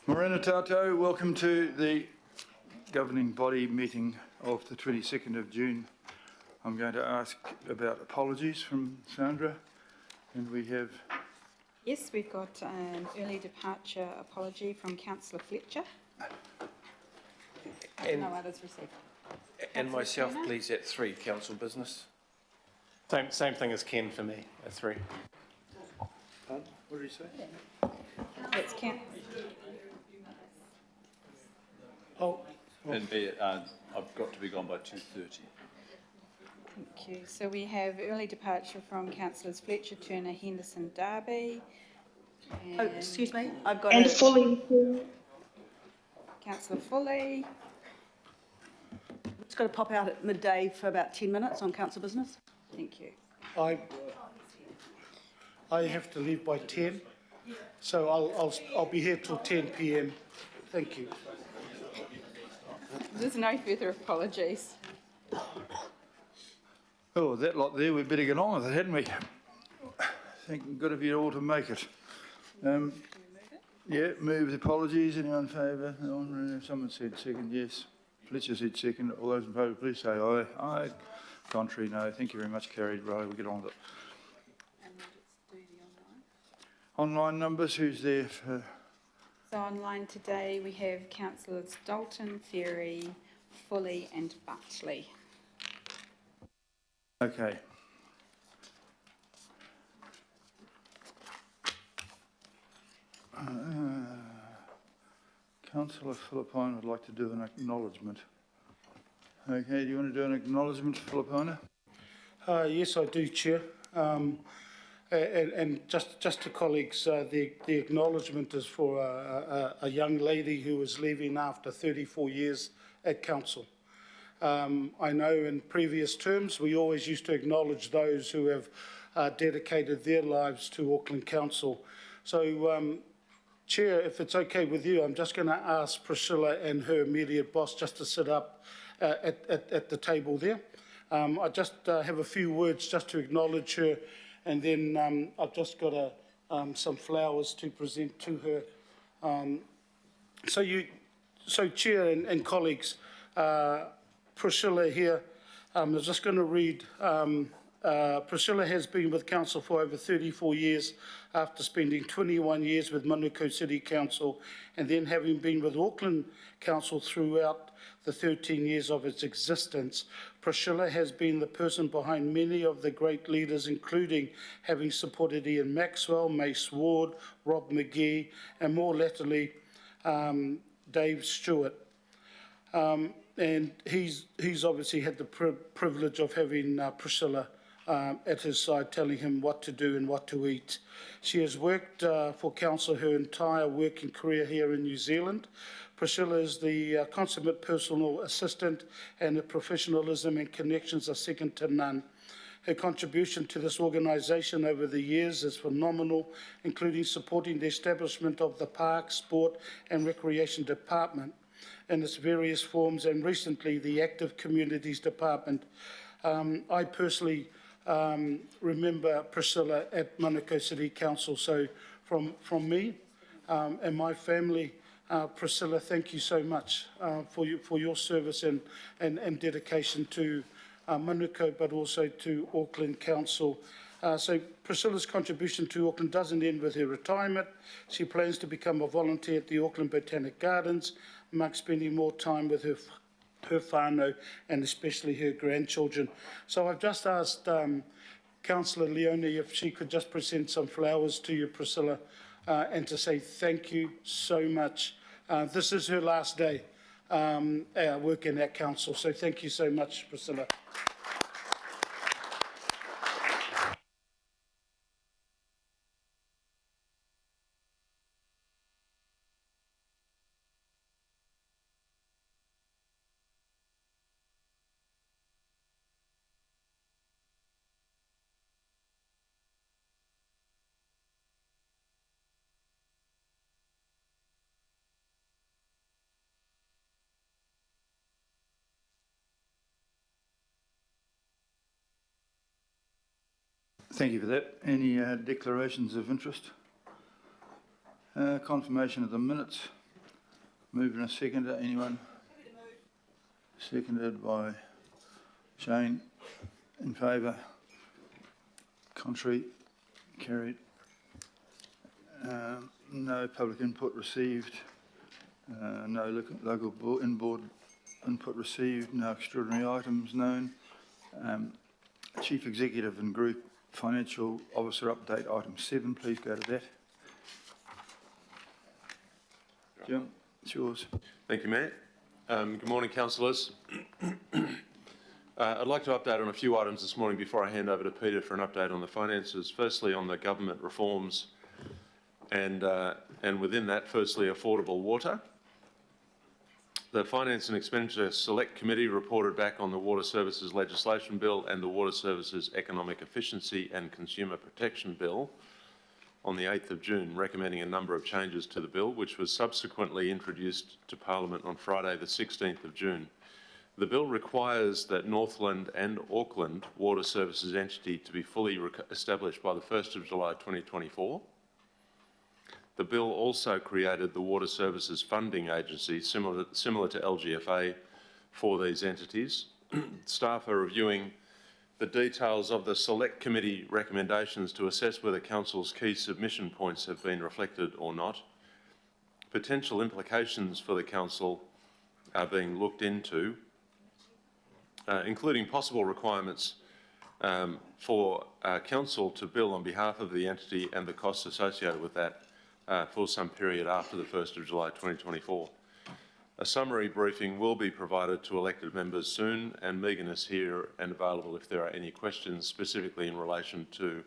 Morena Tato, welcome to the governing body meeting of the 22nd of June. I'm going to ask about apologies from Sandra, and we have... Yes, we've got an early departure apology from Councillor Fletcher. And, no others received. And myself, Turner? please, at 3, council business. Same thing as Ken for me, at 3. What did he say? That's Count. Oh, And I've got to be gone by 2:30. Thank you. So we have early departure from Councillors Fletcher, Turner, Henderson, Darby. Oh, excuse me, I've got And a... Foley. Councillor Foley. It's got to pop out at midday for about 10 minutes on council business. Thank you. I have to leave by 10, so I'll be here till 10 p.m. Thank you. There's no further apologies. oh, that lot there, we better get on with it, hadn't we? I think good of you all to make it. Yeah, move the apologies. Anyone in favour? Someone said second, yes. Fletcher said second. All those in favour, please say aye. Aye. Contrary, no. Thank you very much. Carried. Right, we'll get on with it. And we'll just do the online. Online numbers, who's there for... So online today we have Councillors Dalton, Ferry, Foley and Butley. Okay. Councillor Philippine would like to do an acknowledgement. Okay, do you want to do an acknowledgement, Philippina? Yes, I do, Chair. And just to colleagues, the acknowledgement is for a young lady who is leaving after 34 years at council. I know in previous terms we always used to acknowledge those who have dedicated their lives to Auckland Council. So, Chair, if it's okay with you, I'm just going to ask Priscilla and her immediate boss just to sit up at the table there. I just have a few words just to acknowledge her, and then I've just got some flowers to present to her. So Chair and colleagues, Priscilla here, I'm just going to read. Priscilla has been with Council for over 34 years after spending 21 years with Manukau City Council and then having been with Auckland Council throughout the 13 years of its existence. Priscilla has been the person behind many of the great leaders, including having supported Ian Maxwell, Mace Ward, Rob McGee, and more latterly, Dave Stewart. And he's obviously had the privilege of having Priscilla at his side, telling him what to do and what to eat. She has worked for Council her entire working career here in New Zealand. Priscilla is the consummate personal assistant, and her professionalism and connections are second to none. Her contribution to this organisation over the years is phenomenal, including supporting the establishment of the Park, Sport and Recreation Department in its various forms, and recently the Active Communities Department. I personally remember Priscilla at Manukau City Council, so from me and my family, Priscilla, thank you so much for your service and dedication to Manukau, but also to Auckland Council. So Priscilla's contribution to Auckland doesn't end with her retirement. She plans to become a volunteer at the Auckland Botanic Gardens, amongst spending more time with her whānau and especially her grandchildren. So I've just asked Councillor Leone if she could just present some flowers to you, Priscilla, and to say thank you so much. This is her last day working at council, so thank you so much, Priscilla. Thank you for that. Any declarations of interest? Confirmation of the minutes. Moving a seconder, anyone? Seconded by Shane. In favour? Contrary? Carried. No public input received. No local board input received. No extraordinary items known. Chief Executive and Group Financial Officer update, item 7. Please go to that. Jim, it's yours. Thank you, Matt. Good morning, councillors. I'd like to update on a few items this morning before I hand over to Peter for an update on the finances. Firstly, on the government reforms, and within that, firstly, affordable water. The Finance and Expenditure Select Committee reported back on the Water Services Legislation Bill and the Water Services Economic Efficiency and Consumer Protection Bill on the 8th of June, recommending a number of changes to the bill, which was subsequently introduced to Parliament on Friday the 16th of June. The bill requires that Northland and Auckland Water Services entity to be fully established by the 1st of July 2024. The bill also created the Water Services Funding Agency, similar to LGFA, for these entities. Staff are reviewing the details of the Select Committee recommendations to assess whether Council's key submission points have been reflected or not. Potential implications for the Council are being looked into, including possible requirements for Council to bill on behalf of the entity and the costs associated with that for some period after the 1st of July 2024. A summary briefing will be provided to elected members soon, and Megan is here and available if there are any questions specifically in relation to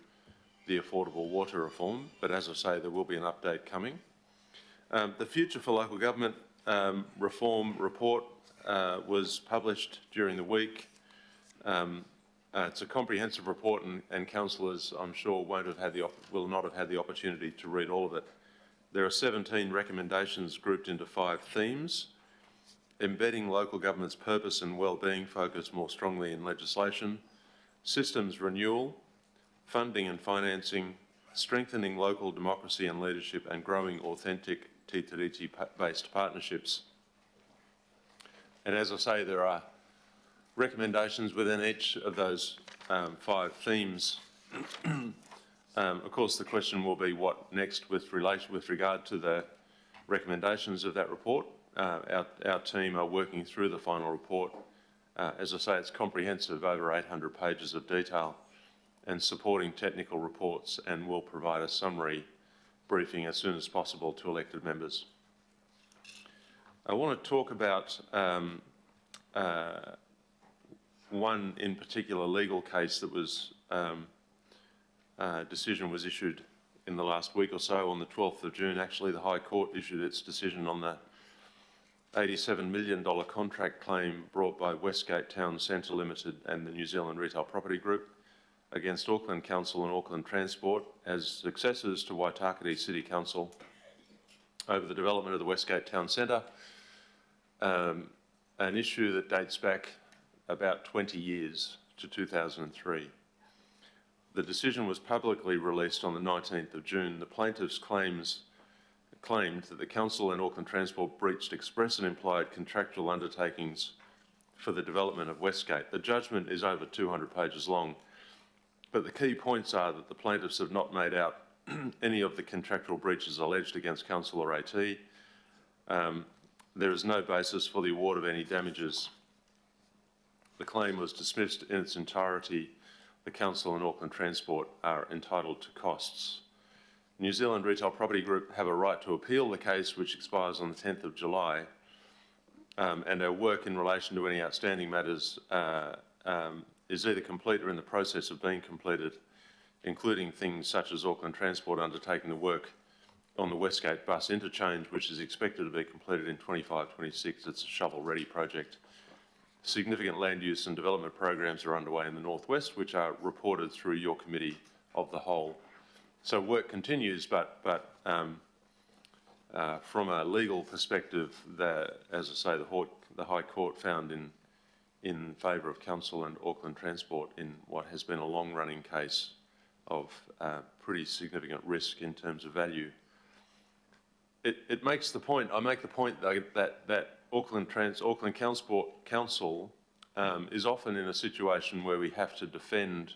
the affordable water reform. But as I say, there will be an update coming. The Future for Local Government Reform report was published during the week. It's a comprehensive report, and councillors, I'm sure, will not have had the opportunity to read all of it. There are 17 recommendations grouped into 5 themes: embedding local government's purpose and well-being focus more strongly in legislation, systems renewal, funding and financing, strengthening local democracy and leadership, and growing authentic T2D-based partnerships. And as I say, there are recommendations within each of those 5 themes. Of course, the question will be what next with regard to the recommendations of that report. Our team are working through the final report. As I say, it's comprehensive, over 800 pages of detail and supporting technical reports, and will provide a summary briefing as soon as possible to elected members. I want to talk about one in particular legal case that was decision was issued in the last week or so. On the 12th of June, actually, the High Court issued its decision on the $87 million contract claim brought by Westgate Town Centre Limited and the New Zealand Retail Property Group against Auckland Council and Auckland Transport as successors to Waitakere City Council over the development of the Westgate Town Centre, an issue that dates back about 20 years to 2003. The decision was publicly released on the 19th of June. The plaintiffs claimed that the Council and Auckland Transport breached express and implied contractual undertakings for the development of Westgate. The judgment is over 200 pages long, but the key points are that the plaintiffs have not made out any of the contractual breaches alleged against Council or AT. There is no basis for the award of any damages. The claim was dismissed in its entirety. The Council and Auckland Transport are entitled to costs. New Zealand Retail Property Group have a right to appeal the case, which expires on the 10th of July, and our work in relation to any outstanding matters is either complete or in the process of being completed, including things such as Auckland Transport undertaking the work on the Westgate bus interchange, which is expected to be completed in 25-26. It's a shovel-ready project. Significant land use and development programs are underway in the northwest, which are reported through your committee of the whole. So work continues, but from a legal perspective, as I say, the High Court found in favour of Council and Auckland Transport in what has been a long-running case of pretty significant risk in terms of value. it makes the point, I make the point that Auckland Council is often in a situation where we have to defend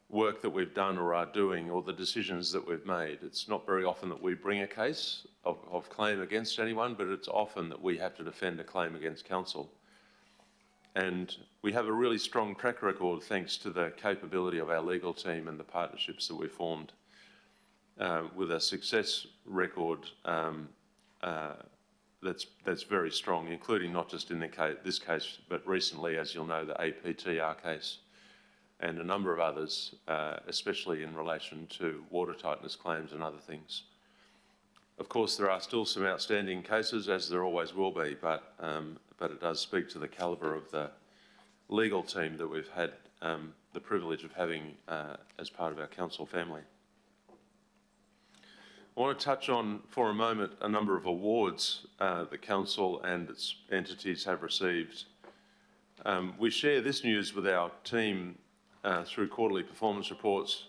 work that we've done or are doing, or the decisions that we've made. It's not very often that we bring a case of claim against anyone, but it's often that we have to defend a claim against council. And we have a really strong track record thanks to the capability of our legal team and the partnerships that we've formed, with a success record that's very strong, including not just in this case, but recently, as you'll know, the APTR case and a number of others, especially in relation to water tightness claims and other things. Of course, there are still some outstanding cases, as there always will be, but it does speak to the calibre of the legal team that we've had the privilege of having as part of our council family. I want to touch on, for a moment, a number of awards the council and its entities have received. We share this news with our team through quarterly performance reports,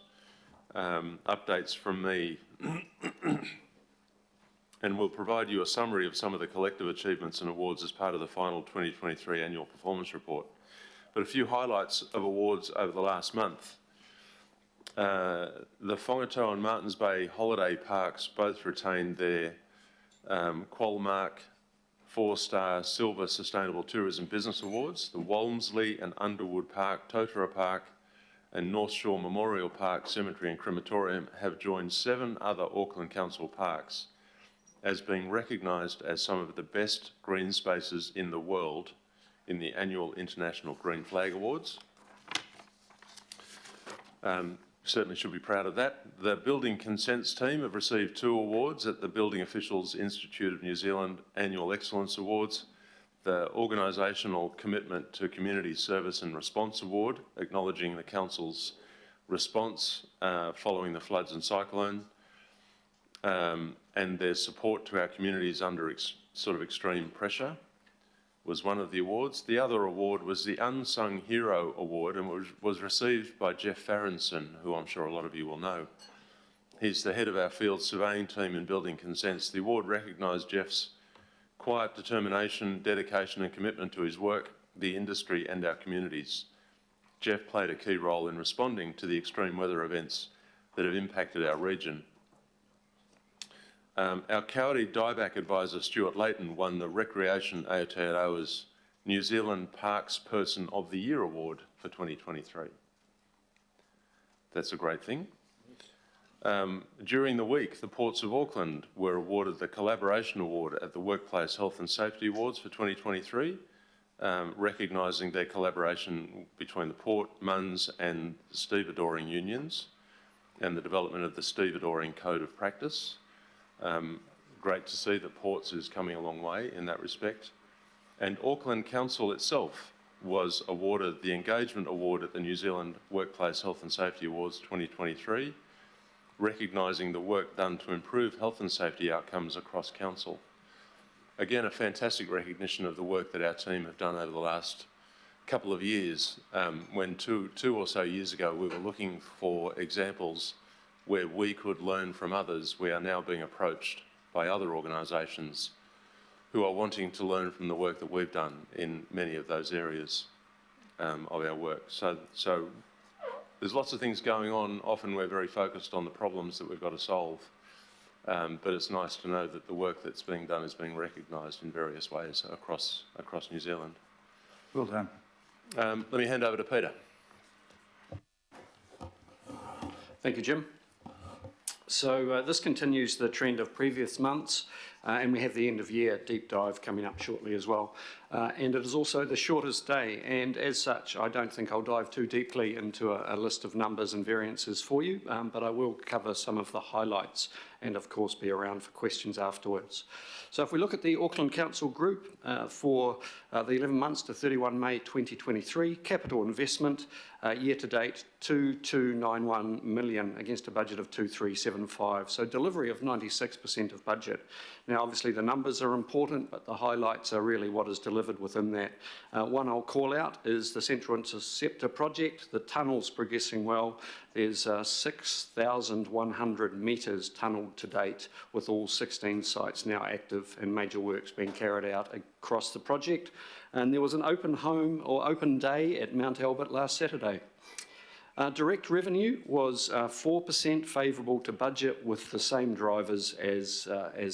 updates from me, and we'll provide you a summary of some of the collective achievements and awards as part of the final 2023 annual performance report. But a few highlights of awards over the last month. The Whangatau and Martins Bay holiday parks both retained their Qualmark 4-star Silver Sustainable Tourism Business Awards. The Walmsley and Underwood Park, Totara Park and North Shore Memorial Park Cemetery and Crematorium have joined 7 other Auckland Council parks as being recognised as some of the best green spaces in the world in the annual International Green Flag Awards. Certainly should be proud of that. The Building Consents team have received 2 awards at the Building Officials Institute of New Zealand Annual Excellence Awards. The Organisational Commitment to Community Service and Response Award, acknowledging the Council's response following the floods and cyclone, and their support to our communities under extreme pressure, was one of the awards. The other award was the Unsung Hero Award, and was received by Jeff Farrenson, who I'm sure a lot of you will know. He's the head of our field surveying team in Building Consents. The award recognised Jeff's quiet determination, dedication and commitment to his work, the industry and our communities. Jeff played a key role in responding to the extreme weather events that have impacted our region. Our Kauri dieback advisor, Stuart Layton, won the Recreation Aotearoa's New Zealand Parks Person of the Year Award for 2023. That's a great thing. During the week, the Ports of Auckland were awarded the Collaboration Award at the Workplace Health and Safety Awards for 2023, recognising their collaboration between the Port, MUNS and the stevedoring unions and the development of the stevedoring Code of Practice. Great to see that Ports is coming a long way in that respect. And Auckland Council itself was awarded the Engagement Award at the New Zealand Workplace Health and Safety Awards 2023, recognising the work done to improve health and safety outcomes across Council. Again, a fantastic recognition of the work that our team have done over the last couple of years. When two or so years ago we were looking for examples where we could learn from others, we are now being approached by other organisations who are wanting to learn from the work that we've done in many of those areas of our work. So there's lots of things going on. Often we're very focused on the problems that we've got to solve, but it's nice to know that the work that's being done is being recognised in various ways across New Zealand. Well done. Let me hand over to Peter. Thank you, Jim. So this continues the trend of previous months, and we have the end of year deep dive coming up shortly as well. And it is also the shortest day, and as such, I don't think I'll dive too deeply into a list of numbers and variances for you, but I will cover some of the highlights and of course be around for questions afterwards. So if we look at the Auckland Council Group for the 11 months to 31 May 2023, capital investment year to date 2291 million against a budget of 2375, so delivery of 96% of budget. Now obviously the numbers are important, but the highlights are really what is delivered delivered within that. One I'll call out is the Central Interceptor project. The tunnel's progressing well. There's 6,100 metres tunnelled to date, with all 16 sites now active and major works being carried out across the project. And there was an open home or open day at Mount Albert last Saturday. Direct revenue was 4% favourable to budget, with the same drivers as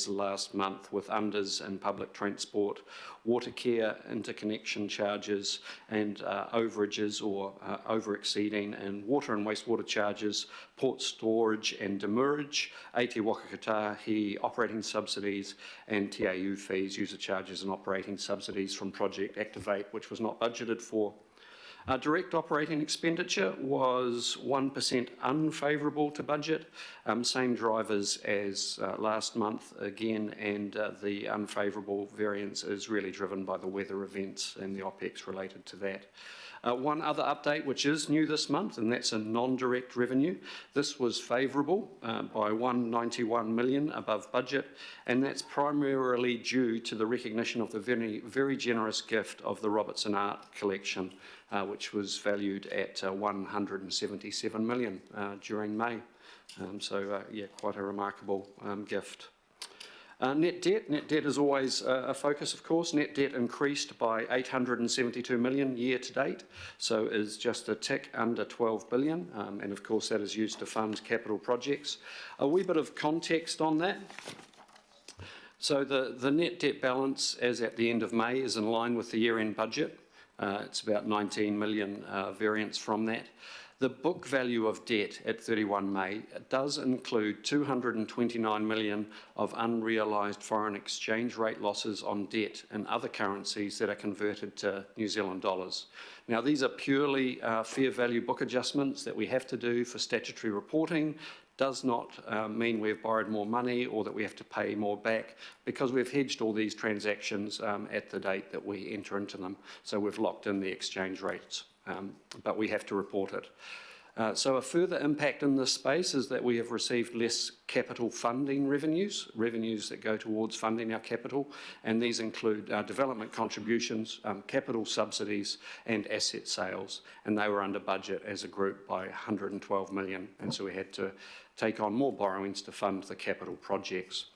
last month, with unders in public transport, water care interconnection charges and overages or over-exceeding and water and wastewater charges, port storage and demurrage, Aotearoa Wakakatahi operating subsidies and TAU fees, user charges and operating subsidies from Project Activate, which was not budgeted for. Direct operating expenditure was 1% unfavourable to budget, same drivers as last month again, and the unfavourable variance is really driven by the weather events and the OPEX related to that. One other update which is new this month, and that's a non-direct revenue. This was favourable by 191 million above budget, and that's primarily due to the recognition of the very generous gift of the Robertson Art Collection, which was valued at 177 million during May. Yeah, quite a remarkable gift. Net debt is always a focus, of course. Net debt increased by 872 million year to date, so is just a tick under 12 billion, and of course that is used to fund capital projects. A wee bit of context on that. So the net debt balance as at the end of May is in line with the year-end budget. It's about 19 million variance from that. The book value of debt at 31 May does include 229 million of unrealised foreign exchange rate losses on debt in other currencies that are converted to New Zealand dollars. Now, these are purely fair value book adjustments that we have to do for statutory reporting. Does not mean we've borrowed more money or that we have to pay more back, because we've hedged all these transactions at the date that we enter into them. So we've locked in the exchange rates, but we have to report it. So a further impact in this space is that we have received less capital funding revenues that go towards funding our capital, and these include development contributions, capital subsidies and asset sales, and they were under budget as a group by 112 million, and so we had to take on more borrowings to fund the capital projects.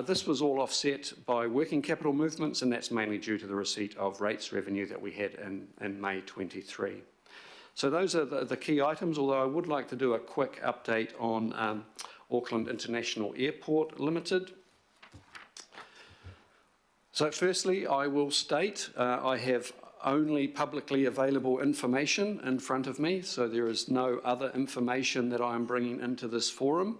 This was all offset by working capital movements, and that's mainly due to the receipt of rates revenue that we had in May 23. So those are the key items, although I would like to do a quick update on Auckland International Airport Limited. So firstly, I will state I have only publicly available information in front of me, so there is no other information that I am bringing into this forum.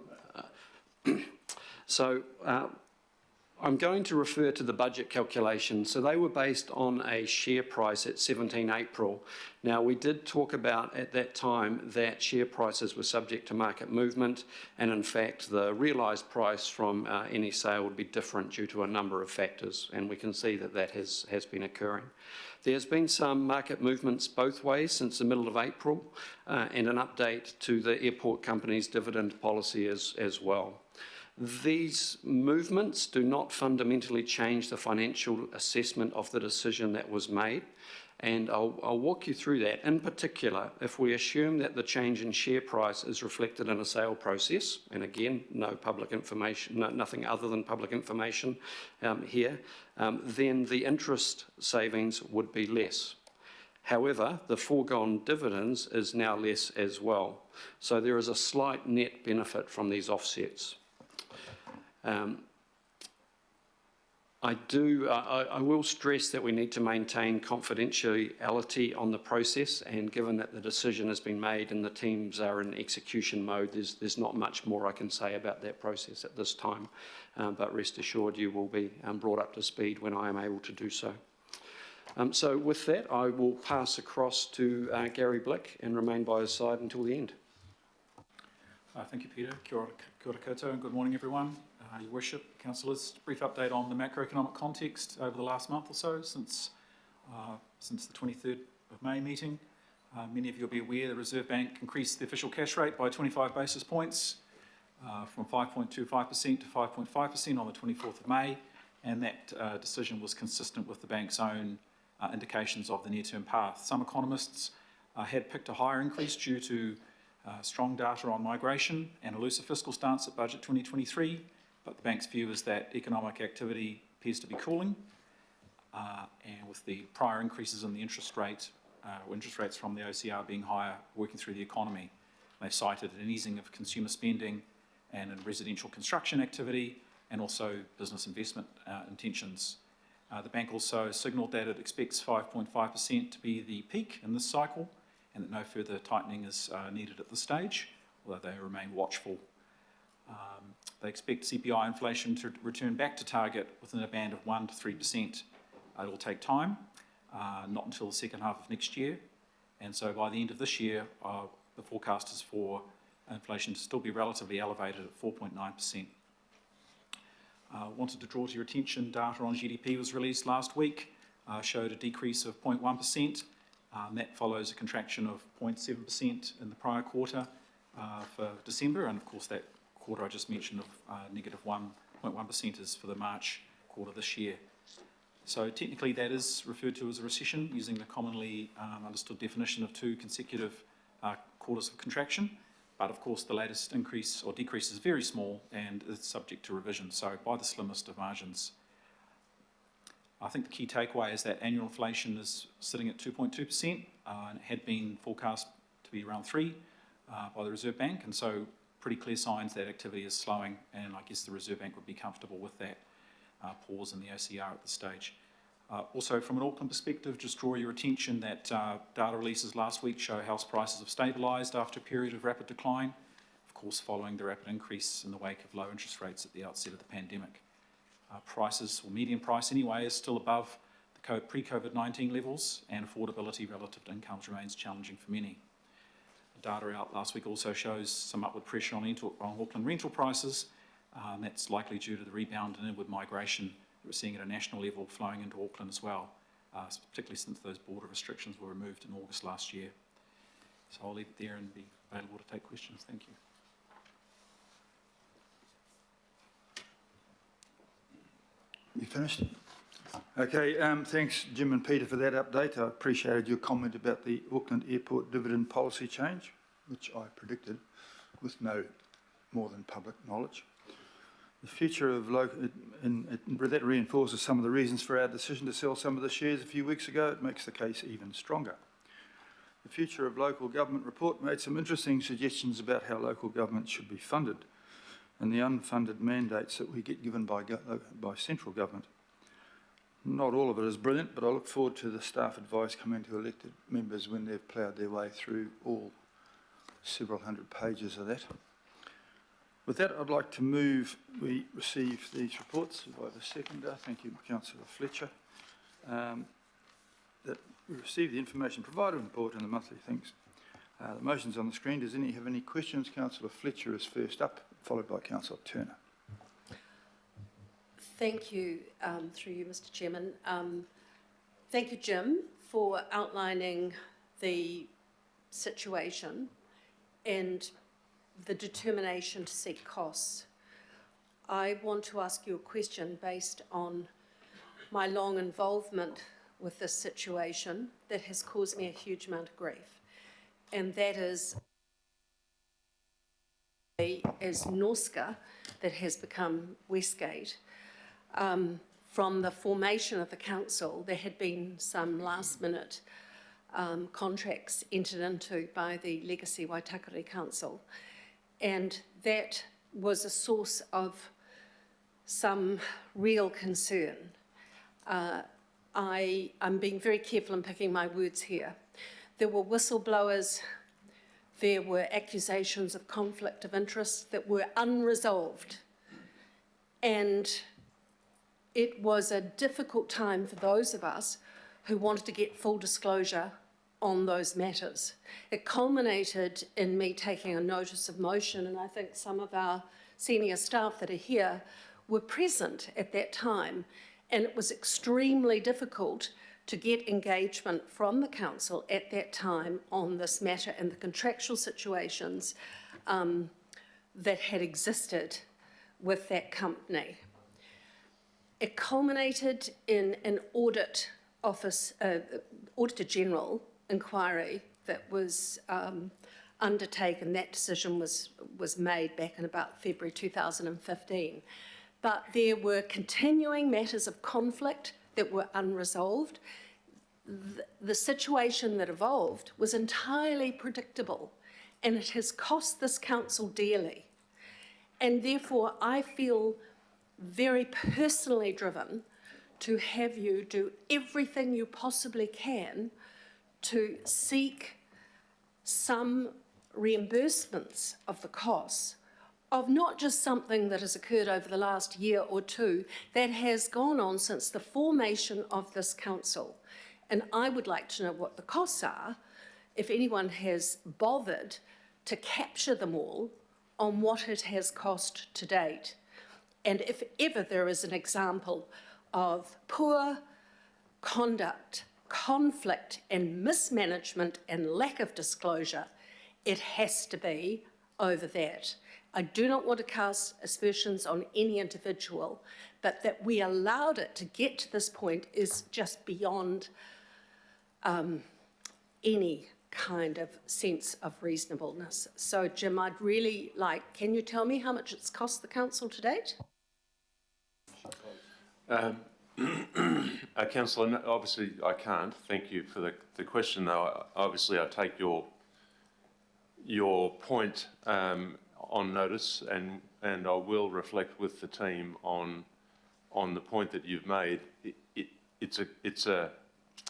I'm going to refer to the budget calculations. So they were based on a share price at 17 April. Now, we did talk about at that time that share prices were subject to market movement, and in fact the realised price from any sale would be different due to a number of factors, and we can see that that has been occurring. There's been some market movements both ways since the middle of April, and an update to the airport company's dividend policy as well. These movements do not fundamentally change the financial assessment of the decision that was made, and I'll walk you through that. In particular, if we assume that the change in share price is reflected in a sale process, and again, no public information, nothing other than public information here, then the interest savings would be less. However, the foregone dividends is now less as well. So there is a slight net benefit from these offsets. I will stress that we need to maintain confidentiality on the process, and given that the decision has been made and the teams are in execution mode, there's not much more I can say about that process at this time, but rest assured you will be brought up to speed when I am able to do so. So with that, I will pass across to Gary Blick and remain by his side until the end. Thank you, Peter. Kia ora koutou, and good morning, everyone. Your Worship, Councillors, brief update on the macroeconomic context over the last month or so since the 23rd of May meeting. Many of you will be aware the Reserve Bank increased the official cash rate by 25 basis points from 5.25% to 5.5% on the 24th of May, and that decision was consistent with the bank's own indications of the near-term path. Some economists had picked a higher increase due to strong data on migration and a looser fiscal stance at Budget 2023, but the bank's view is that economic activity appears to be cooling, and with the prior increases in the interest rates from the OCR being higher, working through the economy. They've cited an easing of consumer spending and in residential construction activity, and also business investment intentions. The bank also signalled that it expects 5.5% to be the peak in this cycle, and that no further tightening is needed at this stage, although they remain watchful. They expect CPI inflation to return back to target within a band of 1 to 3%. It will take time, not until the second half of next year, and so by the end of this year, the forecast is for inflation to still be relatively elevated at 4.9%. Wanted to draw to your attention, data on GDP was released last week, showed a decrease of 0.1%. That follows a contraction of 0.7% in the prior quarter for December, and of course that quarter I just mentioned of negative 1.1% is for the March quarter this year. So technically that is referred to as a recession using the commonly understood definition of 2 consecutive quarters of contraction, but of course the latest increase or decrease is very small and is subject to revision, so by the slimmest of margins. I think the key takeaway is that annual inflation is sitting at 2.2%, and it had been forecast to be around 3% by the Reserve Bank, and so pretty clear signs that activity is slowing, and I guess the Reserve Bank would be comfortable with that pause in the OCR at this stage. Also, from an Auckland perspective, just draw your attention that data releases last week show house prices have stabilised after a period of rapid decline, of course following the rapid increase in the wake of low interest rates at the outset of the pandemic. Prices, or median price anyway, is still above the pre-COVID-19 levels, and affordability relative to incomes remains challenging for many. The data out last week also shows some upward pressure on Auckland rental prices, and that's likely due to the rebound in inward migration that we're seeing at a national level flowing into Auckland as well, particularly since those border restrictions were removed in August last year. So I'll leave it there and be available to take questions. Thank you. You finished? Okay, thanks Jim and Peter for that update. I appreciated your comment about the Auckland Airport dividend policy change, which I predicted with no more than public knowledge. The future of that reinforces some of the reasons for our decision to sell some of the shares a few weeks ago. It makes the case even stronger. The Future of Local Government report made some interesting suggestions about how local government should be funded and the unfunded mandates that we get given by central government. Not all of it is brilliant, but I look forward to the staff advice coming to elected members when they've ploughed their way through all several hundred pages of that. With that, I'd like to move we receive these reports. If I have a seconder, thank you, Councillor Fletcher. That we receive the information provided in the report and the monthly things. The motion's on the screen. Does anyone have any questions? Councillor Fletcher is first up, followed by Councillor Turner. Thank you, through you, Mr. Chairman. Thank you, Jim, for outlining the situation and the determination to seek costs. I want to ask you a question based on my long involvement with this situation that has caused me a huge amount of grief, and that is as Norska that has become Westgate. From the formation of the council, there had been some last-minute contracts entered into by the Legacy Waitakere Council, and that was a source of some real concern. I'm being very careful in picking my words here. There were whistleblowers, there were accusations of conflict of interest that were unresolved, and it was a difficult time for those of us who wanted to get full disclosure on those matters. It culminated in me taking a notice of motion, and I think some of our senior staff that are here were present at that time, and it was extremely difficult to get engagement from the council at that time on this matter and the contractual situations that had existed with that company. It culminated in an audit Office, Auditor General inquiry that was undertaken. That decision was made back in about February 2015. But there were continuing matters of conflict that were unresolved. The situation that evolved was entirely predictable, and it has cost this council dearly. And therefore, I feel very personally driven to have you do everything you possibly can to seek some reimbursements of the costs of not just something that has occurred over the last year or two, that has gone on since the formation of this council. And I would like to know what the costs are, if anyone has bothered to capture them all on what it has cost to date. And if ever there is an example of poor conduct, conflict and mismanagement and lack of disclosure, it has to be over that. I do not want to cast aspersions on any individual, but that we allowed it to get to this point is just beyond any kind of sense of reasonableness. So, Jim, I'd really like, can you tell me how much it's cost the council to date? Councillor, no, obviously I can't. Thank you for the question, though. Obviously, I take your point on notice, and I will reflect with the team on the point that you've made. It's a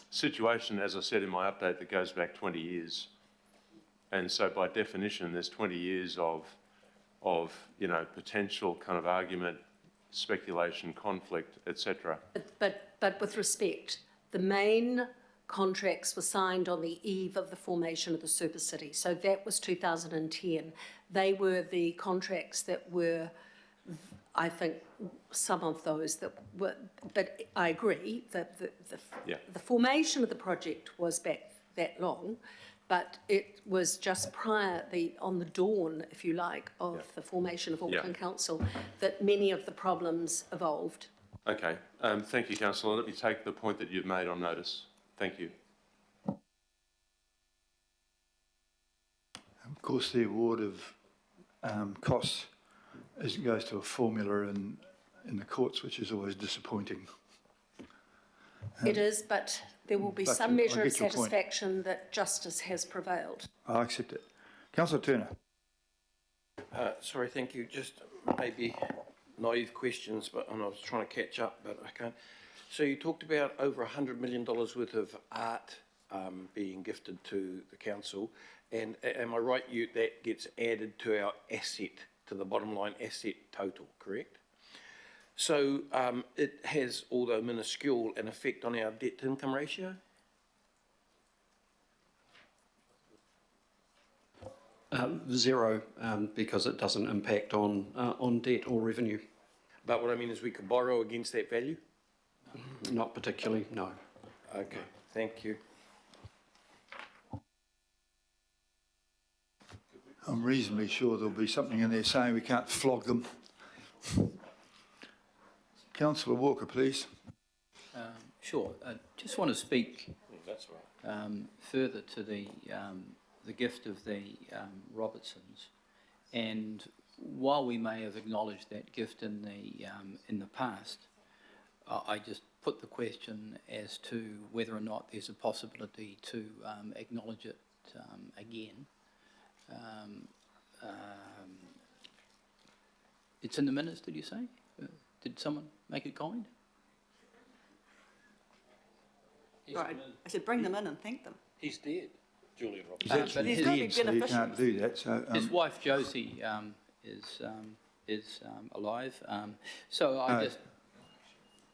situation, as I said in my update, that goes back 20 years, and so by definition, there's 20 years of potential kind of argument, speculation, conflict, etc. But with respect, the main contracts were signed on the eve of the formation of the super city. So that was 2010. They were the contracts that were, I think, some of those that were, but I agree that the formation of the project was back that long, but it was just prior, on the dawn, if you like, of the formation of Auckland Council, that many of the problems evolved. Okay, thank you, Councillor. Let me take the point that you've made on notice. Thank you. Of course, the award of costs goes to a formula in the courts, which is always disappointing. It is, but there will be but some I measure of get your point. satisfaction that justice has prevailed. I accept it. Councillor Turner. Sorry, thank you. Just maybe naive questions, and I was trying to catch up, but I can't. So you talked about over $100 million worth of art being gifted to the council, and am I right? That gets added to our asset, to the bottom line asset total, correct? So it has, although minuscule, an effect on our debt-to-income ratio? Zero, because it doesn't impact on debt or revenue. But what I mean is we could borrow against that value? Not particularly, no. Okay, thank you. I'm reasonably sure there'll be something in there saying we can't flog them. Councillor Walker, please. Sure. I just want to speak That's right. further to the gift of the Robertsons, and while we may have acknowledged that gift in the past, I just put the question as to whether or not there's a possibility to acknowledge it again. It's in the minutes, did you say? Did someone make a comment? Right. I said bring them in and thank them. He's dead, Julian Roberts. He's actually There's no dead, big so you beneficiaries. can't do that. So, His wife Josie is alive. So I just.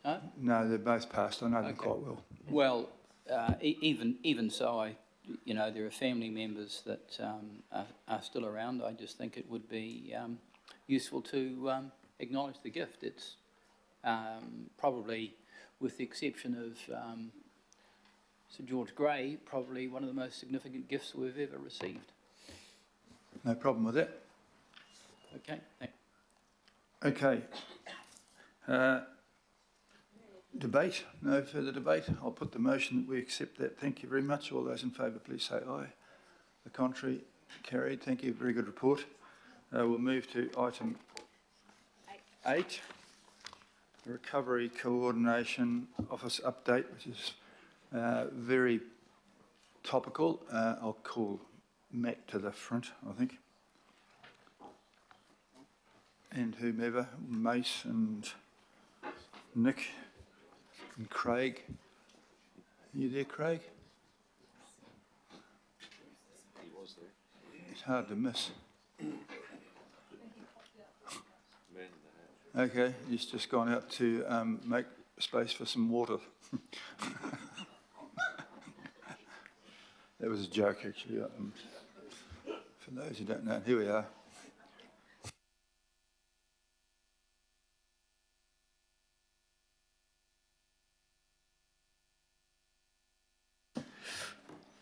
Huh? no, they're both passed. I know them Okay. quite well. Well, even so, there are family members that are still around. I just think it would be useful to acknowledge the gift. It's probably, with the exception of Sir George Grey, probably one of the most significant gifts we've ever received. No problem with that. Okay, thanks. Okay. Debate? No further debate. I'll put the motion that we accept that. Thank you very much. All those in favour, please say aye. The contrary, carried. Thank you. Very good report. We'll move to item 8, the Recovery Coordination Office update, which is very topical. I'll call Matt to the front, I think. And whomever, Mace and Nick and Craig. Are you there, Craig? He was there. It's hard to miss. Man in the house. Okay, he's just gone out to make space for some water. That was a joke, actually. For those who don't know, here we are.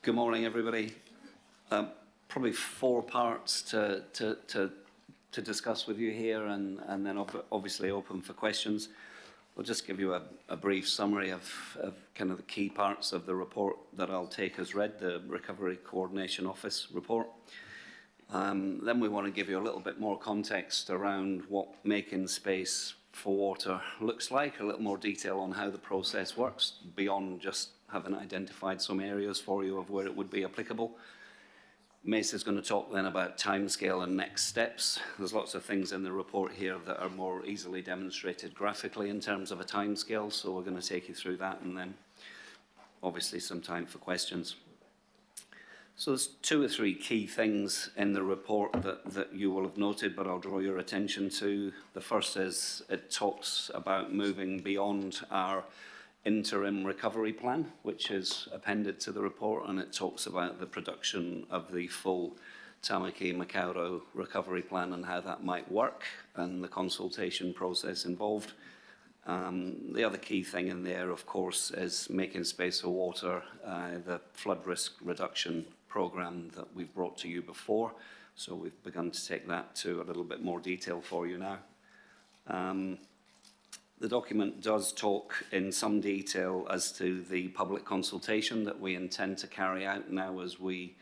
Good morning, everybody. Probably 4 parts to discuss with you here, and then obviously open for questions. I'll just give you a brief summary of kind of the key parts of the report that I'll take as read, the Recovery Coordination Office report. Then we want to give you a little bit more context around what making space for water looks like, a little more detail on how the process works, beyond just having identified some areas for you of where it would be applicable. Mace is going to talk then about timescale and next steps. There's lots of things in the report here that are more easily demonstrated graphically in terms of a timescale, so we're going to take you through that, and then obviously some time for questions. So there's 2 or 3 key things in the report that you will have noted, but I'll draw your attention to. The first is it talks about moving beyond our interim recovery plan, which is appended to the report, and it talks about the production of the full Tamaki Makaurau recovery plan and how that might work and the consultation process involved. The other key thing in there, of course, is making space for water, the flood risk reduction programme that we've brought to you before. So we've begun to take that to a little bit more detail for you now. The document does talk in some detail as to the public consultation that we intend to carry out now as we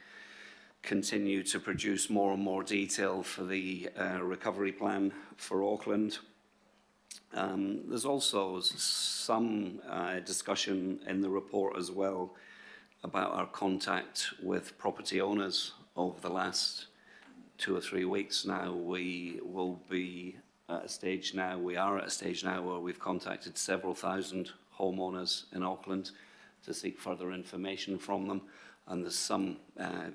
continue to produce more and more detail for the recovery plan for Auckland. There's also some discussion in the report as well about our contact with property owners over the last 2 or 3 weeks now. We will be at a stage now, we are at a stage now where we've contacted several thousand homeowners in Auckland to seek further information from them, and there's some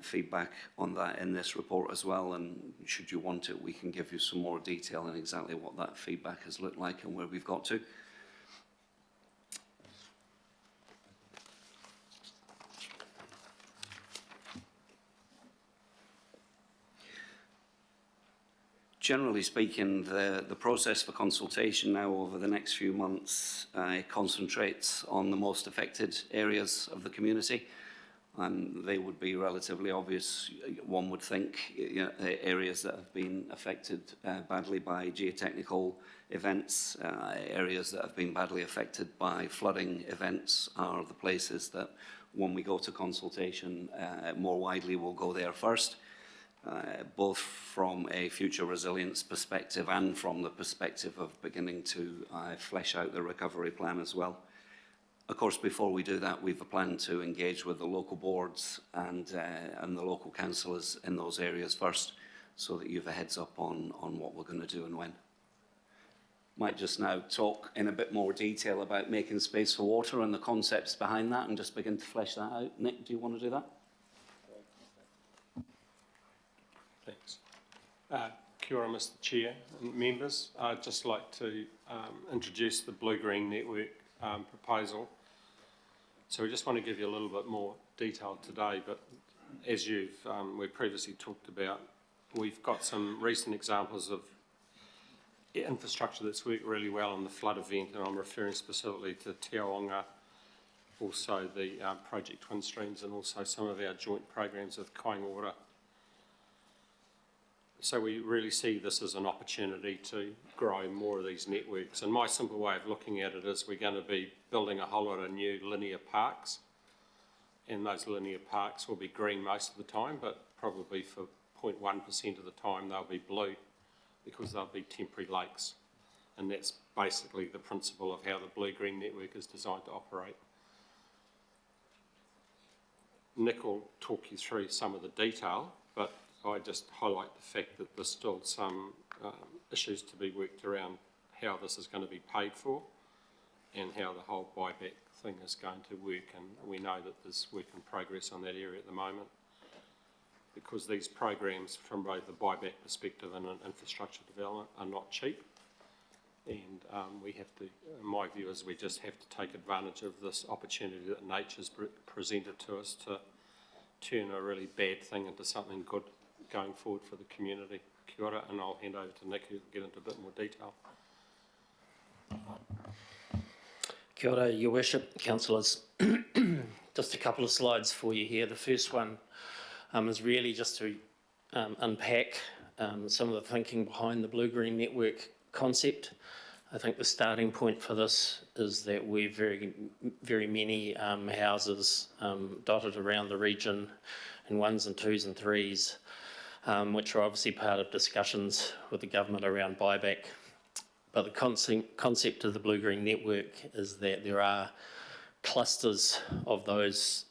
feedback on that in this report as well, and should you want it, we can give you some more detail on exactly what that feedback has looked like and where we've got to. Generally speaking, the process for consultation now over the next few months concentrates on the most affected areas of the community. And they would be relatively obvious, one would think, areas that have been affected badly by geotechnical events, areas that have been badly affected by flooding events are the places that, when we go to consultation more widely, we'll go there first. Both from a future resilience perspective and from the perspective of beginning to flesh out the recovery plan as well. Of course, before we do that, we've a plan to engage with the local boards and the local councillors in those areas first, so that you have a heads up on what we're going to do and when. Might just now talk in a bit more detail about making space for water and the concepts behind that, and just begin to flesh that out. Nick, do you want to do that? Thanks. Kia ora, Mr. Chair and members. I'd just like to introduce the Blue-Green Network proposal. So we just want to give you a little bit more detail today, but as we previously talked about, we've got some recent examples of infrastructure that's worked really well in the flood event, and I'm referring specifically to Te Aonga, also the Project Twin Streams, and also some of our joint programs with Kaingaora. So we really see this as an opportunity to grow more of these networks. And my simple way of looking at it is we're going to be building a whole lot of new linear parks. And those linear parks will be green most of the time, but probably for 0.1% of the time they'll be blue because they'll be temporary lakes. And that's basically the principle of how the blue-green network is designed to operate. Nick will talk you through some of the detail, but I just highlight the fact that there's still some issues to be worked around how this is going to be paid for and how the whole buyback thing is going to work, and we know that there's work in progress on that area at the moment because these programs from both the buyback perspective and an infrastructure development are not cheap, and we have to, my view is we just have to take advantage of this opportunity that nature's presented to us to turn a really bad thing into something good going forward for the community. Kia ora, and I'll hand over to Nick who will get into a bit more detail. Kia ora, Your Worship, councillors. Just a couple of slides for you here. The first one is really just to unpack some of the thinking behind the blue-green network concept. I think the starting point for this is that we're very many houses dotted around the region in 1s and 2s and 3s, which are obviously part of discussions with the government around buyback. But the concept of the blue-green network is that there are clusters of those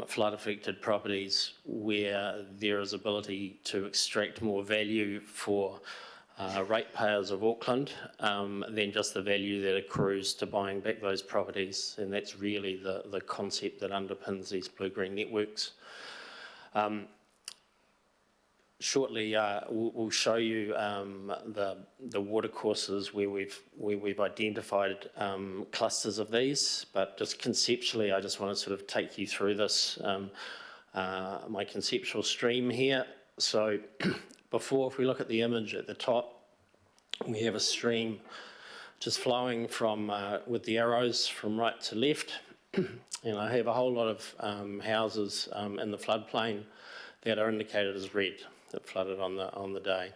flood-affected properties where there is ability to extract more value for ratepayers of Auckland than just the value that accrues to buying back those properties, and that's really the concept that underpins these blue-green networks. Shortly, we'll show you the watercourses where we've identified clusters of these, but just conceptually, I just want to sort of take you through this, my conceptual stream here. So before, if we look at the image at the top, we have a stream just flowing from, with the arrows from right to left, and I have a whole lot of houses in the floodplain that are indicated as red, that flooded on the day.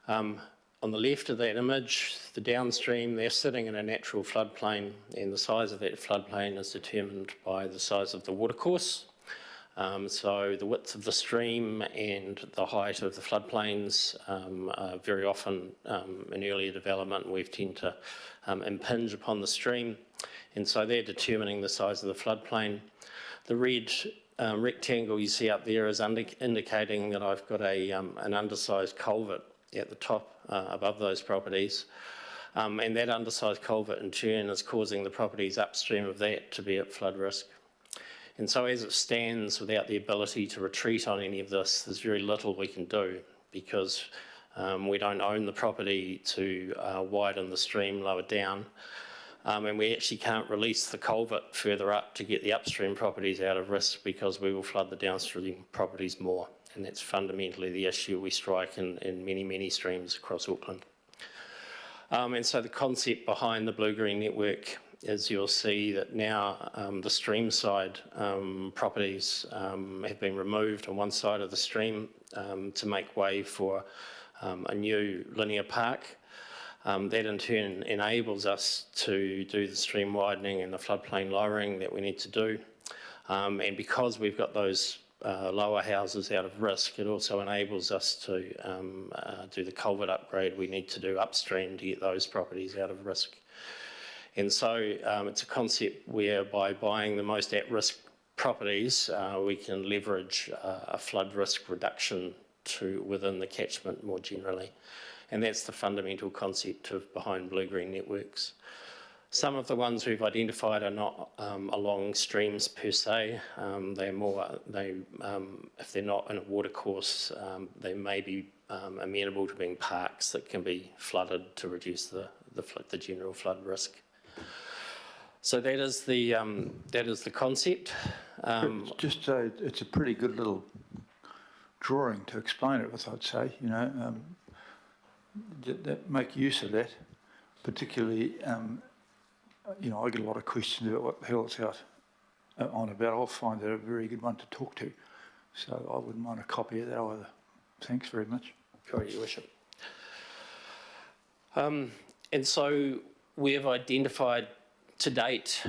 On the left of that image, the downstream, they're sitting in a natural floodplain, and the size of that floodplain is determined by the size of the watercourse. So the width of the stream and the height of the floodplains are very often in earlier development we tend to impinge upon the stream, and so they're determining the size of the floodplain. The red rectangle you see up there is indicating that I've got an undersized culvert at the top above those properties, and that undersized culvert in turn is causing the properties upstream of that to be at flood risk. And so as it stands, without the ability to retreat on any of this, there's very little we can do because we don't own the property to widen the stream lower down. And we actually can't release the culvert further up to get the upstream properties out of risk because we will flood the downstream properties more. And that's fundamentally the issue we strike in many, many streams across Auckland. And so the concept behind the blue-green network is you'll see that now the stream side properties have been removed on one side of the stream to make way for a new linear park. That in turn enables us to do the stream widening and the floodplain lowering that we need to do. And because we've got those lower houses out of risk, it also enables us to do the culvert upgrade we need to do upstream to get those properties out of risk. And so it's a concept where by buying the most at-risk properties, we can leverage a flood risk reduction to within the catchment more generally. And that's the fundamental concept behind blue-green networks. Some of the ones we've identified are not along streams per se. They're more, if they're not in a watercourse, they may be amenable to being parks that can be flooded to reduce the general flood risk. So that is the concept. Just it's a pretty good little drawing to explain it with, I'd say, you know. That make use of that, particularly, you know, I get a lot of questions about what the hell it's out on about. I'll find that a very good one to talk to, so I wouldn't mind a copy of that either. Thanks very much. Kia ora, Your Worship. And so we have identified to date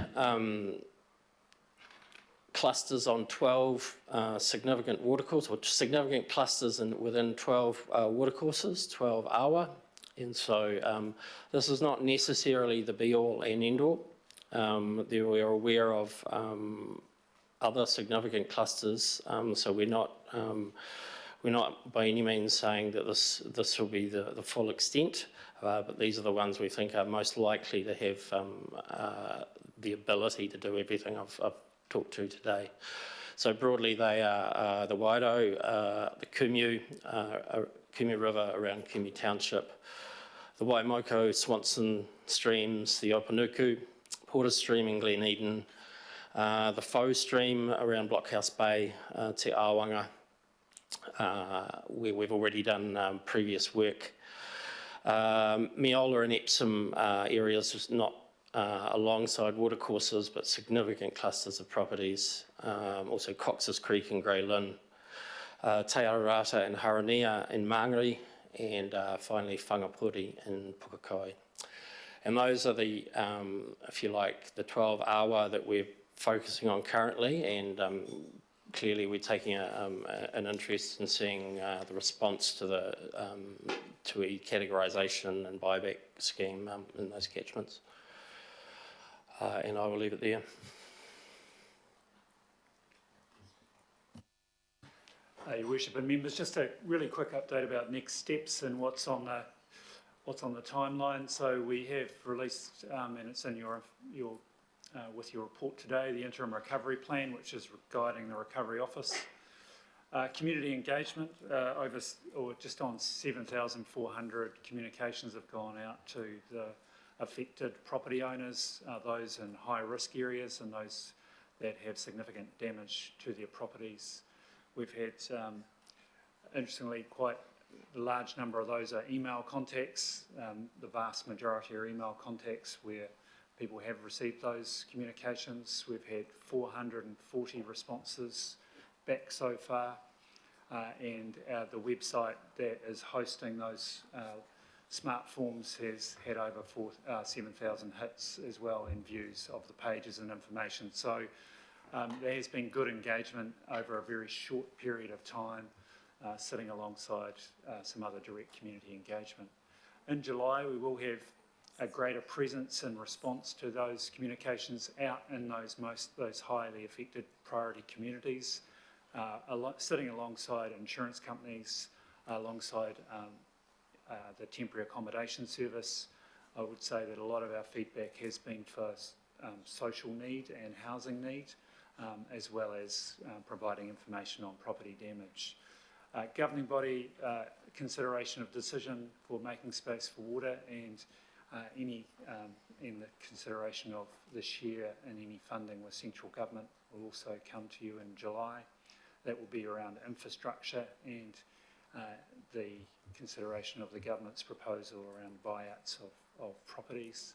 clusters on 12 significant watercourses, or significant clusters within 12 watercourses, 12 awa. And so this is not necessarily the be-all and end-all. We are aware of other significant clusters, so we're not by any means saying that this will be the full extent, but these are the ones we think are most likely to have the ability to do everything I've talked to today. So broadly, they are the Waido, the Kumeu River around Kumeu Township, the Waimoko, Swanson streams, the Opanuku, Porter Stream in Glen Eden, the Faux Stream around Blockhouse Bay, Te Awanga, where we've already done previous work. Meola and Epsom areas, not alongside watercourses, but significant clusters of properties. Also Cox's Creek and Grey Lynn, Te Ararata and Haranea in Mangere, and finally Whangapuri in Pukekohe. And those are the, if you like, the 12 awa that we're focusing on currently, and clearly we're taking an interest in seeing the response to the to a categorisation and buyback scheme in those catchments. And I will leave it there. Your Worship and members, just a really quick update about next steps and what's on the timeline. So we have released, and it's in your with your report today, the interim recovery plan, which is guiding the Recovery Office. Community engagement, just on 7,400 communications have gone out to the affected property owners, those in high-risk areas and those that have significant damage to their properties. We've had, interestingly, quite a large number of those are email contacts. The vast majority are email contacts where people have received those communications. We've had 440 responses back so far, and the website that is hosting those smart forms has had over 7,000 hits as well, and views of the pages and information. So there has been good engagement over a very short period of time, sitting alongside some other direct community engagement. In July, we will have a greater presence in response to those communications out in those highly affected priority communities, sitting alongside insurance companies, alongside the temporary accommodation service. I would say that a lot of our feedback has been for social need and housing need, as well as providing information on property damage. Governing body consideration of decision for making space for water, and in the consideration of the share and any funding with central government will also come to you in July. That will be around infrastructure and the consideration of the government's proposal around buyouts of properties.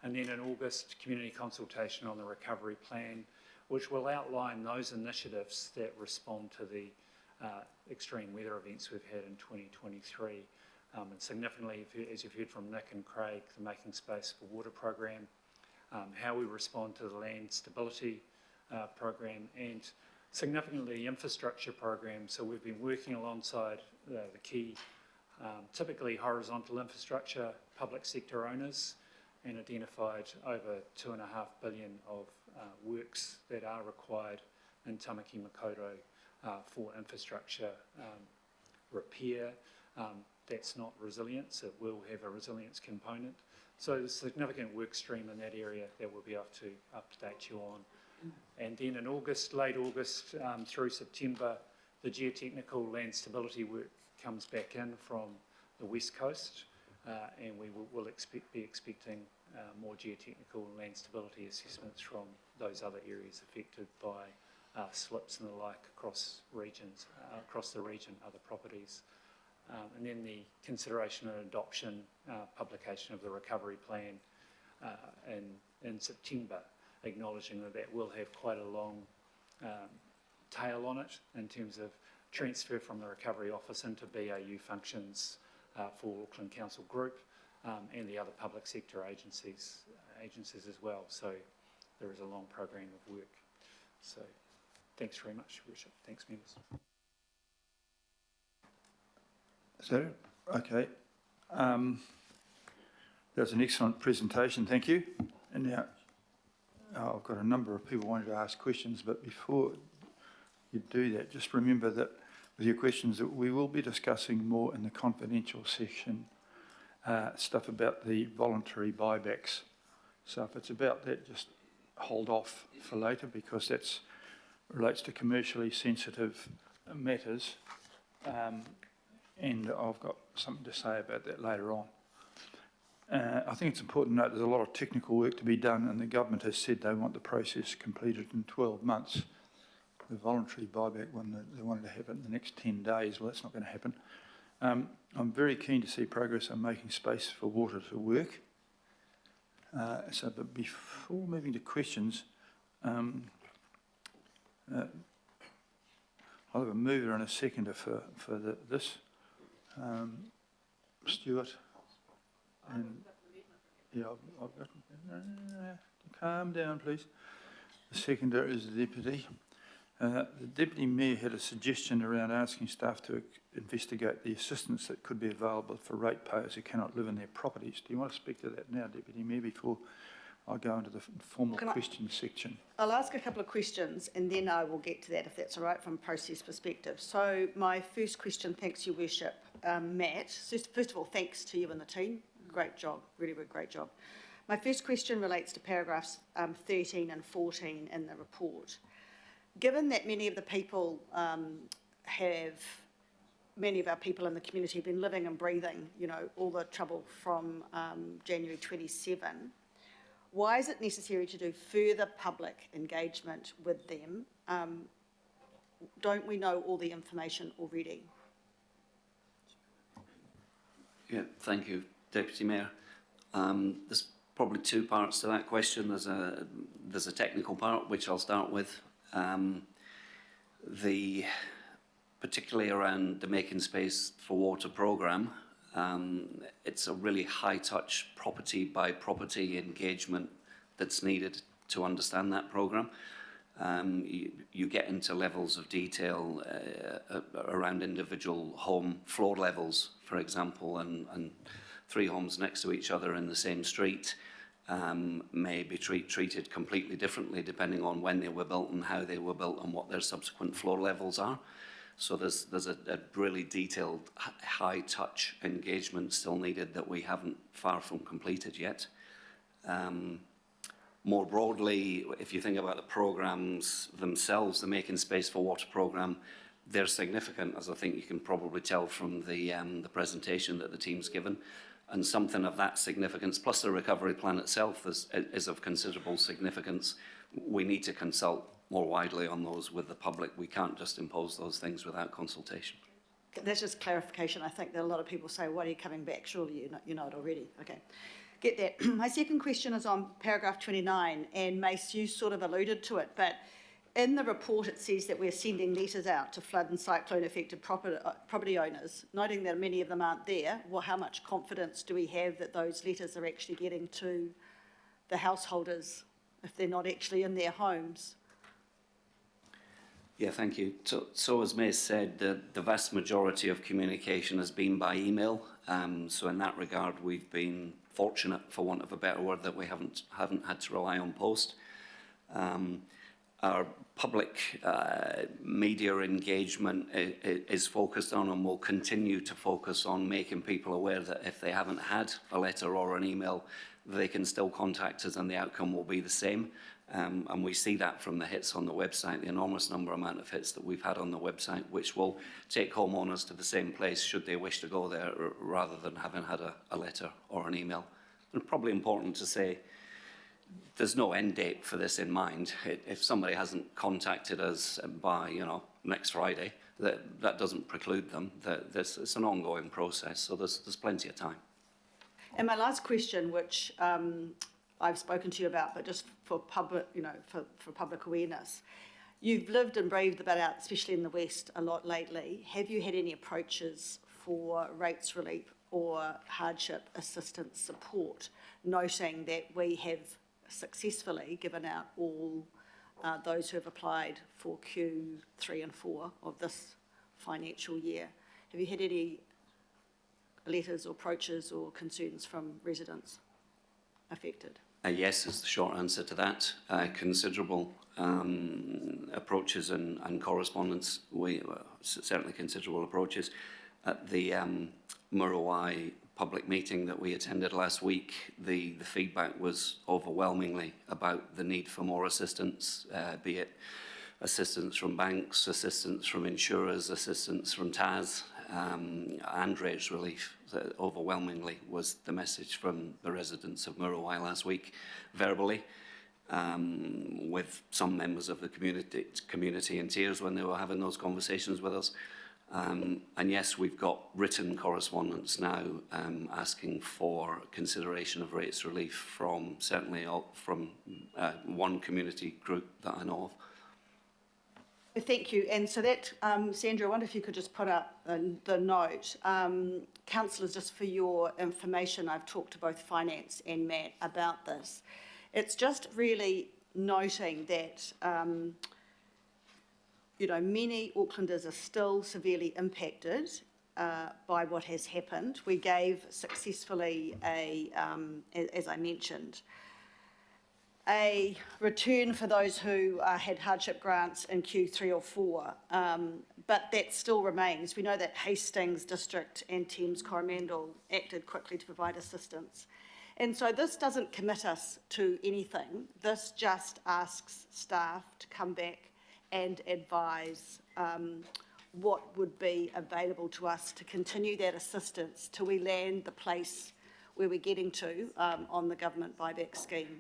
And then in August, community consultation on the recovery plan, which will outline those initiatives that respond to the extreme weather events we've had in 2023. And significantly, as you've heard from Nick and Craig, the Making Space for Water program, how we respond to the land stability program, and significantly the infrastructure program. So we've been working alongside the key, typically horizontal infrastructure, public sector owners, and identified over $2.5 billion of works that are required in Tamaki Makaurau for infrastructure repair. That's not resilience, it will have a resilience component. So there's a significant work stream in that area that we'll be able to update you on. And then in August, late August through September, the geotechnical land stability work comes back in from the West Coast, and we will be expecting more geotechnical land stability assessments from those other areas affected by slips and the like across regions, across the region, other properties. And then the consideration and adoption, publication of the recovery plan in September, acknowledging that that will have quite a long tail on it in terms of transfer from the Recovery Office into BAU functions for Auckland Council Group and the other public sector agencies as well. So there is a long program of work. So thanks very much, Your Worship. Thanks, members. Is that it? Okay. That's an excellent presentation, thank you. And now, I've got a number of people wanting to ask questions, but before you do that, just remember that with your questions that we will be discussing more in the confidential section, stuff about the voluntary buybacks. So if it's about that, just hold off for later, because that relates to commercially sensitive matters. And I've got something to say about that later on. I think it's important to note there's a lot of technical work to be done, and the government has said they want the process completed in 12 months. The voluntary buyback one, they wanted to have it in the next 10 days. Well, that's not going to happen. I'm very keen to see progress on making space for water to work. But before moving to questions, I'll have a mover and a seconder for this. Stuart. And yeah, I've got. Calm down, please. The seconder is the deputy. The Deputy Mayor had a suggestion around asking staff to investigate the assistance that could be available for ratepayers who cannot live in their properties. Do you want to speak to that now, Deputy Mayor, before I go into the formal questions section? I'll ask a couple of questions and then I will get to that, if that's all right, from a process perspective. So my first question, thanks, Your Worship, Matt. First of all, thanks to you and the team. Great job, really, really great job. My first question relates to paragraphs 13 and 14 in the report. Given that many of the people many of our people in the community have been living and breathing, you know, all the trouble from January 27, why is it necessary to do further public engagement with them? Don't we know all the information already? Yeah, thank you, Deputy Mayor. There's probably two parts to that question. There's a technical part, which I'll start with. Particularly around the Making Space for Water programme, it's a really high-touch property-by-property engagement that's needed to understand that programme. You get into levels of detail around individual home floor levels, for example, and 3 homes next to each other in the same street may be treated completely differently depending on when they were built and how they were built and what their subsequent floor levels are. So there's a really detailed, high-touch engagement still needed that we haven't far from completed yet. More broadly, if you think about the programmes themselves, the Making Space for Water programme, they're significant, as I think you can probably tell from the presentation that the team's given. And something of that significance, plus the recovery plan itself, is of considerable significance. We need to consult more widely on those with the public. We can't just impose those things without consultation. That's just clarification. I think that a lot of people say, why are you coming back? Surely you know it already. Okay, get that. My second question is on paragraph 29, and Mace, you sort of alluded to it, but in the report it says that we're sending letters out to flood and cyclone affected property owners, noting that many of them aren't there. Well, how much confidence do we have that those letters are actually getting to the householders if they're not actually in their homes? Yeah, thank you. So as Mace said, the vast majority of communication has been by email. So in that regard, we've been fortunate, for want of a better word, that we haven't had to rely on post. Our public media engagement is focused on, and will continue to focus on, making people aware that if they haven't had a letter or an email, they can still contact us and the outcome will be the same. And we see that from the hits on the website, the enormous amount of hits that we've had on the website, which will take homeowners to the same place should they wish to go there, rather than having had a letter or an email. And probably important to say, there's no end date for this in mind. If somebody hasn't contacted us by, next Friday, that doesn't preclude them. It's an ongoing process, so there's plenty of time. And my last question, which I've spoken to you about, but just for public, for public awareness, You've lived and breathed about out, especially in the West, a lot lately. Have you had any approaches for rates relief or hardship assistance support, noting that we have successfully given out all those who have applied for Q3 and 4 of this financial year? Have you had any letters or approaches or concerns from residents affected? Yes is the short answer to that. Considerable approaches and correspondence. Certainly considerable approaches. At the Muriwai public meeting that we attended last week, the feedback was overwhelmingly about the need for more assistance, be it assistance from banks, assistance from insurers, assistance from TAS, and rates relief. Overwhelmingly was the message from the residents of Muriwai last week, verbally, with some members of the community in tears when they were having those conversations with us. And yes, we've got written correspondence now asking for consideration of rates relief from from one community group that I know of. Thank you. And so that, Sandra, I wonder if you could just put up the note. Councillors, just for your information, I've talked to both Finance and Matt about this. It's just really noting that, many Aucklanders are still severely impacted by what has happened. We gave successfully as I mentioned, a return for those who had hardship grants in Q3 or 4, but that still remains. We know that Hastings District and Thames Coromandel acted quickly to provide assistance. And so this doesn't commit us to anything. This just asks staff to come back and advise what would be available to us to continue that assistance till we land the place where we're getting to on the government buyback scheme.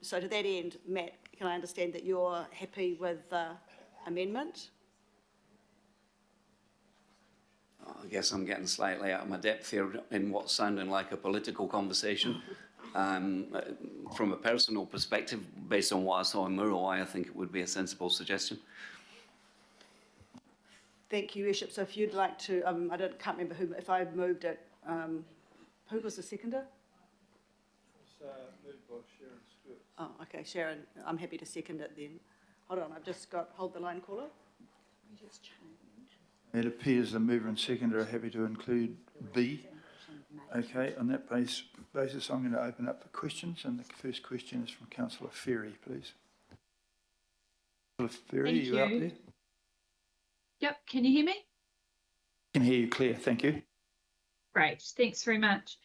So to that end, Matt, can I understand that you're happy with the amendment? I guess I'm getting slightly out of my depth here in what's sounding like a political conversation. From a personal perspective, based on what I saw in Muriwai, I think it would be a sensible suggestion. Thank you, Bishop. So if you'd like to, can't remember who, if I moved it, who was the seconder? Moved by Sharon Stewart. Oh, okay, Sharon, I'm happy to second it then. Hold on, I've just got, hold the line, caller. Let me just change. It appears the mover and seconder are happy to include B. Okay, on that basis, I'm going to open up for questions, and the first question is from Councillor Ferry, please. Councillor Ferry, are you out there? Yep, can you hear me? I can hear you clear, thank you. Great, thanks very much.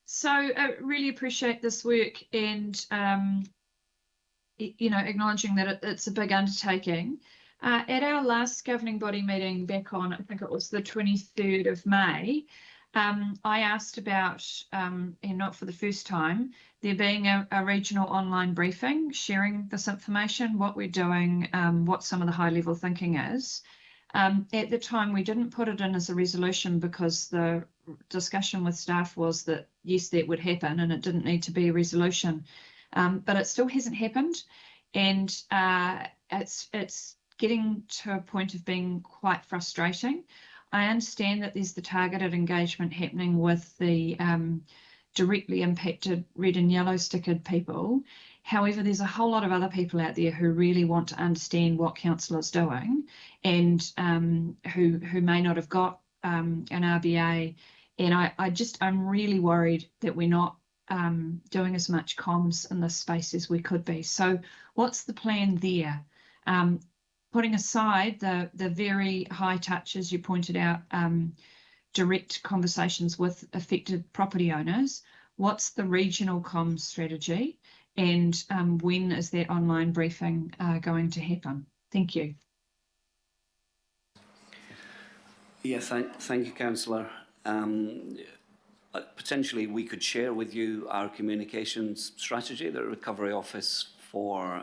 So I really appreciate this work and, acknowledging that it's a big undertaking. At our last governing body meeting back on, I think it was the 23rd of May, I asked about, and not for the first time, there being a regional online briefing, sharing this information, what we're doing, what some of the high level thinking is. At the time, we didn't put it in as a resolution because the discussion with staff was that, yes, that would happen and it didn't need to be a resolution. But it still hasn't happened. And it's getting to a point of being quite frustrating. I understand that there's the targeted engagement happening with the directly impacted red and yellow stickered people. However, there's a whole lot of other people out there who really want to understand what council is doing and who may not have got an RBA. And I'm really worried that we're not doing as much comms in this space as we could be. So what's the plan there? Putting aside the very high touch, as you pointed out, direct conversations with affected property owners, what's the regional comms strategy? And when is that online briefing going to happen? Thank you. Yeah, thank you, Councillor. Potentially we could share with you our communications strategy. The Recovery Office for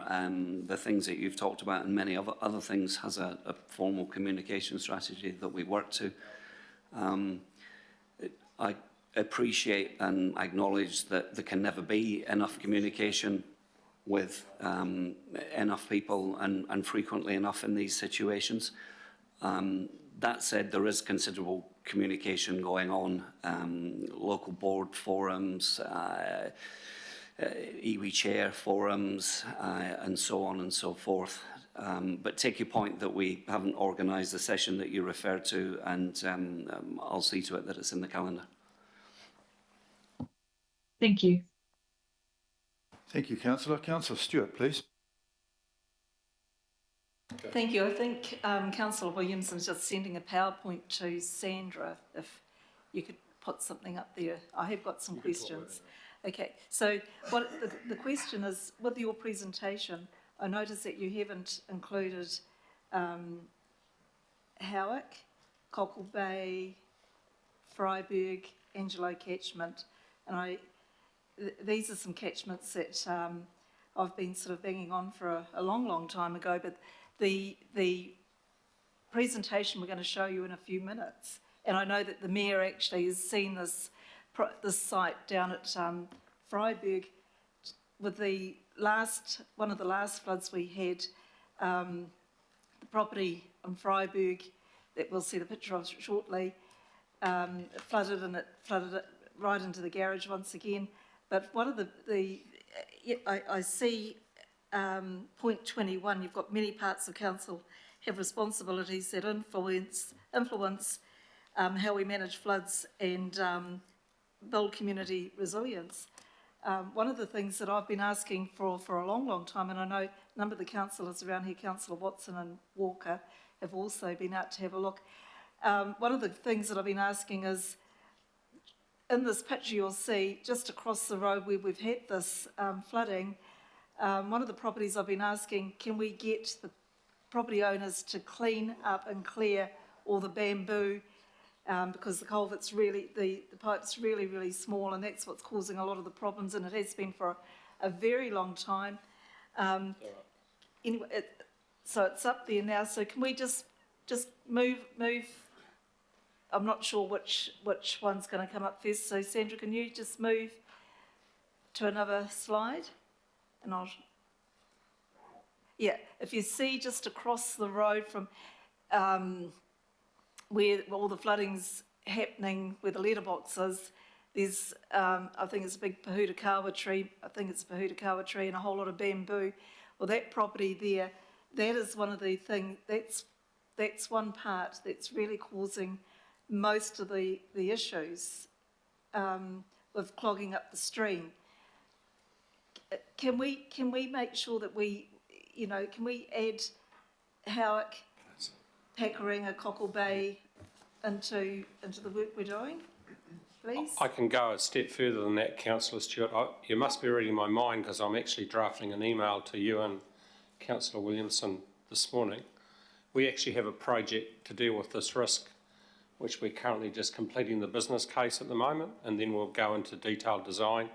the things that you've talked about and many other things has a formal communication strategy that we work to. I appreciate and acknowledge that there can never be enough communication with enough people and frequently enough in these situations. That said, there is considerable communication going on, local board forums, iwi chair forums, and so on and so forth. But take your point that we haven't organised the session that you referred to, and I'll see to it that it's in the calendar. Thank you. Thank you, Councillor. Councillor Stewart, please. Thank you. I think Councillor Williamson's just sending a PowerPoint to Sandra. If you could put something up there. I have got some questions. Okay, so what the question is, with your presentation, I noticed that you haven't included Howick, Cockle Bay, Freiburg, Angelo catchment, and these are some catchments that I've been sort of banging on for a long, long time ago, but the presentation we're going to show you in a few minutes, and I know that the Mayor actually has seen this site down at Freiburg with one of the last floods we had, the property on Freiburg that we'll see the picture of shortly, it flooded it right into the garage once again. But one of I see point 21, you've got many parts of council have responsibilities that influence how we manage floods and build community resilience. One of the things that I've been asking for a long, long time, and I know a number of the councillors around here, Councillor Watson and Walker, have also been out to have a look. One of the things that I've been asking is, in this picture you'll see, just across the road where we've had this flooding, one of the properties I've been asking, can we get the property owners to clean up and clear all the bamboo, because the culvert's really, the pipe's really, really small, and that's what's causing a lot of the problems, and it has been for a very long time. Anyway, so it's up there now, so can we just move, I'm not sure which one's going to come up first, so Sandra, can you just move to another slide? And yeah, if you see just across the road from where all the flooding's happening, where the letterbox is, there's, I think it's a big pahutakawa tree, and a whole lot of bamboo. Well, that property there, that is one of the things, that's one part that's really causing most of the issues with clogging up the stream. Can we make sure that we, can we add Howick, Pakaringa, Cockle Bay into the work we're doing, please? I can go a step further than that, Councillor Stewart. You must be reading my mind, because I'm actually drafting an email to you and Councillor Williamson this morning. We actually have a project to deal with this risk, which we're currently just completing the business case at the moment, and then we'll go into detailed design,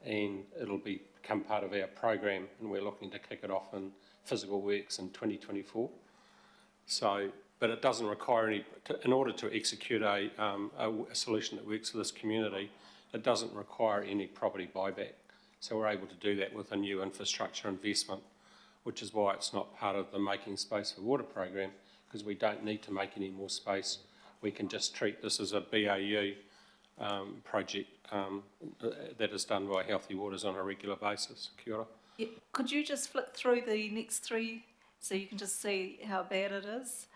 and it'll become part of our program, and we're looking to kick it off in physical works in 2024. So, but it doesn't require in order to execute a solution that works for this community, it doesn't require any property buyback. So we're able to do that with a new infrastructure investment, which is why it's not part of the Making Space for Water program, because we don't need to make any more space. We can just treat this as a BAU project that is done by Healthy Waters on a regular basis. Kia ora. Yeah. Could you just flick through the next three so you can just see how bad it is?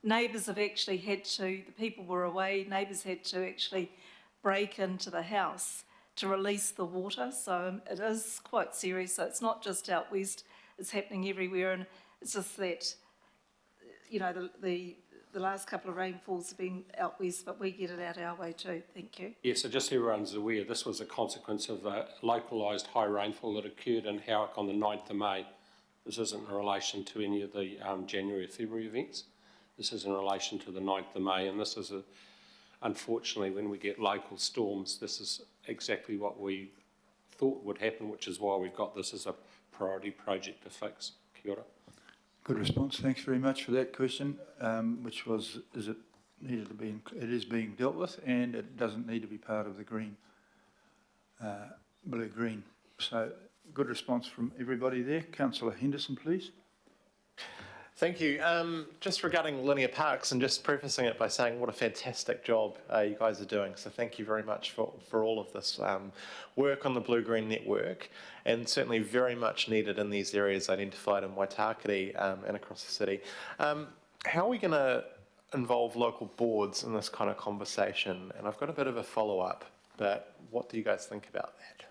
Neighbours have actually had to, the people were away, neighbours had to actually break into the house to release the water, so it is quite serious. So it's not just out west, it's happening everywhere, and it's just that, the last couple of rainfalls have been out west, but we get it out our way too. Thank you. Yeah, so just so everyone's aware, this was a consequence of a localised high rainfall that occurred in Howick on the 9th of May. This isn't in relation to any of the January or February events. This is in relation to the 9th of May, and this is, unfortunately, when we get local storms, this is exactly what we thought would happen, which is why we've got this as a priority project to fix. Kia ora. Good response. Thanks very much for that question, which was, it is being dealt with, and it doesn't need to be part of the green, blue-green. So good response from everybody there. Councillor Henderson, please. Thank you. Just regarding linear parks, and just prefacing it by saying what a fantastic job you guys are doing. So thank you very much for all of this work on the blue-green network, and certainly very much needed in these areas identified in Waitakere and across the city. How are we going to involve local boards in this kind of conversation? And I've got a bit of a follow-up, but what do you guys think about that?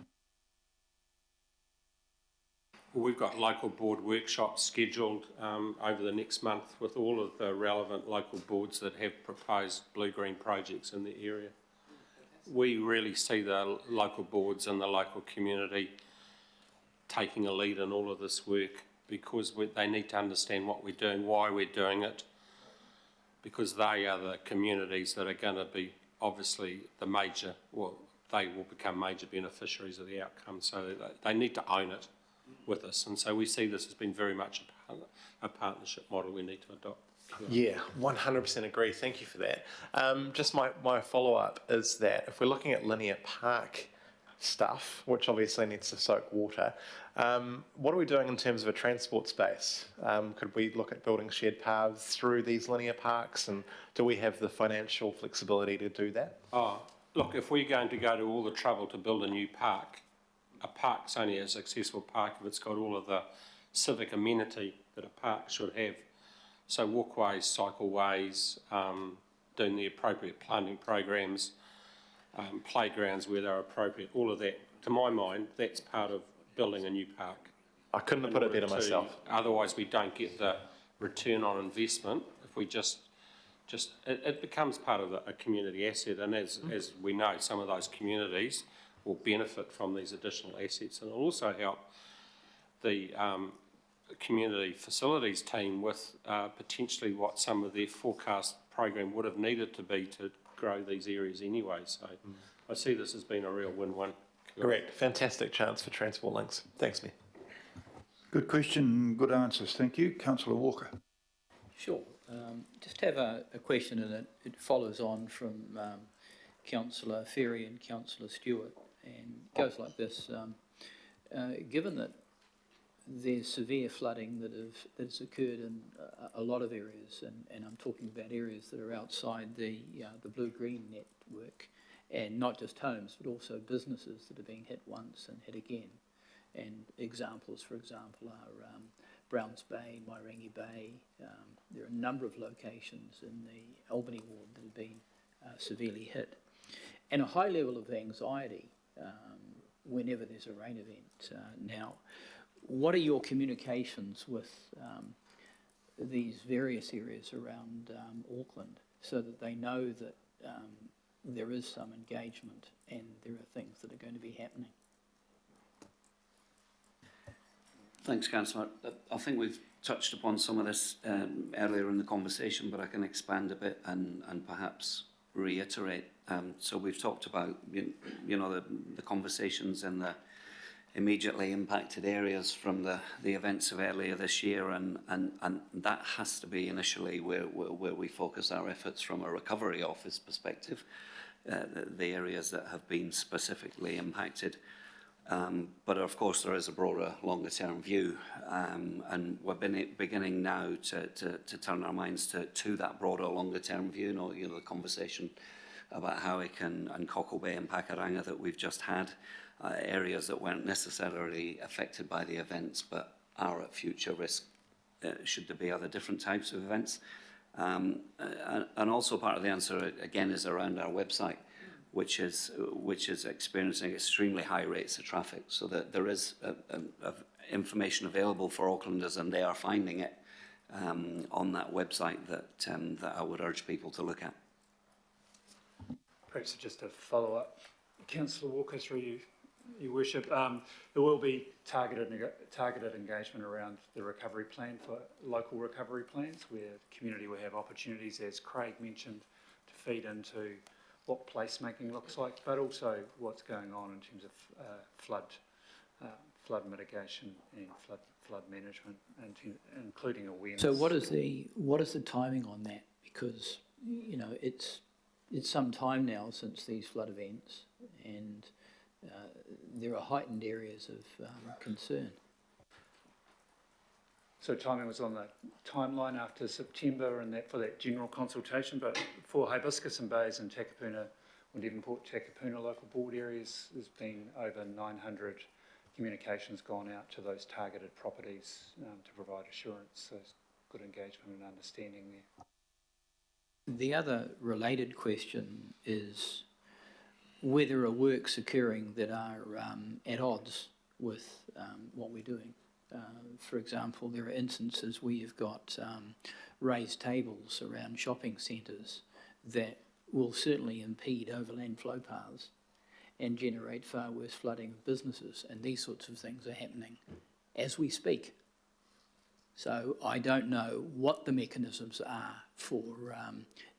Well, we've got local board workshops scheduled over the next month with all of the relevant local boards that have proposed blue-green projects in the area. We really see the local boards and the local community taking a lead in all of this work, because they need to understand what we're doing, why we're doing it, because they are the communities that are going to be obviously the major, well, they will become major beneficiaries of the outcome, so they need to own it with us. And so we see this as being very much a partnership model we need to adopt. Yeah, 100% agree. Thank you for that. Just my follow-up is that if we're looking at linear park stuff, which obviously needs to soak water, what are we doing in terms of a transport space? Could we look at building shared paths through these linear parks, and do we have the financial flexibility to do that? Oh, look, if we're going to go to all the trouble to build a new park, a park's only a successful park if it's got all of the civic amenity that a park should have. So walkways, cycleways, doing the appropriate planting programs, playgrounds where they're appropriate, all of that. To my mind, that's part of building a new park. I couldn't have put it better myself. Otherwise, we don't get the return on investment if we it becomes part of a community asset. And as we know, some of those communities will benefit from these additional assets, and it'll also help the community facilities team with potentially what some of their forecast program would have needed to be to grow these areas anyway. So I see this as being a real win-win. Correct. Fantastic chance for transport links. Thanks, Mayor. Good question, good answers. Thank you. Councillor Walker. Sure. Just have a question, and it follows on from Councillor Ferry and Councillor Stewart, and goes like this. Given that there's severe flooding that has occurred in a lot of areas, and I'm talking about areas that are outside the blue-green network, and not just homes, but also businesses that are being hit once and hit again. And examples, for example, are Browns Bay, Mairangi Bay. There are a number of locations in the Albany ward that have been severely hit. And a high level of anxiety whenever there's a rain event. Now, what are your communications with these various areas around Auckland, so that they know that there is some engagement and there are things that are going to be happening? Thanks, Councillor. I think we've touched upon some of this earlier in the conversation, but I can expand a bit and perhaps reiterate. So we've talked about you know the conversations in the immediately impacted areas from the events of earlier this year, and that has to be initially where we focus our efforts from a recovery office perspective, the areas that have been specifically impacted. But of course there is a broader, longer term view, and we're beginning now to turn our minds to that broader, longer term view. You know, the conversation about Howick and Cockle Bay and Pakaranga that we've just had, areas that weren't necessarily affected by the events but are at future risk should there be other different types of events. And also part of the answer again is around our website, which is experiencing extremely high rates of traffic, so that there is information available for Aucklanders, and they are finding it on that website that I would urge people to look at. Perhaps just a follow-up. Councillor Walker, through you, Your Worship, there will be targeted engagement around the recovery plan, for local recovery plans, where the community will have opportunities, as Craig mentioned, to feed into what placemaking looks like, but also what's going on in terms of flood mitigation and flood management, and including awareness. So what is the timing on that? Because you know it's some time now since these flood events, and there are heightened areas of concern. So timing was on the timeline after September and that for that general consultation, but for Hibiscus and Bays and Takapuna, or Devonport Takapuna local board areas, there's been over 900 communications gone out to those targeted properties to provide assurance. So it's good engagement and understanding there. The other related question is whether there are works occurring that are at odds with what we're doing. For example, there are instances where you've got raised tables around shopping centres that will certainly impede overland flow paths and generate far worse flooding of businesses, and these sorts of things are happening as we speak. So I don't know what the mechanisms are for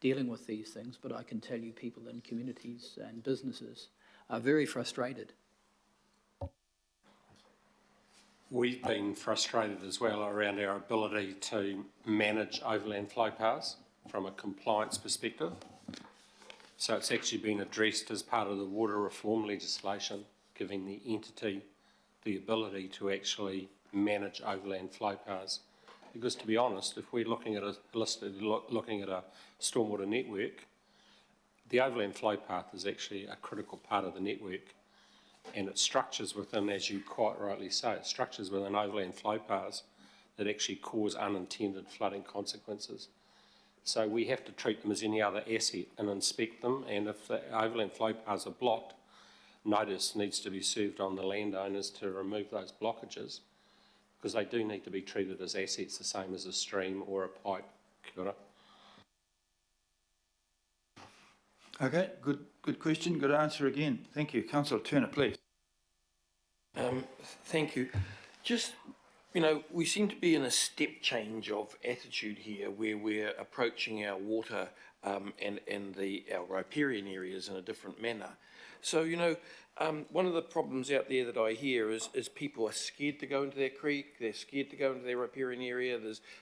dealing with these things, but I can tell you people in communities and businesses are very frustrated. We've been frustrated as well around our ability to manage overland flow paths from a compliance perspective. So it's actually been addressed as part of the water reform legislation, giving the entity the ability to actually manage overland flow paths. Because to be honest, if we're looking at a stormwater network, the overland flow path is actually a critical part of the network, and it structures within, as you quite rightly say, it structures within overland flow paths that actually cause unintended flooding consequences. So we have to treat them as any other asset and inspect them, and if the overland flow paths are blocked, notice needs to be served on the landowners to remove those blockages, because they do need to be treated as assets the same as a stream or a pipe. Kia ora. Okay, good question, good answer again. Thank you. Councillor Turner, please. Thank you. Just, you know, we seem to be in a step change of attitude here where we're approaching our water and our riparian areas in a different manner. So, you know, one of the problems out there that I hear is people are scared to go into their creek, they're scared to go into their riparian area,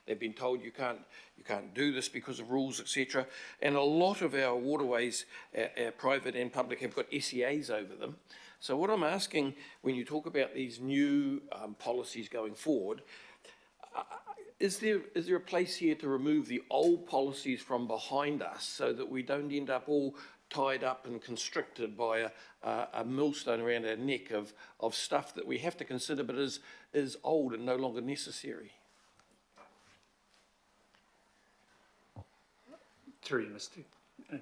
they've been told you can't do this because of rules, etc. And a lot of our waterways, our private and public, have got SEAs over them. So what I'm asking, when you talk about these new policies going forward, is there a place here to remove the old policies from behind us so that we don't end up all tied up and constricted by a millstone around our neck of stuff that we have to consider but is old and no longer necessary? Through you, Mr.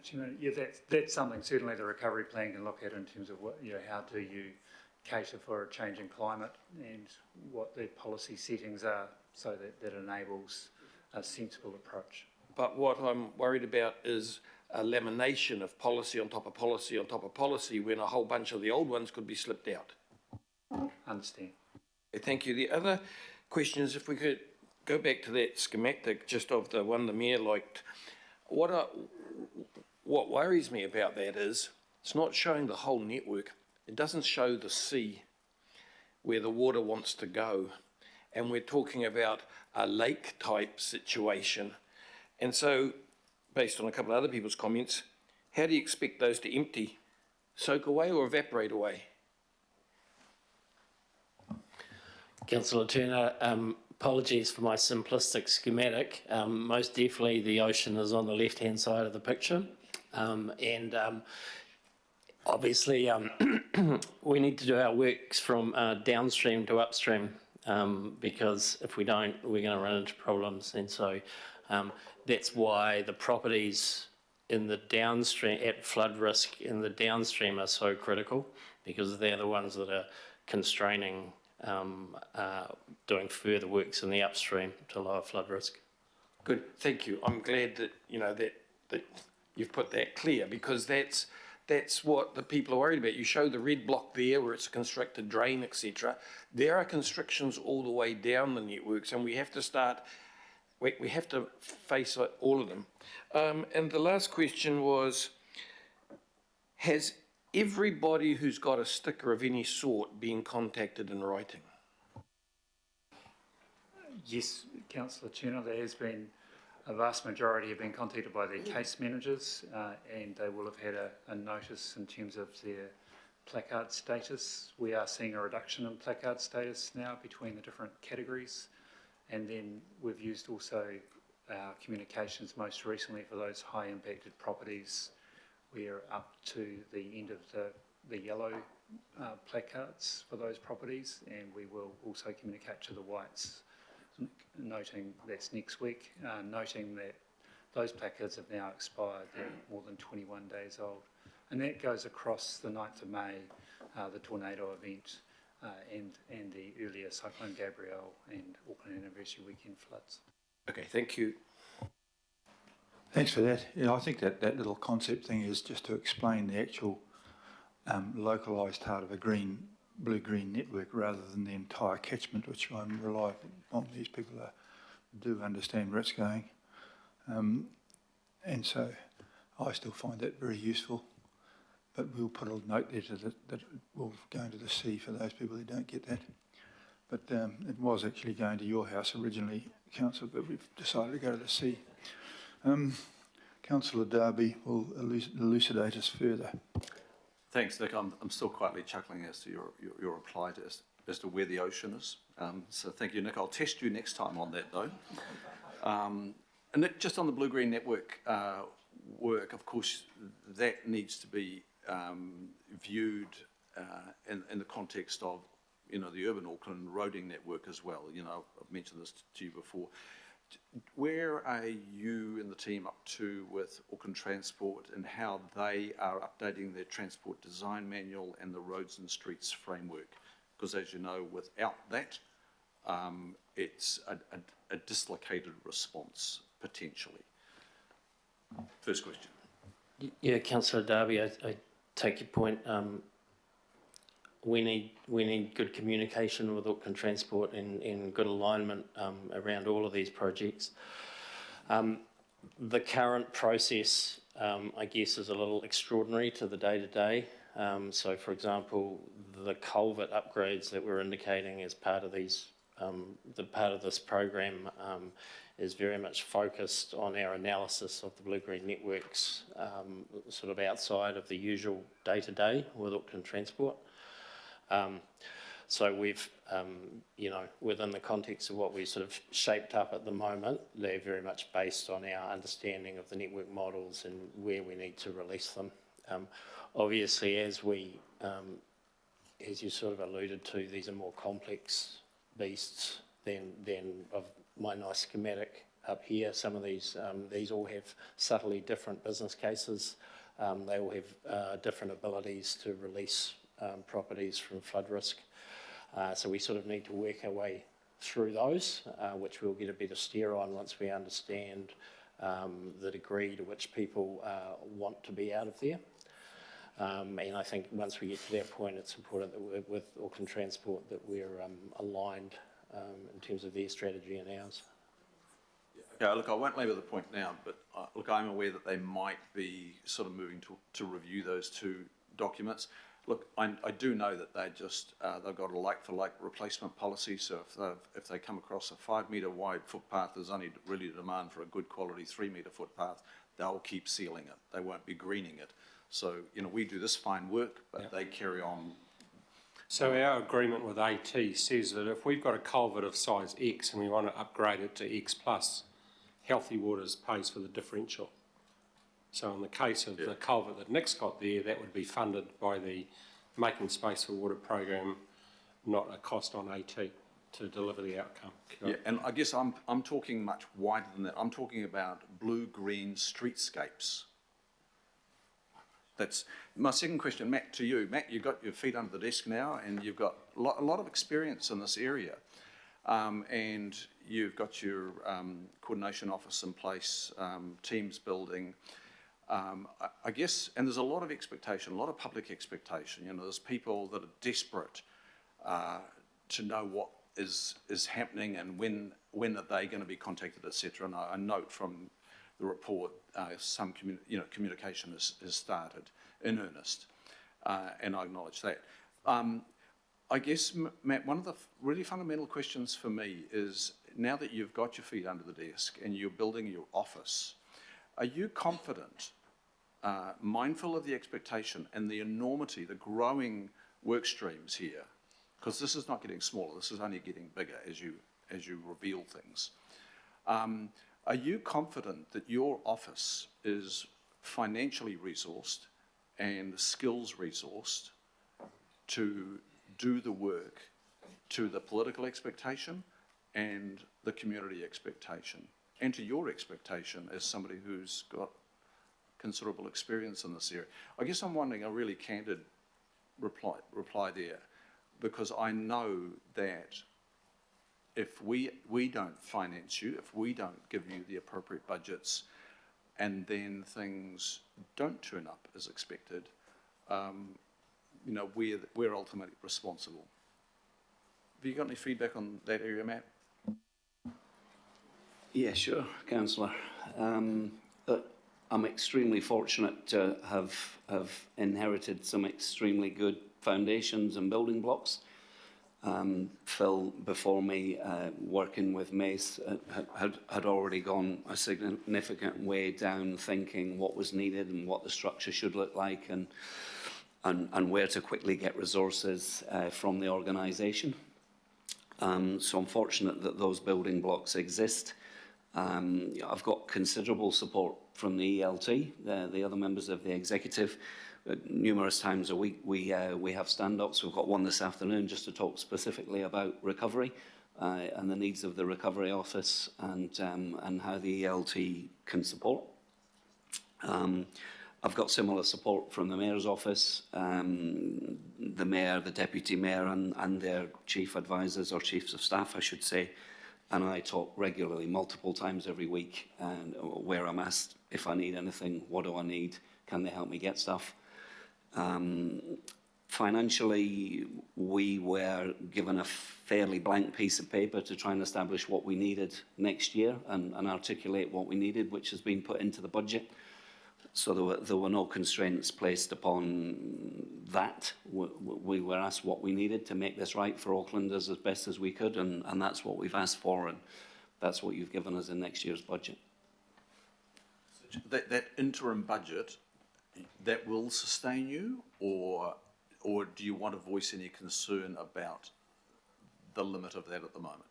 Chairman, yeah, that's something certainly the recovery plan can look at in terms of what, you know, how do you cater for a changing climate and what the policy settings are so that enables a sensible approach. But what I'm worried about is a lamination of policy on top of policy on top of policy when a whole bunch of the old ones could be slipped out. Understand. Thank you. The other question is if we could go back to that schematic just of the one the Mayor liked. What worries me about that is it's not showing the whole network. It doesn't show the sea where the water wants to go. And we're talking about a lake type situation. And so, based on a couple of other people's comments, how do you expect those to empty, soak away or evaporate away? Councillor Turner, apologies for my simplistic schematic. Most definitely the ocean is on the left-hand side of the picture. Obviously we need to do our works from downstream to upstream because if we don't, we're going to run into problems. And so that's why the properties in the downstream, at flood risk in the downstream are so critical, because they're the ones that are constraining doing further works in the upstream to lower flood risk. Good, thank you. I'm glad that, you know, that you've put that clear, because that's what the people are worried about. You show the red block there where it's a constricted drain, etc. There are constrictions all the way down the networks, and we have to face all of them. And the last question was, has everybody who's got a sticker of any sort been contacted in writing? Yes, Councillor Turner, there has been a vast majority have been contacted by their case managers and they will have had a notice in terms of their placard status. We are seeing a reduction in placard status now between the different categories. And then we've used also our communications most recently for those high impacted properties. We're up to the end of the yellow placards for those properties, and we will also communicate to the whites, noting that's next week, noting that those placards have now expired. They're more than 21 days old. And that goes across the 9th of May, the tornado event, and the earlier Cyclone Gabrielle and Auckland Anniversary Weekend floods. Okay, thank you. Thanks for that. Yeah, I think that little concept thing is just to explain the actual localised part of a blue-green network rather than the entire catchment, which I'm reliant on these people do understand where it's going. And so I still find that very useful. But we'll put a note there that it will go into the sea for those people who don't get that. But it was actually going to your house originally, Councillor, but we've decided to go to the sea. Councillor Darby will elucidate us further. Thanks, Nick. I'm still quietly chuckling as to your reply to as to where the ocean is. So thank you, Nick. I'll test you next time on that, though. And Nick, just on the Blue-Green Network work, of course, that needs to be viewed in the context of, the urban Auckland roading network as well. I've mentioned this to you before. Where are you and the team up to with Auckland Transport and how they are updating their transport design manual and the roads and streets framework? Because as you know, without that, it's a dislocated response, potentially. First question. Yeah, Councillor Darby, I take your point. We need good communication with Auckland Transport and good alignment around all of these projects. The current process, I guess, is a little extraordinary to the day-to-day. So, for example, the culvert upgrades that we're indicating as part of these, part of this program, is very much focused on our analysis of the blue-green networks, sort of outside of the usual day-to-day with Auckland Transport. So we've, within the context of what we sort of shaped up at the moment, they're very much based on our understanding of the network models and where we need to release them. Obviously, as you sort of alluded to, these are more complex beasts than of my nice schematic up here. Some of these all have subtly different business cases. They all have different abilities to release properties from flood risk. So we sort of need to work our way through those, which we'll get a better steer on once we understand the degree to which people want to be out of there. And I think once we get to that point, it's important that we're with Auckland Transport that we're aligned in terms of their strategy and ours. Yeah, look, I won't labour the point now, but look, I'm aware that they might be sort of moving to review those two documents. Look, I do know that they've got a like-for-like replacement policy, so if they come across a 5 metre wide footpath, there's only really demand for a good quality 3 metre footpath, they'll keep sealing it. They won't be greening it. So, we do this fine work, but they carry on. So our agreement with AT says that if we've got a culvert of size X and we want to upgrade it to X plus, Healthy Waters pays for the differential. So in the case of the culvert that Nick's got there, that would be funded by the Making Space for Water program, not a cost on AT to deliver the outcome. Yeah, and I guess I'm talking much wider than that. I'm talking about blue-green streetscapes. That's my second question, Matt, to you. Matt, you've got your feet under the desk now and you've got a lot of experience in this area. And you've got your coordination office in place, teams building. I guess, and there's a lot of expectation, a lot of public expectation. There's people that are desperate to know what is happening and when are they going to be contacted, etc. And I note from the report some communication has started in earnest, and I acknowledge that. I guess, Matt, one of the really fundamental questions for me is, now that you've got your feet under the desk and you're building your office, are you confident mindful of the expectation and the enormity, the growing work streams here, because this is not getting smaller, this is only getting bigger as you reveal things. Are you confident that your office is financially resourced and skills resourced to do the work to the political expectation and the community expectation, and to your expectation as somebody who's got considerable experience in this area? I guess I'm wanting a really candid reply there, because I know that if we don't finance you, if we don't give you the appropriate budgets, and then things don't turn up as expected, you know, we're ultimately responsible. Have you got any feedback on that area, Matt? Yeah, sure, Councillor. I'm extremely fortunate to have inherited some extremely good foundations and building blocks. Phil, before me, working with Mace, had already gone a significant way down thinking what was needed and what the structure should look like, and where to quickly get resources from the organisation. So I'm fortunate that those building blocks exist. I've got considerable support from the ELT, the other members of the executive. Numerous times a week we have stand-ups. We've got one this afternoon just to talk specifically about recovery and the needs of the recovery office, and how the ELT can support. I've got similar support from the Mayor's office, the Mayor, the Deputy Mayor and their chief advisors, or chiefs of staff I should say, and I talk regularly, multiple times every week, and where I'm asked if I need anything, what do I need, can they help me get stuff. Financially, we were given a fairly blank piece of paper to try and establish what we needed next year and articulate what we needed, which has been put into the budget. So there were no constraints placed upon that. We were asked what we needed to make this right for Aucklanders as best as we could, and that's what we've asked for, and that's what you've given us in next year's budget. That interim budget, that will sustain you, or do you want to voice any concern about the limit of that at the moment?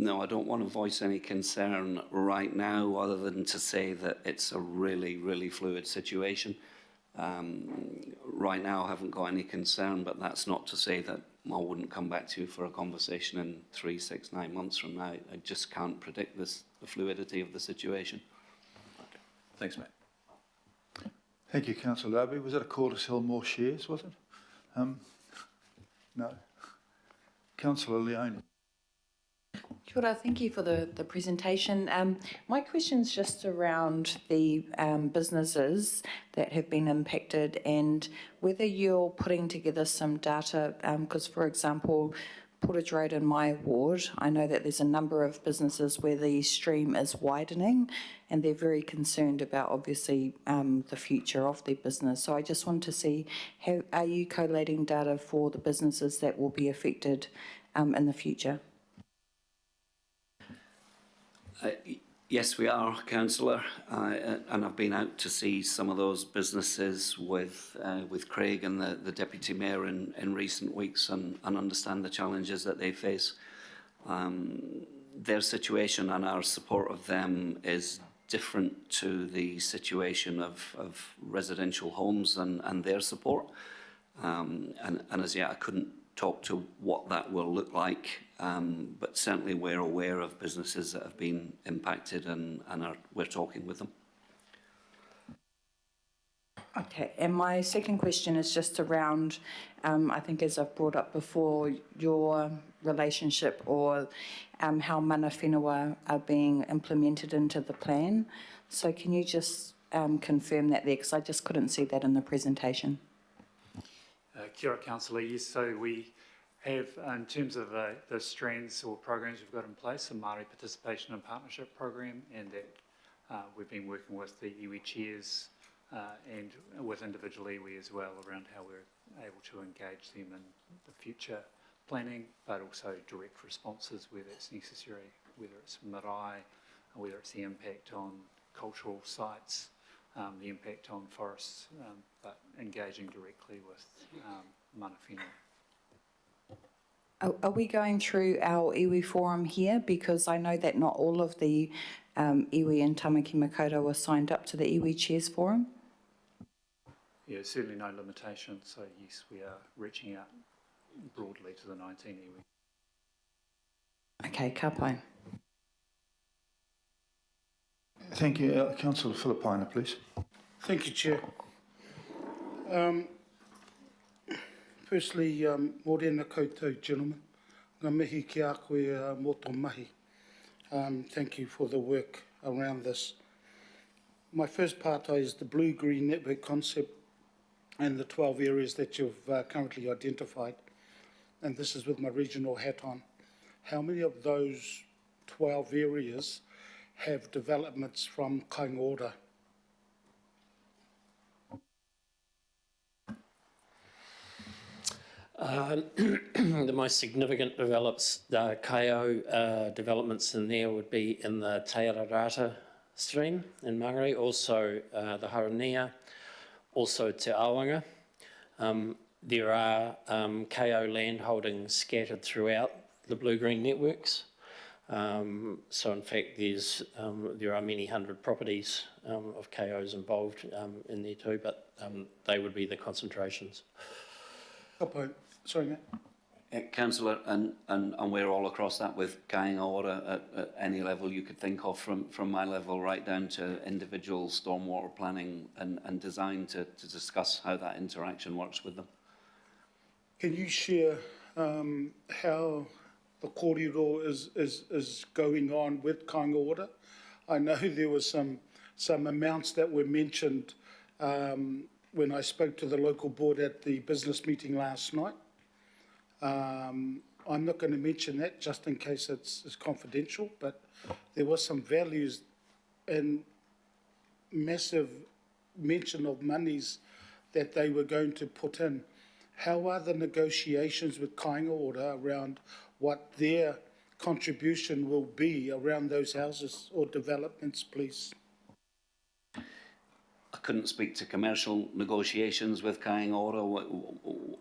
No, I don't want to voice any concern right now, other than to say that it's a really, really fluid situation. Right now, I haven't got any concern, but that's not to say that I wouldn't come back to you for a conversation in 3, 6, 9 months from now. I just can't predict the fluidity of the situation. Okay. Thanks, Matt. Thank you, Councillor Darby. Was that a call to sell more shares, was it? No. Councillor Leone. Kia ora, thank you for the presentation. My question's just around the businesses that have been impacted, and whether you're putting together some data, because for example, Portage Road in my ward, I know that there's a number of businesses where the stream is widening and they're very concerned about obviously the future of their business. So I just want to see, how are you collating data for the businesses that will be affected in the future? Yes, we are, Councillor, and I've been out to see some of those businesses with Craig and the Deputy Mayor in recent weeks, and understand the challenges that they face. Their situation and our support of them is different to the situation of residential homes and their support. And as yet, I couldn't talk to what that will look like, but certainly we're aware of businesses that have been impacted, and we're talking with them. Okay, and my second question is just around, I think as I've brought up before, your relationship or how mana whenua are being implemented into the plan. So can you just confirm that there, because I just couldn't see that in the presentation. Kia ora, Councillor. Yes, so we have, in terms of the strands or programs we've got in place, a Māori Participation and Partnership Program, and that we've been working with the iwi chairs and with individual iwi as well around how we're able to engage them in the future planning, but also direct responses where that's necessary, whether it's marae, or whether it's the impact on cultural sites, the impact on forests, but engaging directly with mana whenua. Are we going through our iwi forum here? Because I know that not all of the iwi in Tamaki Makaurau were signed up to the iwi chairs forum. Yeah, certainly no limitation, so yes, we are reaching out broadly to the 19 iwi. Okay, ka pai. Thank you. Councillor Philippina, please. Thank you, Chair. Firstly, morena koutou, gentlemen. Ngā mihi ki a koe mō tō mahi. Thank you for the work around this. My first part is the blue-green network concept and the 12 areas that you've currently identified. And this is with my regional hat on. How many of those 12 areas have developments from kāinga ora? The most significant develops, Kaio developments in there would be in the Te Ararata stream in Mangere, also the Haranea, also Te Awanga. There are Kaio land holdings scattered throughout the blue-green networks. So in fact, there are many hundred properties of Kaio's involved in there too, but they would be the concentrations. Sorry, Matt. Councillor, and we're all across that with kāinga ora at any level you could think of, from my level right down to individual stormwater planning and design to discuss how that interaction works with them. Can you share how the kōrero is going on with kāinga ora? I know there was some amounts that were mentioned when I spoke to the local board at the business meeting last night. I'm not going to mention that just in case it's confidential, but there was some values and massive mention of monies that they were going to put in. How are the negotiations with kāinga ora around what their contribution will be around those houses or developments, please? I couldn't speak to commercial negotiations with kāinga ora.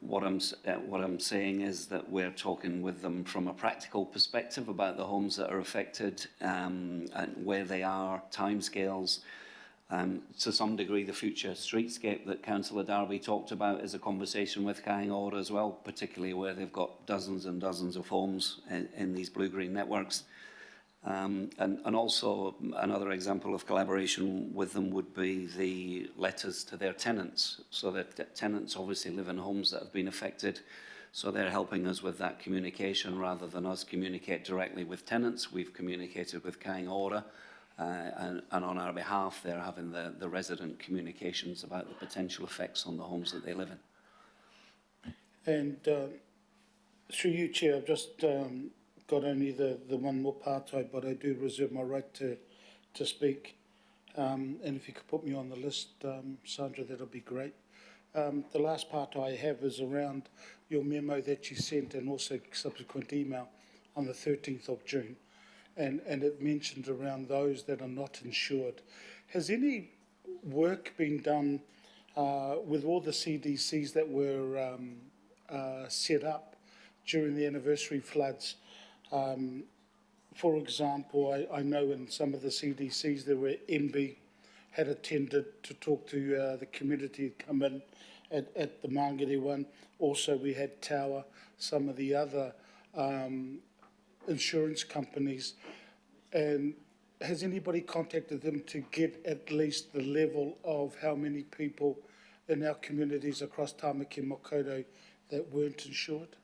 What I'm saying is that we're talking with them from a practical perspective about the homes that are affected, and where they are, timescales. To some degree, the future streetscape that Councillor Darby talked about is a conversation with kāinga ora as well, particularly where they've got dozens and dozens of homes in these blue-green networks. And also another example of collaboration with them would be the letters to their tenants. So that tenants obviously live in homes that have been affected. So they're helping us with that communication rather than us communicate directly with tenants. We've communicated with kāinga ora, and on our behalf they're having the resident communications about the potential effects on the homes that they live in. And through you, Chair, I've just got only the one more part, but I do reserve my right to speak. And if you could put me on the list, Sandra, that'll be great. The last part I have is around your memo that you sent and also subsequent email on the 13th of June. And it mentioned around those that are not insured. Has any work been done with all the CDCs that were set up during the anniversary floods? For example, I know in some of the CDCs there were MB had attended to talk to the community come in at the Mangere one. Also we had Tower, some of the other insurance companies. And has anybody contacted them to get at least the level of how many people in our communities across Tamaki Makaurau that weren't insured?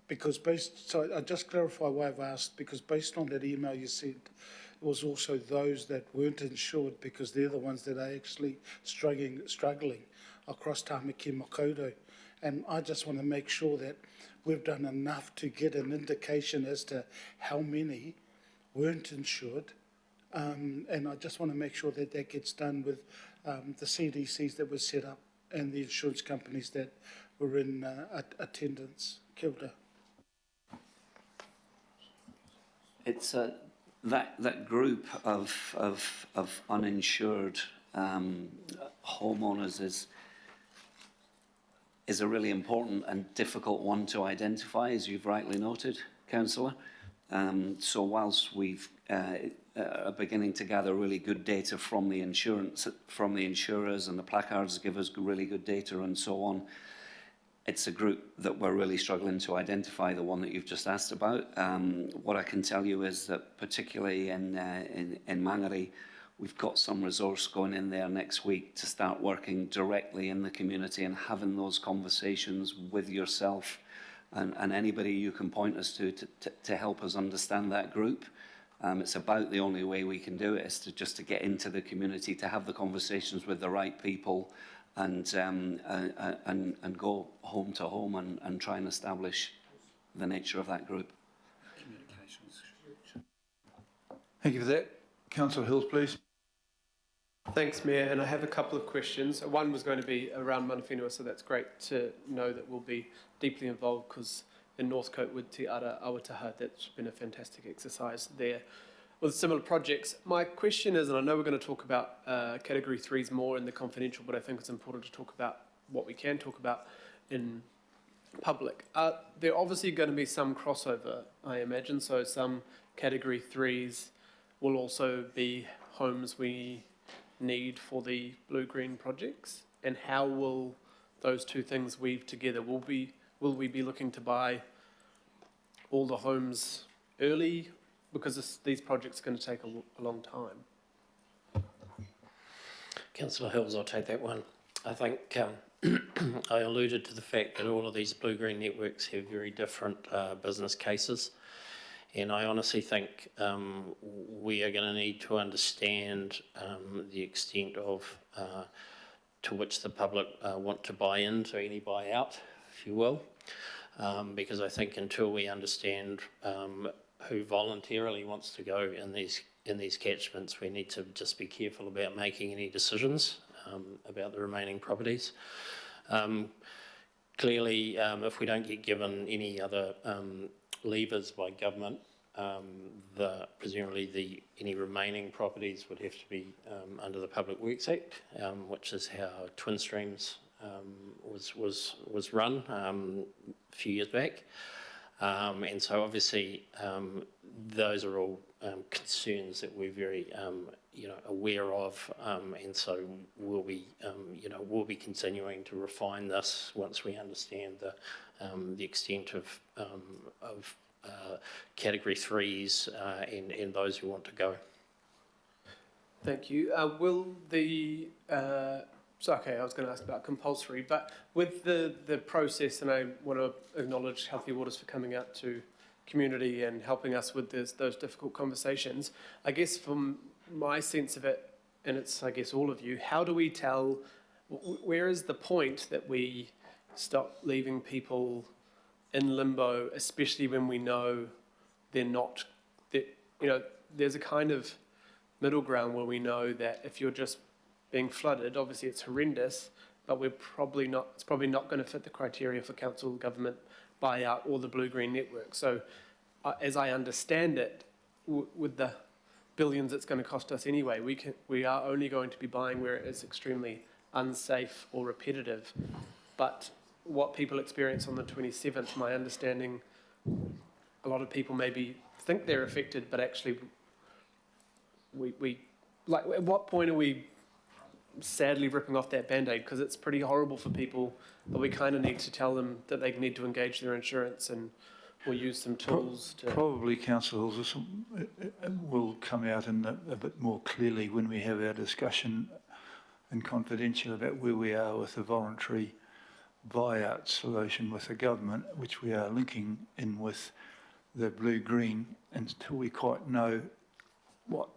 Because so I just clarify why I've asked, because based on that email you sent, it was also those that weren't insured, because they're the ones that are actually struggling across Tamaki Makaurau. And I just want to make sure that we've done enough to get an indication as to how many weren't insured. And I just want to make sure that that gets done with the CDCs that were set up and the insurance companies that were in attendance. Kia ora. It's that group of uninsured homeowners is a really important and difficult one to identify, as you've rightly noted, Councillor. So whilst we've are beginning to gather really good data from the insurers, and the placards give us really good data and so on, it's a group that we're really struggling to identify, the one that you've just asked about. What I can tell you is that particularly in Mangere, we've got some resource going in there next week to start working directly in the community and having those conversations with yourself and anybody you can point us to help us understand that group. It's about the only way we can do it is to get into the community, to have the conversations with the right people, and go home to home and try and establish the nature of that group. Thank you for that. Councillor Hills, please. Thanks, Mayor, and I have a couple of questions. One was going to be around Mana Whenua, so that's great to know that we'll be deeply involved, because in Northcote with Te Ara Awataha, that's been a fantastic exercise there with similar projects. My question is, and I know we're going to talk about Category 3s more in the confidential, but I think it's important to talk about what we can talk about in public. There are obviously going to be some crossover, I imagine, so some Category 3s will also be homes we need for the blue-green projects, and how will those two things weave together? Will we be looking to buy all the homes early, because these projects are going to take a long time? Councillor Hills, I'll take that one. I think I alluded to the fact that all of these blue-green networks have very different business cases. And I honestly think we are going to need to understand the extent of to which the public want to buy into any buyout, if you will, because I think until we understand who voluntarily wants to go in these catchments, we need to just be careful about making any decisions about the remaining properties. Clearly, if we don't get given any other levers by government, presumably any remaining properties would have to be under the Public Works Act, which is how Twin Streams was run a few years back. And so obviously those are all concerns that we're very aware of, and so we'll be continuing to refine this once we understand the extent of Category 3s and those who want to go. Thank you. Will the okay, I was going to ask about compulsory, but with the process, and I want to acknowledge Healthy Waters for coming out to community and helping us with those difficult conversations. I guess from my sense of it, and it's I guess all of you, how do we tell, where is the point that we stop leaving people in limbo, especially when we know they're not, there's a kind of middle ground where we know that if you're just being flooded, obviously it's horrendous, but it's probably not going to fit the criteria for council government buyout or the blue-green network. So as I understand it, with the billions it's going to cost us anyway, we are only going to be buying where it is extremely unsafe or repetitive. But what people experience on the 27th, my understanding, a lot of people maybe think they're affected, but actually we like, at what point are we sadly ripping off that Band-Aid? Because it's pretty horrible for people, but we kind of need to tell them that they need to engage their insurance and or use some tools to... Probably Council Hills will come out in a bit more clearly when we have our discussion in confidential about where we are with the voluntary buyout solution with the government, which we are linking in with the blue-green until we quite know what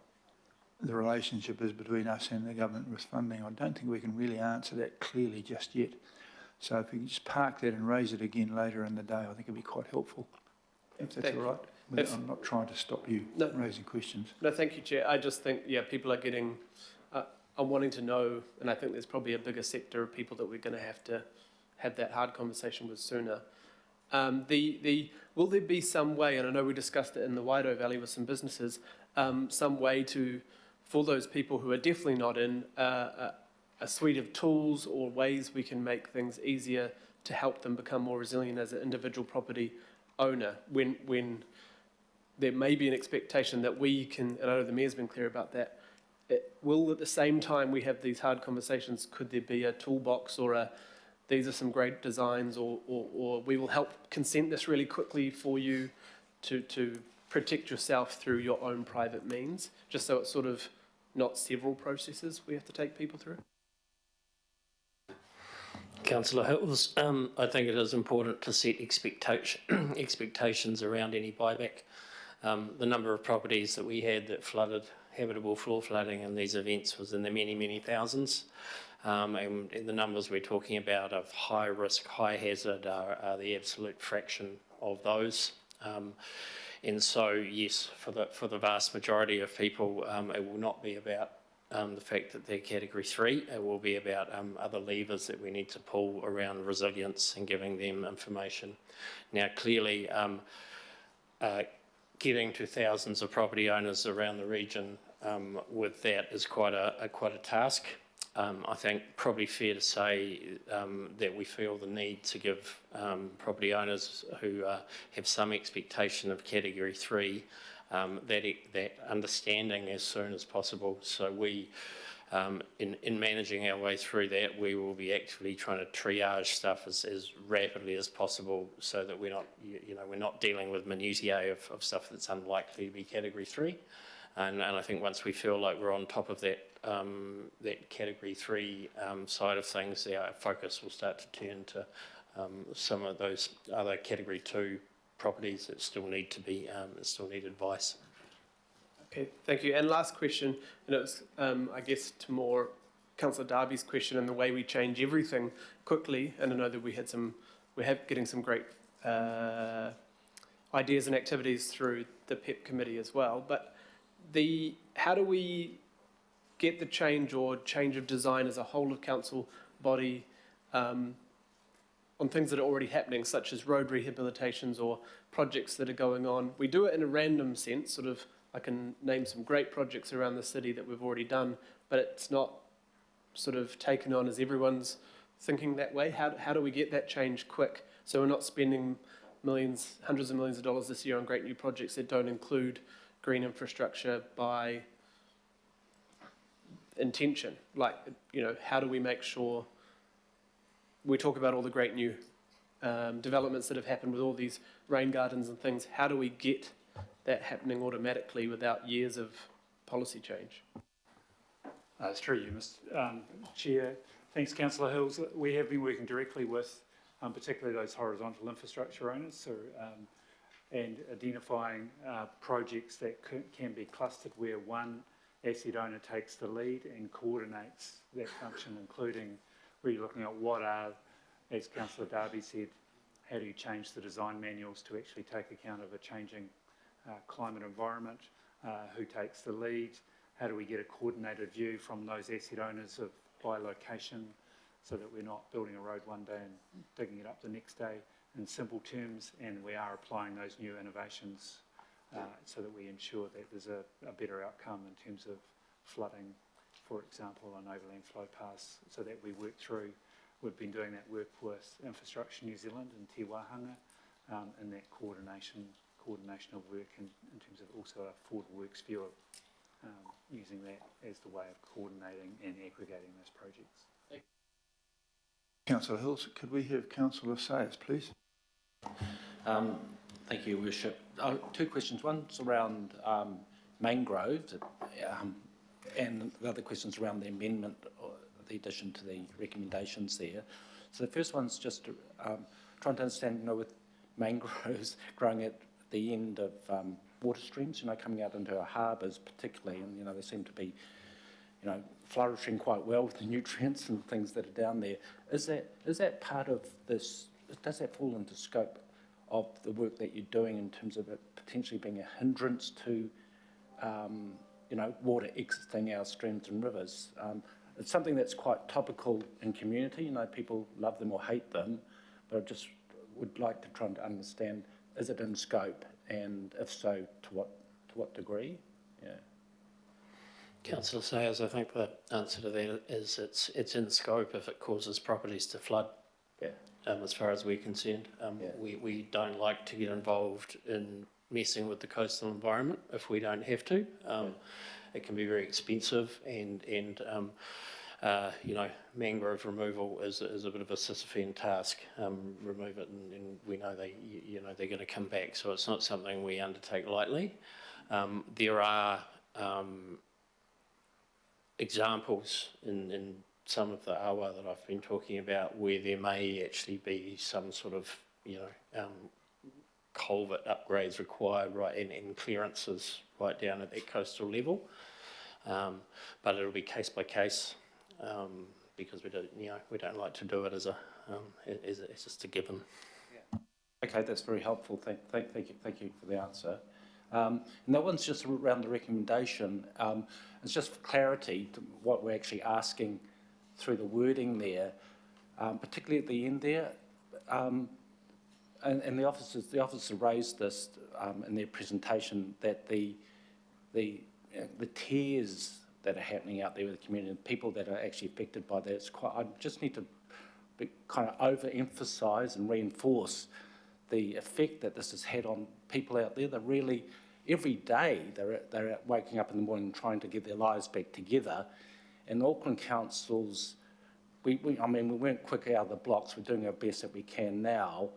the relationship is between us and the government with funding. I don't think we can really answer that clearly just yet. So if we can just park that and raise it again later in the day, I think it'd be quite helpful. If that's all right. I'm not trying to stop you raising questions. No, thank you, Chair. I just think, people are getting, are wanting to know, and I think there's probably a bigger sector of people that we're going to have that hard conversation with sooner. Will there be some way, and I know we discussed it in the Waido Valley with some businesses, some way to, for those people who are definitely not in, a suite of tools or ways we can make things easier to help them become more resilient as an individual property owner when there may be an expectation that we can, and I know the Mayor's been clear about that, will at the same time we have these hard conversations, could there be a toolbox or these are some great designs or we will help consent this really quickly for you to protect yourself through your own private means, just so it's sort of not several processes we have to take people through? Councillor Hills, I think it is important to set expectations around any buyback. The number of properties that we had that flooded, habitable floor flooding in these events was in the many, many thousands. And the numbers we're talking about of high risk, high hazard are the absolute fraction of those. And so, yes, for the vast majority of people, it will not be about the fact that they're Category 3. It will be about other levers that we need to pull around resilience and giving them information. Now, clearly, getting to thousands of property owners around the region with that is quite a task. I think probably fair to say that we feel the need to give property owners who have some expectation of Category 3 that understanding as soon as possible. So we, in managing our way through that, we will be actively trying to triage stuff as rapidly as possible, so that we're not, we're not dealing with minutiae of stuff that's unlikely to be Category 3. And I think once we feel like we're on top of that that Category 3 side of things, our focus will start to turn to some of those other Category 2 properties that still need to be, still need advice. Okay, thank you. And last question, and it was, I guess, to more Councillor Darby's question and the way we change everything quickly. And I know that we're getting some great ideas and activities through the PEP committee as well. But how do we get the change or change of design as a whole of council body on things that are already happening, such as road rehabilitations or projects that are going on? We do it in a random sense, sort of. I can name some great projects around the city that we've already done, but it's not sort of taken on as everyone's thinking that way. How do we get that change quick, so we're not spending millions, hundreds of millions of dollars this year on great new projects that don't include green infrastructure by intention? Like, how do we make sure we talk about all the great new developments that have happened with all these rain gardens and things? How do we get that happening automatically without years of policy change? It's true, you, Mr. Chair. Thanks, Councillor Hills. We have been working directly with particularly those horizontal infrastructure owners, so, and identifying projects that can be clustered where one asset owner takes the lead and coordinates that function, including really looking at what are, as Councillor Darby said, how do you change the design manuals to actually take account of a changing climate environment, who takes the lead, how do we get a coordinated view from those asset owners by location, so that we're not building a road one day and digging it up the next day, in simple terms, and we are applying those new innovations so that we ensure that there's a better outcome in terms of flooding, for example, on overland flow paths, so that we work through. We've been doing that work with Infrastructure New Zealand and Te Wahanga in that coordination of work in terms of also a forward works view of using that as the way of coordinating and aggregating those projects. Councillor Hills, could we have Councillor Sayers, please? Thank you, Worship. Two questions. One's around mangroves, and the other question's around the amendment, or the addition to the recommendations there. So the first one's just trying to understand, with mangroves growing at the end of water streams, coming out into our harbours particularly, and they seem to be, flourishing quite well with the nutrients and things that are down there. Is that part of this? Does that fall into scope of the work that you're doing in terms of it potentially being a hindrance to, water exiting our streams and rivers? It's something that's quite topical in community. People love them or hate them, but I just would like to try and understand: is it in scope, and if so, to what degree? Yeah. Councillor Sayers, I think the answer to that is it's in scope if it causes properties to flood. Yeah. As far as we're concerned, we don't like to get involved in messing with the coastal environment if we don't have to. It can be very expensive, and you know, mangrove removal is a bit of a Sisyphean task. Remove it, and we know they're going to come back. So it's not something we undertake lightly. There are examples in some of the awa that I've been talking about where there may actually be some sort of, you know, culvert upgrades required, right, and clearances right down at that coastal level. But it'll be case by case, because we don't like to do it as just a given. Okay, that's very helpful. Thank you for the answer. And that one's just around the recommendation. It's just for clarity to what we're actually asking through the wording there, particularly at the end there. And the officer raised this in their presentation, that the tears that are happening out there with the community, and people that are actually affected by that, I just need to kind of overemphasise and reinforce the effect that this has had on people out there. They're really, every day, they're waking up in the morning trying to get their lives back together. And Auckland councils, we weren't quick out of the blocks. We're doing our best that we can now.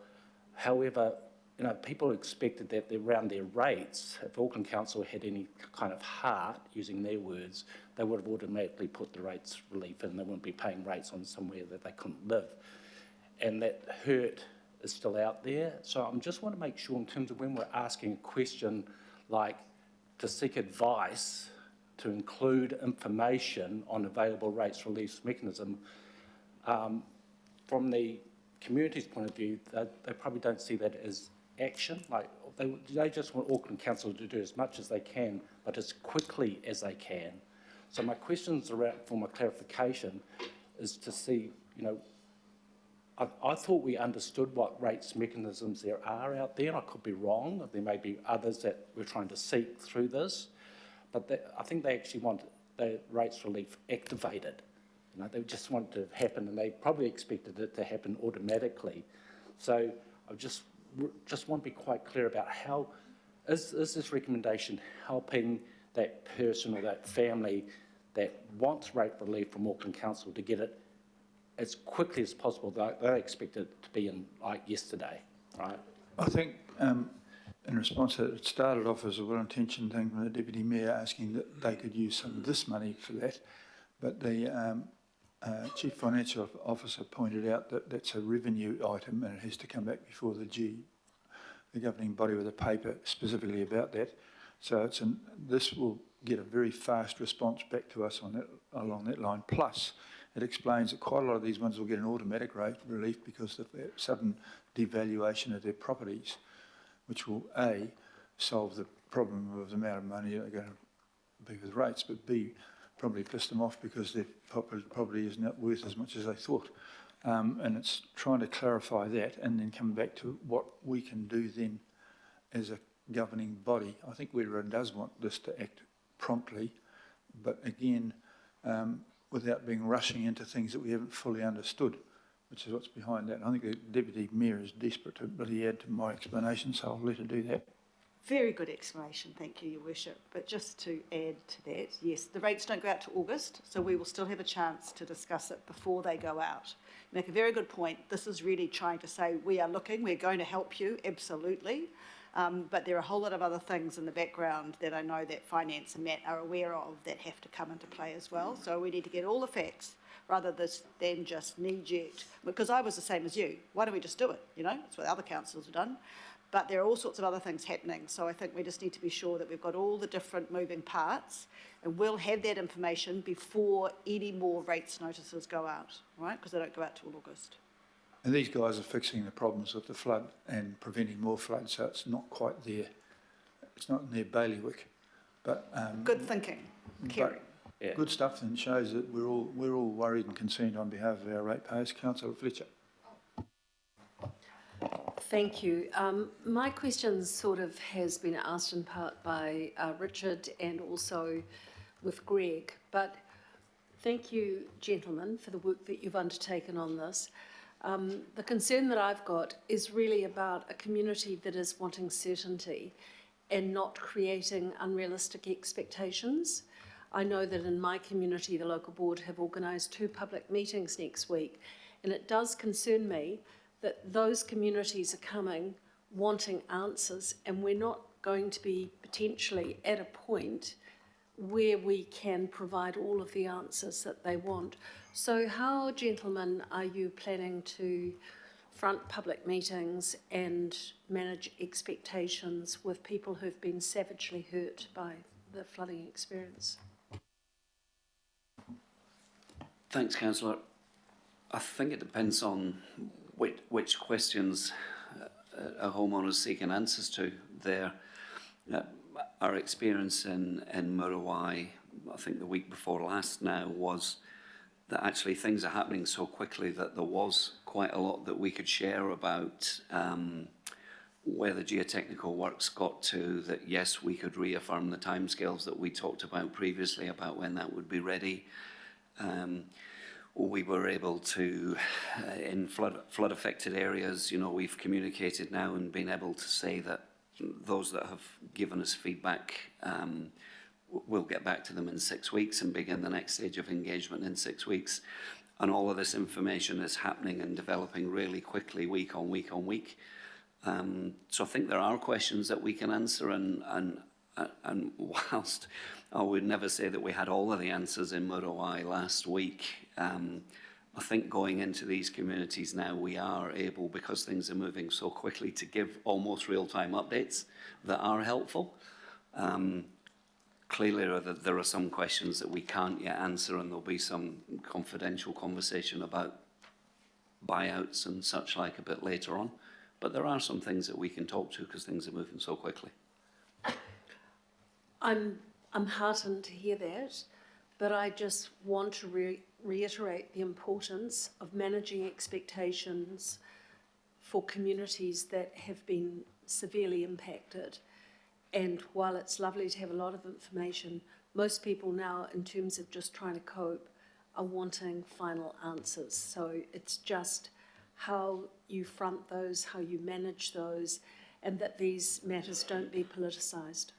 However, you know, people expected that around their rates, if Auckland Council had any kind of heart, using their words, they would have automatically put the rates relief in. They wouldn't be paying rates on somewhere that they couldn't live. And that hurt is still out there. So I just want to make sure, in terms of when we're asking a question like to seek advice, to include information on available rates release mechanism, from the community's point of view, they probably don't see that as action. Like they just want Auckland Council to do as much as they can, but as quickly as they can. So my questions around, for my clarification, is to see, you know, I thought we understood what rates mechanisms there are out there, and I could be wrong. There may be others that we're trying to seek through this, but I think they actually want the rates relief activated. You know, they just want it to happen, and they probably expected it to happen automatically. So I just want to be quite clear about how is this recommendation helping that person or that family that wants rate relief from Auckland Council to get it as quickly as possible. They expect it to be in like yesterday, right? I think in response to that, it started off as a well-intentioned thing from the Deputy Mayor asking that they could use some of this money for that, but the Chief Financial Officer pointed out that that's a revenue item and it has to come back before the governing body with a paper specifically about that. So this will get a very fast response back to us on that, along that line. Plus, it explains that quite a lot of these ones will get an automatic rate relief because of the sudden devaluation of their properties, which will A, solve the problem of the amount of money they're going to be with rates, but B, probably piss them off because their property is not worth as much as they thought. And it's trying to clarify that and then come back to what we can do then as a governing body. I think Wetera does want this to act promptly, but again, without being rushing into things that we haven't fully understood, which is what's behind that. I think the Deputy Mayor is desperate to really add to my explanation, so I'll let her do that. Very good explanation, thank you, Your Worship. But just to add to that, yes, the rates don't go out to August, so we will still have a chance to discuss it before they go out. You make a very good point. This is really trying to say we are looking, we're going to help you, absolutely. But there are a whole lot of other things in the background that I know that Finance and Matt are aware of that have to come into play as well. So we need to get all the facts rather than just knee-jerked. Because I was the same as you. Why don't we just do it? You know, that's what other councils have done. But there are all sorts of other things happening. So I think we just need to be sure that we've got all the different moving parts, and we'll have that information before any more rates notices go out, right? Because they don't go out till August. And these guys are fixing the problems with the flood and preventing more flood, so it's not quite there. It's not in their bailiwick. But good thinking, caring. Yeah. Good stuff, and shows that we're all worried and concerned on behalf of our ratepayers. Councillor Fletcher. Thank you. My question sort of has been asked in part by Richard and also with Greg, but thank you, gentlemen, for the work that you've undertaken on this. The concern that I've got is really about a community that is wanting certainty and not creating unrealistic expectations. I know that in my community, the local board have organised 2 public meetings next week, and it does concern me that those communities are coming wanting answers, and we're not going to be potentially at a point where we can provide all of the answers that they want. So how, gentlemen, are you planning to front public meetings and manage expectations with people who've been savagely hurt by the flooding experience? Thanks, Councillor. I think it depends on which questions a homeowner's seeking answers to there. Our experience in Muriwai, I think the week before last now, was that actually things are happening so quickly that there was quite a lot that we could share about where the geotechnical works got to, that yes, we could reaffirm the timescales that we talked about previously about when that would be ready. We were able to, in flood affected areas, you know, we've communicated now and been able to say that those that have given us feedback, we'll get back to them in 6 weeks and begin the next stage of engagement in 6 weeks. And all of this information is happening and developing really quickly, week on week on week. So I think there are questions that we can answer, and whilst I would never say that we had all of the answers in Muriwai last week, I think going into these communities now, we are able, because things are moving so quickly, to give almost real-time updates that are helpful. Clearly, there are some questions that we can't yet answer, and there'll be some confidential conversation about buyouts and such like a bit later on. But there are some things that we can talk to because things are moving so quickly. I'm heartened to hear that, but I just want to reiterate the importance of managing expectations for communities that have been severely impacted. And while it's lovely to have a lot of information, most people now, in terms of just trying to cope, are wanting final answers. So it's just how you front those, how you manage those, and that these matters don't be politicised.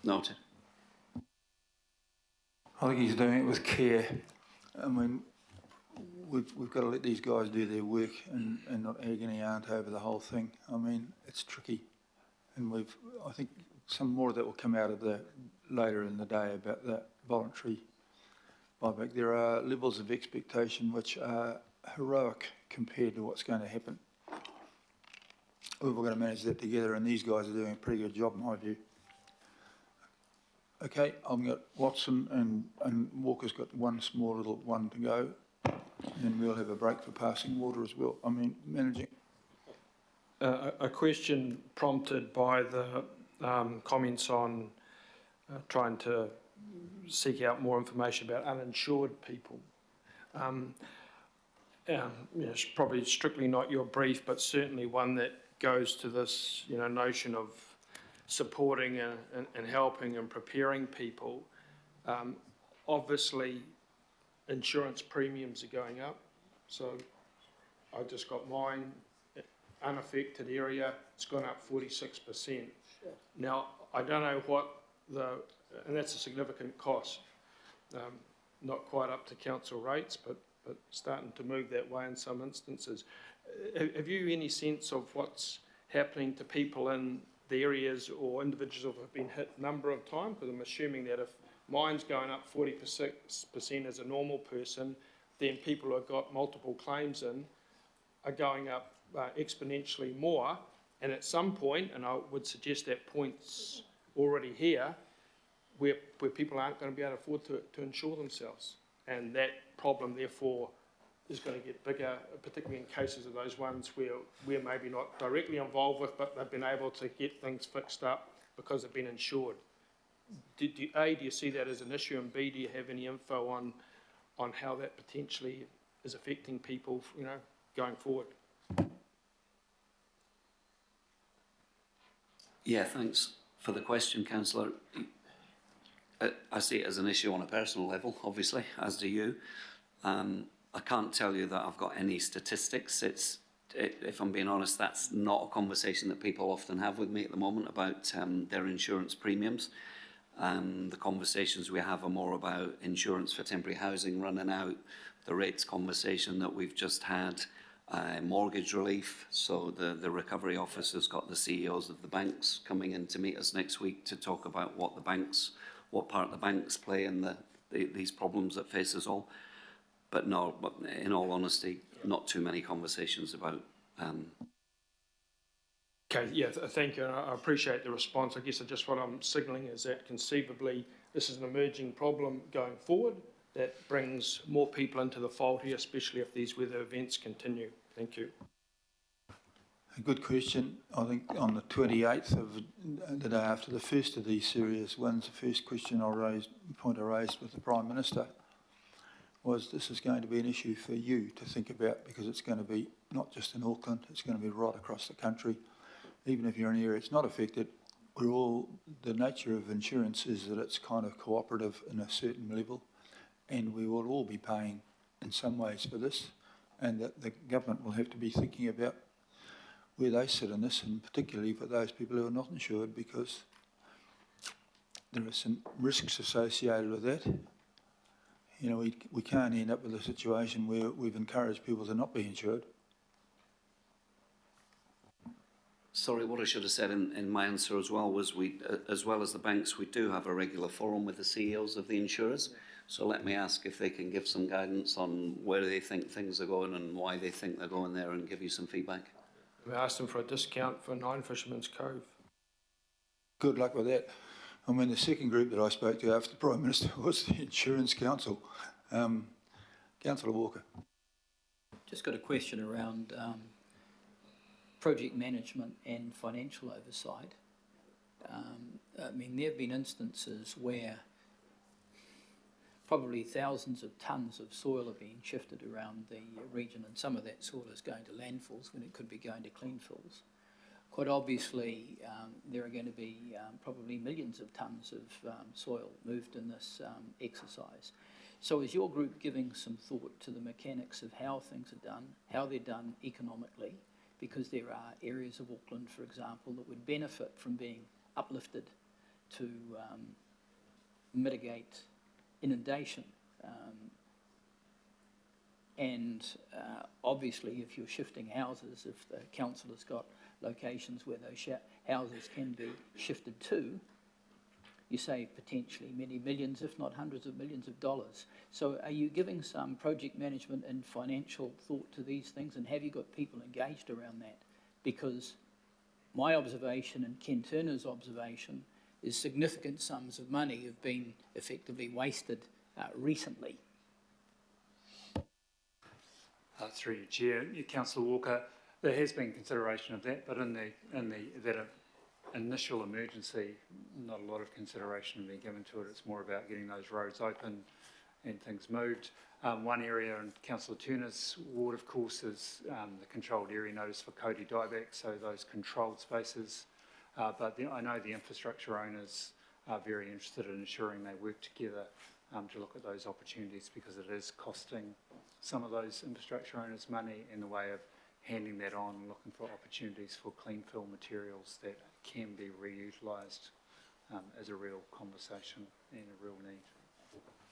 Noted. I think he's doing it with care. I mean, we've got to let these guys do their work and not egg any aunt over the whole thing. I mean, it's tricky. And I think some more of that will come out of later in the day about the voluntary buyback. There are levels of expectation which are heroic compared to what's going to happen. We've got to manage that together, and these guys are doing a pretty good job in my view. Okay, I've got Watson and Walker's got one small little one to go. And then we'll have a break for passing water as well. I mean, managing. A question prompted by the comments on trying to seek out more information about uninsured people. It's probably strictly not your brief, but certainly one that goes to this, notion of supporting and helping and preparing people. Obviously, insurance premiums are going up. So I just got mine, unaffected area, it's gone up 46%. Sure. Now, I don't know what and that's a significant cost. Not quite up to council rates, but starting to move that way in some instances. Have you any sense of what's happening to people in the areas or individuals who have been hit a number of times? Because I'm assuming that if mine's going up 46% as a normal person, then people who have got multiple claims in are going up exponentially more. And at some point, and I would suggest that point's already here, where people aren't going to be able to afford to insure themselves. And that problem, therefore, is going to get bigger, particularly in cases of those ones where we're maybe not directly involved with, but they've been able to get things fixed up because they've been insured. Do you see that as an issue, and B, do you have any info on how that potentially is affecting people, going forward. Yeah, thanks for the question, Councillor. I see it as an issue on a personal level, obviously, as do you. I can't tell you that I've got any statistics. If I'm being honest, that's not a conversation that people often have with me at the moment about their insurance premiums. The conversations we have are more about insurance for temporary housing running out, the rates conversation that we've just had, mortgage relief. So the Recovery Office has got the CEOs of the banks coming in to meet us next week to talk about what part the banks play in these problems that face us all. But no, in all honesty, not too many conversations about. Okay, yeah, thank you. And I appreciate the response. I guess what I'm signalling is that conceivably this is an emerging problem going forward that brings more people into the fold here, especially if these weather events continue. Thank you. A good question. I think on the 28th of the day after the first of these serious ones, the first point I raised with the Prime Minister was this is going to be an issue for you to think about, because it's going to be not just in Auckland, it's going to be right across the country. Even if you're in an area it's not affected, the nature of insurance is that it's kind of cooperative in a certain level, and we will all be paying in some ways for this, and that the government will have to be thinking about where they sit in this, and particularly for those people who are not insured, because there are some risks associated with that. We can't end up with a situation where we've encouraged people to not be insured. Sorry, what I should have said in my answer as well was as well as the banks, we do have a regular forum with the CEOs of the insurers. So let me ask if they can give some guidance on where they think things are going and why they think they're going there, and give you some feedback. We asked them for a discount for 9 Fisherman's Cove. Good luck with that. I mean, the second group that I spoke to after the Prime Minister was the Insurance Council. Councillor Walker. Just got a question around project management and financial oversight. I mean, there have been instances where probably thousands of tonnes of soil are being shifted around the region, and some of that soil is going to landfills when it could be going to clean fills. Quite obviously, there are going to be probably millions of tonnes of soil moved in this exercise. So is your group giving some thought to the mechanics of how things are done, how they're done economically? Because there are areas of Auckland, for example, that would benefit from being uplifted to mitigate inundation. Obviously, if you're shifting houses, if the council has got locations where those houses can be shifted to, you save potentially many millions, if not hundreds of millions of dollars. So are you giving some project management and financial thought to these things, and have you got people engaged around that? Because my observation and Ken Turner's observation is significant sums of money have been effectively wasted recently. Through your chair, Councillor Walker, there has been consideration of that, but in that initial emergency, not a lot of consideration has been given to it. It's more about getting those roads open and things moved. One area in Councillor Turner's ward, of course, is the controlled area notice for Cody dieback, so those controlled spaces. But I know the infrastructure owners are very interested in ensuring they work together to look at those opportunities, because it is costing some of those infrastructure owners money in the way of handing that on and looking for opportunities for clean fill materials that can be reutilised as a real conversation and a real need.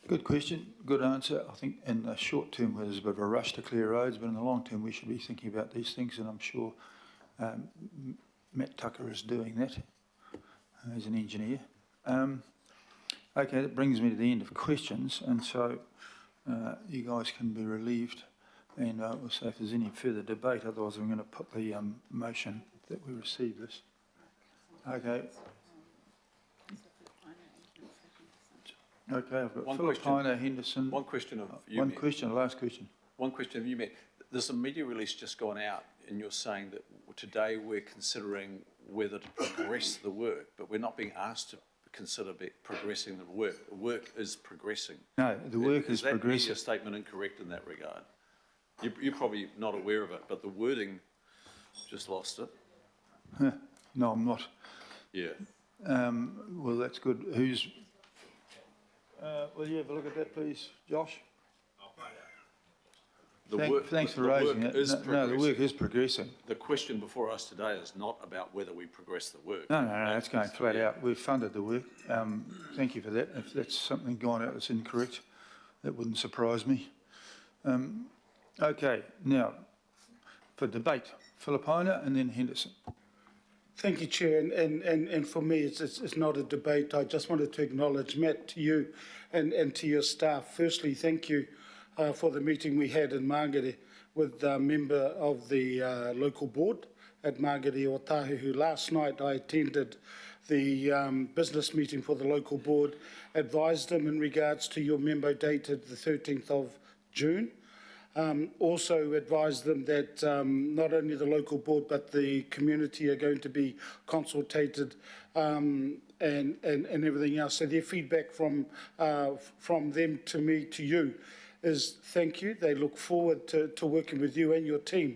Good question, good answer. I think in the short term there's a bit of a rush to clear roads, but in the long term we should be thinking about these things, and I'm sure Matt Tucker is doing that as an engineer. Okay, that brings me to the end of questions, and so you guys can be relieved, and we'll say if there's any further debate, otherwise I'm going to put the motion that we receive this. Okay. Okay, I've got Philip Piner, Henderson. One question of you. One question, last question. One question of you, Matt. There's a media release just gone out, and you're saying that today we're considering whether to progress the work, but we're not being asked to consider progressing the work. The work is progressing. No, the work is progressing. Is that media statement incorrect in that regard? You're probably not aware of it, but the wording, just lost it. No, I'm not. Yeah. Well, that's good. Will you have a look at that, please, Josh? Thanks for raising it. No, the work is progressing. The question before us today is not about whether we progress the work. No, that's going flat out. We've funded the work. Thank you for that. If that's something gone out that's incorrect, that wouldn't surprise me. Okay, now, for debate, Filipina and then Henderson. Thank you, Chair. And for me, it's not a debate. I just wanted to acknowledge, Matt, to you and to your staff. Firstly, thank you for the meeting we had in Māngere with a member of the local board at Māngere Otahu, who last night I attended the business meeting for the local board, advised them in regards to your memo dated the 13th of June. Also advised them that not only the local board but the community are going to be consulted and everything else. So their feedback from them to me to you is thank you. They look forward to working with you and your team.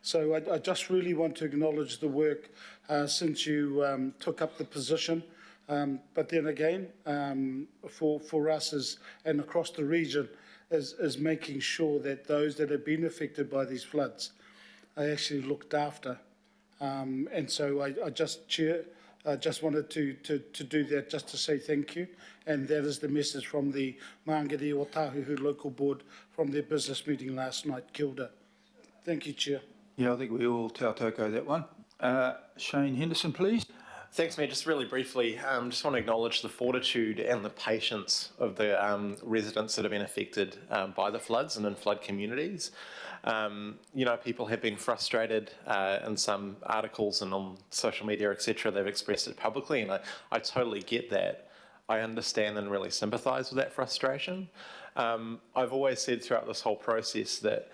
So I just really want to acknowledge the work since you took up the position. But then again, for us and across the region, is making sure that those that have been affected by these floods are actually looked after. And so I just, Chair, just wanted to do that, just to say thank you. And that is the message from the Māngere Otahu local board from their business meeting last night. Kia ora. Thank you, Chair. Yeah, I think we all tautoko that one. Shane Henderson, please. Thanks, Mayor. Just really briefly, just want to acknowledge the fortitude and the patience of the residents that have been affected by the floods and in flood communities. You know, people have been frustrated in some articles and on social media, etc. They've expressed it publicly, and I totally get that. I understand and really sympathise with that frustration. I've always said throughout this whole process that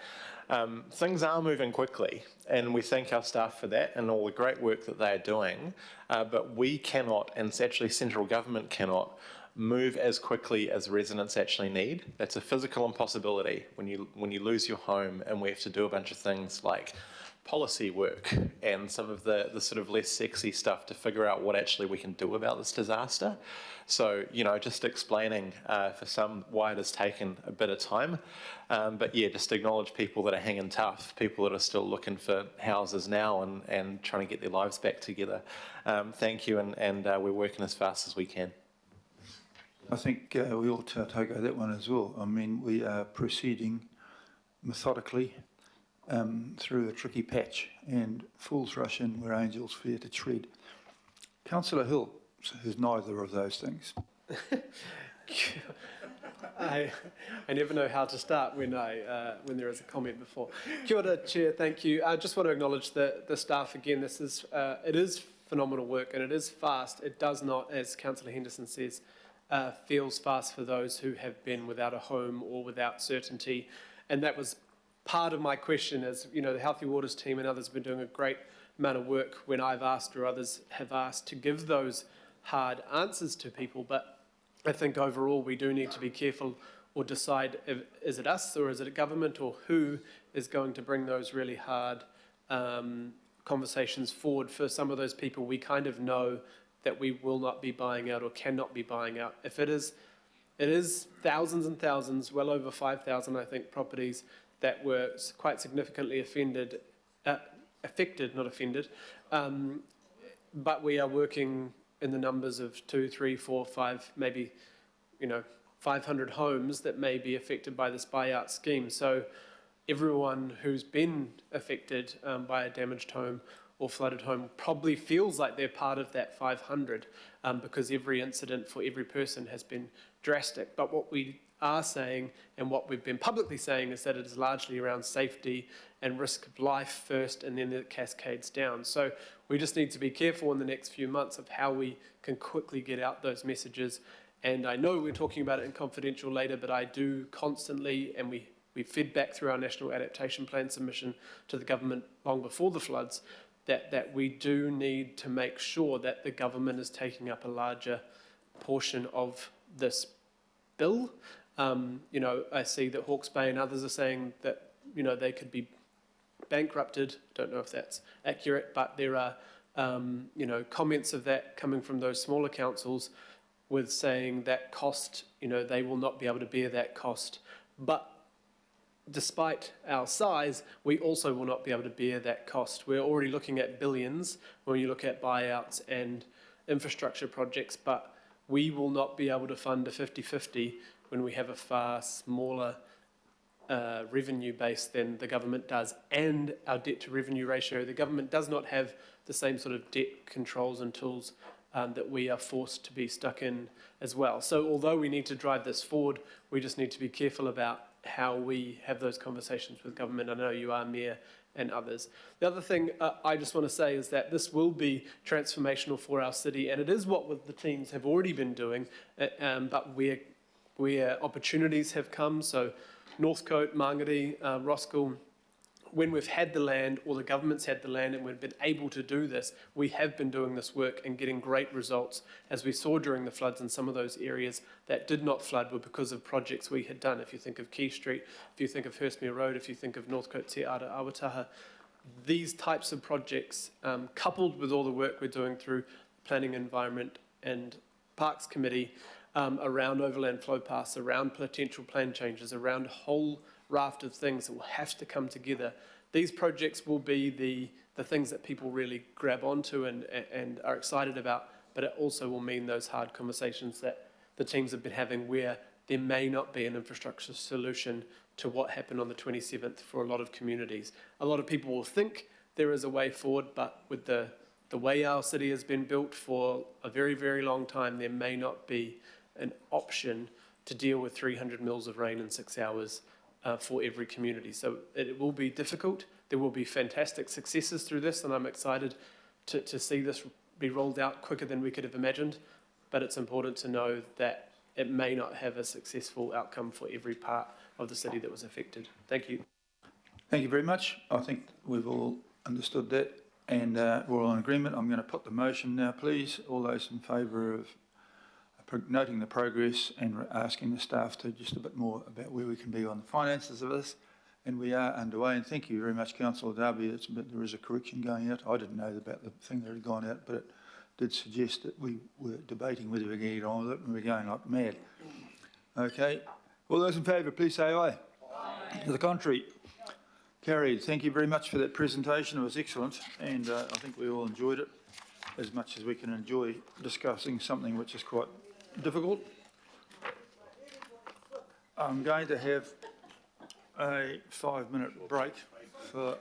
things are moving quickly, and we thank our staff for that and all the great work that they are doing, but we cannot, and actually central government cannot, move as quickly as residents actually need. That's a physical impossibility when you lose your home, and we have to do a bunch of things like policy work and some of the sort of less sexy stuff to figure out what actually we can do about this disaster. So, you know, just explaining for some why it has taken a bit of time. But yeah, just acknowledge people that are hanging tough, people that are still looking for houses now and trying to get their lives back together. Thank you, and we're working as fast as we can. I think we all tautoko that one as well. I mean, we are proceeding methodically through a tricky patch, and fools rush in where angels fear to tread. Councillor Hill, who's neither of those things. I never know how to start when there is a comment before. Kia ora, Chair, thank you. I just want to acknowledge the staff again. It is phenomenal work and it is fast. It does not, as Councillor Henderson says, feels fast for those who have been without a home or without certainty. And that was part of my question is, you know, the Healthy Waters team and others have been doing a great amount of work when I've asked or others have asked to give those hard answers to people. But I think overall we do need to be careful or decide is it us or is it a government or who is going to bring those really hard conversations forward for some of those people we kind of know that we will not be buying out or cannot be buying out. If it is thousands and thousands, well over 5,000 I think properties that were quite significantly affected, not offended, but we are working in the numbers of 2, 3, 4, 5, maybe, 500 homes that may be affected by this buyout scheme. So everyone who's been affected by a damaged home or flooded home probably feels like they're part of that 500 because every incident for every person has been drastic. But what we are saying and what we've been publicly saying is that it is largely around safety and risk of life first, and then it cascades down. So we just need to be careful in the next few months of how we can quickly get out those messages. And I know we're talking about it in confidential later, but I do constantly, and we fed back through our National Adaptation Plan submission to the government long before the floods, that we do need to make sure that the government is taking up a larger portion of this bill. I see that Hawke's Bay and others are saying that they could be bankrupted. Don't know if that's accurate, but there are, comments of that coming from those smaller councils with saying that cost, they will not be able to bear that cost. But despite our size, we also will not be able to bear that cost. We're already looking at billions when you look at buyouts and infrastructure projects, but we will not be able to fund a 50-50 when we have a far smaller revenue base than the government does, and our debt to revenue ratio. The government does not have the same sort of debt controls and tools that we are forced to be stuck in as well. So although we need to drive this forward, we just need to be careful about how we have those conversations with government. I know you are, Mayor, and others. The other thing I just want to say is that this will be transformational for our city, and it is what the teams have already been doing, but where opportunities have come. So Northcote, Mangere, Roskill, when we've had the land, or the government's had the land, and we've been able to do this, we have been doing this work and getting great results, as we saw during the floods in some of those areas that did not flood were because of projects we had done. If you think of Key Street, if you think of Hurstmere Road, if you think of Northcote Te Ara Awataha, these types of projects, coupled with all the work we're doing through Planning, Environment and Parks Committee, around overland flow paths, around potential plan changes, around a whole raft of things that will have to come together. These projects will be the things that people really grab onto and are excited about, but it also will mean those hard conversations that the teams have been having, where there may not be an infrastructure solution to what happened on the 27th for a lot of communities. A lot of people will think there is a way forward, but with the way our city has been built for a very, very long time, there may not be an option to deal with 300 mils of rain in 6 hours for every community. So it will be difficult. There will be fantastic successes through this, and I'm excited to see this be rolled out quicker than we could have imagined. But it's important to know that it may not have a successful outcome for every part of the city that was affected. Thank you. Thank you very much. I think we've all understood that, and we're all in agreement. I'm going to put the motion now, please. All those in favour of noting the progress and asking the staff to just a bit more about where we can be on the finances of this. And we are underway, and thank you very much, Councillor Darby. There is a correction going out. I didn't know about the thing that had gone out, but it did suggest that we were debating whether we were going to get on with it, and we're going like mad. Okay. All those in favour, please say aye. Aye. To the contrary. Carried. Thank you very much for that presentation. It was excellent, and I think we all enjoyed it as much as we can enjoy discussing something which is quite difficult. I'm going to have a 5-minute break for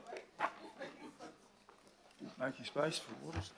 making space for waters.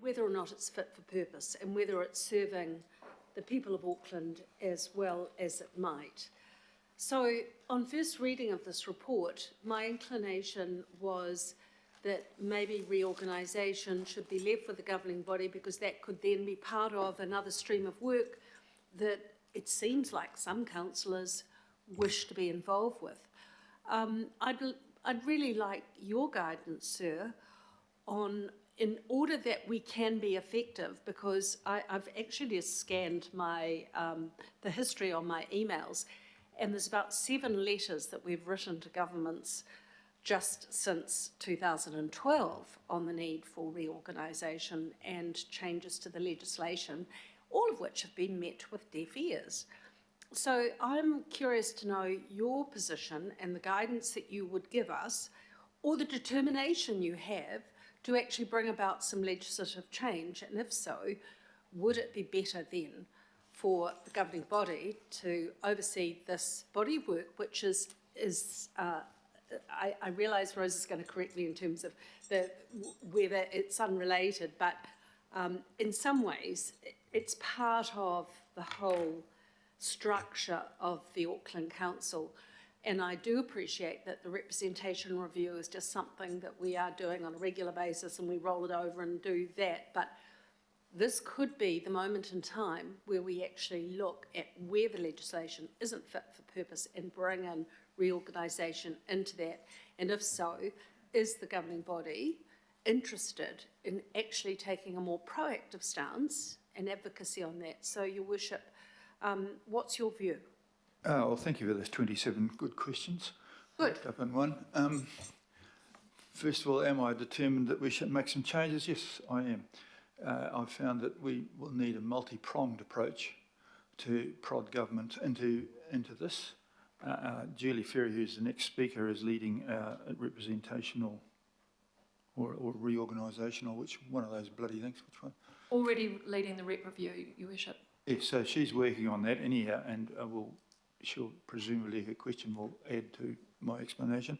whether or not it's fit for purpose and whether it's serving the people of Auckland as well as it might. So on first reading of this report, my inclination was that maybe reorganisation should be left with the governing body, because that could then be part of another stream of work that it seems like some councillors wish to be involved with. I'd really like your guidance, sir, on, in order that we can be effective, because I've actually just scanned my the history on my emails, and there's about 7 letters that we've written to governments just since 2012 on the need for reorganisation and changes to the legislation, all of which have been met with deaf ears. So I'm curious to know your position and the guidance that you would give us, or the determination you have to actually bring about some legislative change, and if so, would it be better then for the governing body to oversee this body of work, which is I realise Rose is going to correct me in terms of whether it's unrelated, but in some ways it's part of the whole structure of the Auckland Council. And I do appreciate that the representation review is just something that we are doing on a regular basis and we roll it over and do that. But this could be the moment in time where we actually look at where the legislation isn't fit for purpose and bring in reorganisation into that. And if so, is the governing body interested in actually taking a more proactive stance and advocacy on that? So, Your Worship, what's your view? Well, thank you for those 27 good questions. Good. Up in one. First of all, am I determined that we should make some changes? Yes, I am. I've found that we will need a multi-pronged approach to prod government into this. Julie Ferry, who's the next speaker, is leading representational or reorganisational, which one of those bloody things, which one? Already leading the rep review, Your Worship. Yes, so she's working on that anyhow, and she'll presumably, her question will add to my explanation.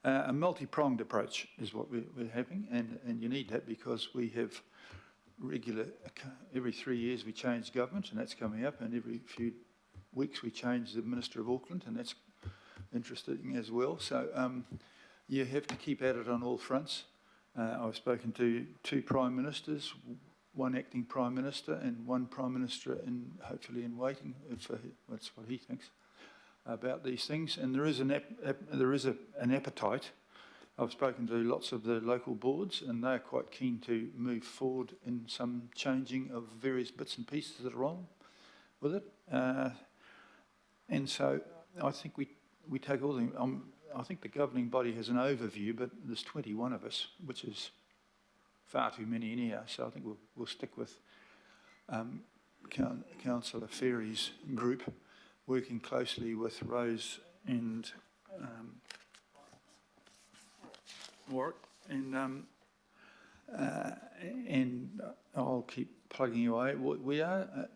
A multi-pronged approach is what we're having, and you need that because we have every 3 years we change government, and that's coming up, and every few weeks we change the Minister of Auckland, and that's interesting as well. So you have to keep at it on all fronts. I've spoken to 2 Prime Ministers, 1 acting Prime Minister and 1 Prime Minister hopefully in waiting, that's what he thinks about these things. And there is an appetite. I've spoken to lots of the local boards, and they're quite keen to move forward in some changing of various bits and pieces that are wrong with it. And so I think we take all the... I think the governing body has an overview, but there's 21 of us, which is far too many anyhow. So I think we'll stick with Councillor Ferry's group, working closely with Rose and Warwick, and I'll keep plugging away. We are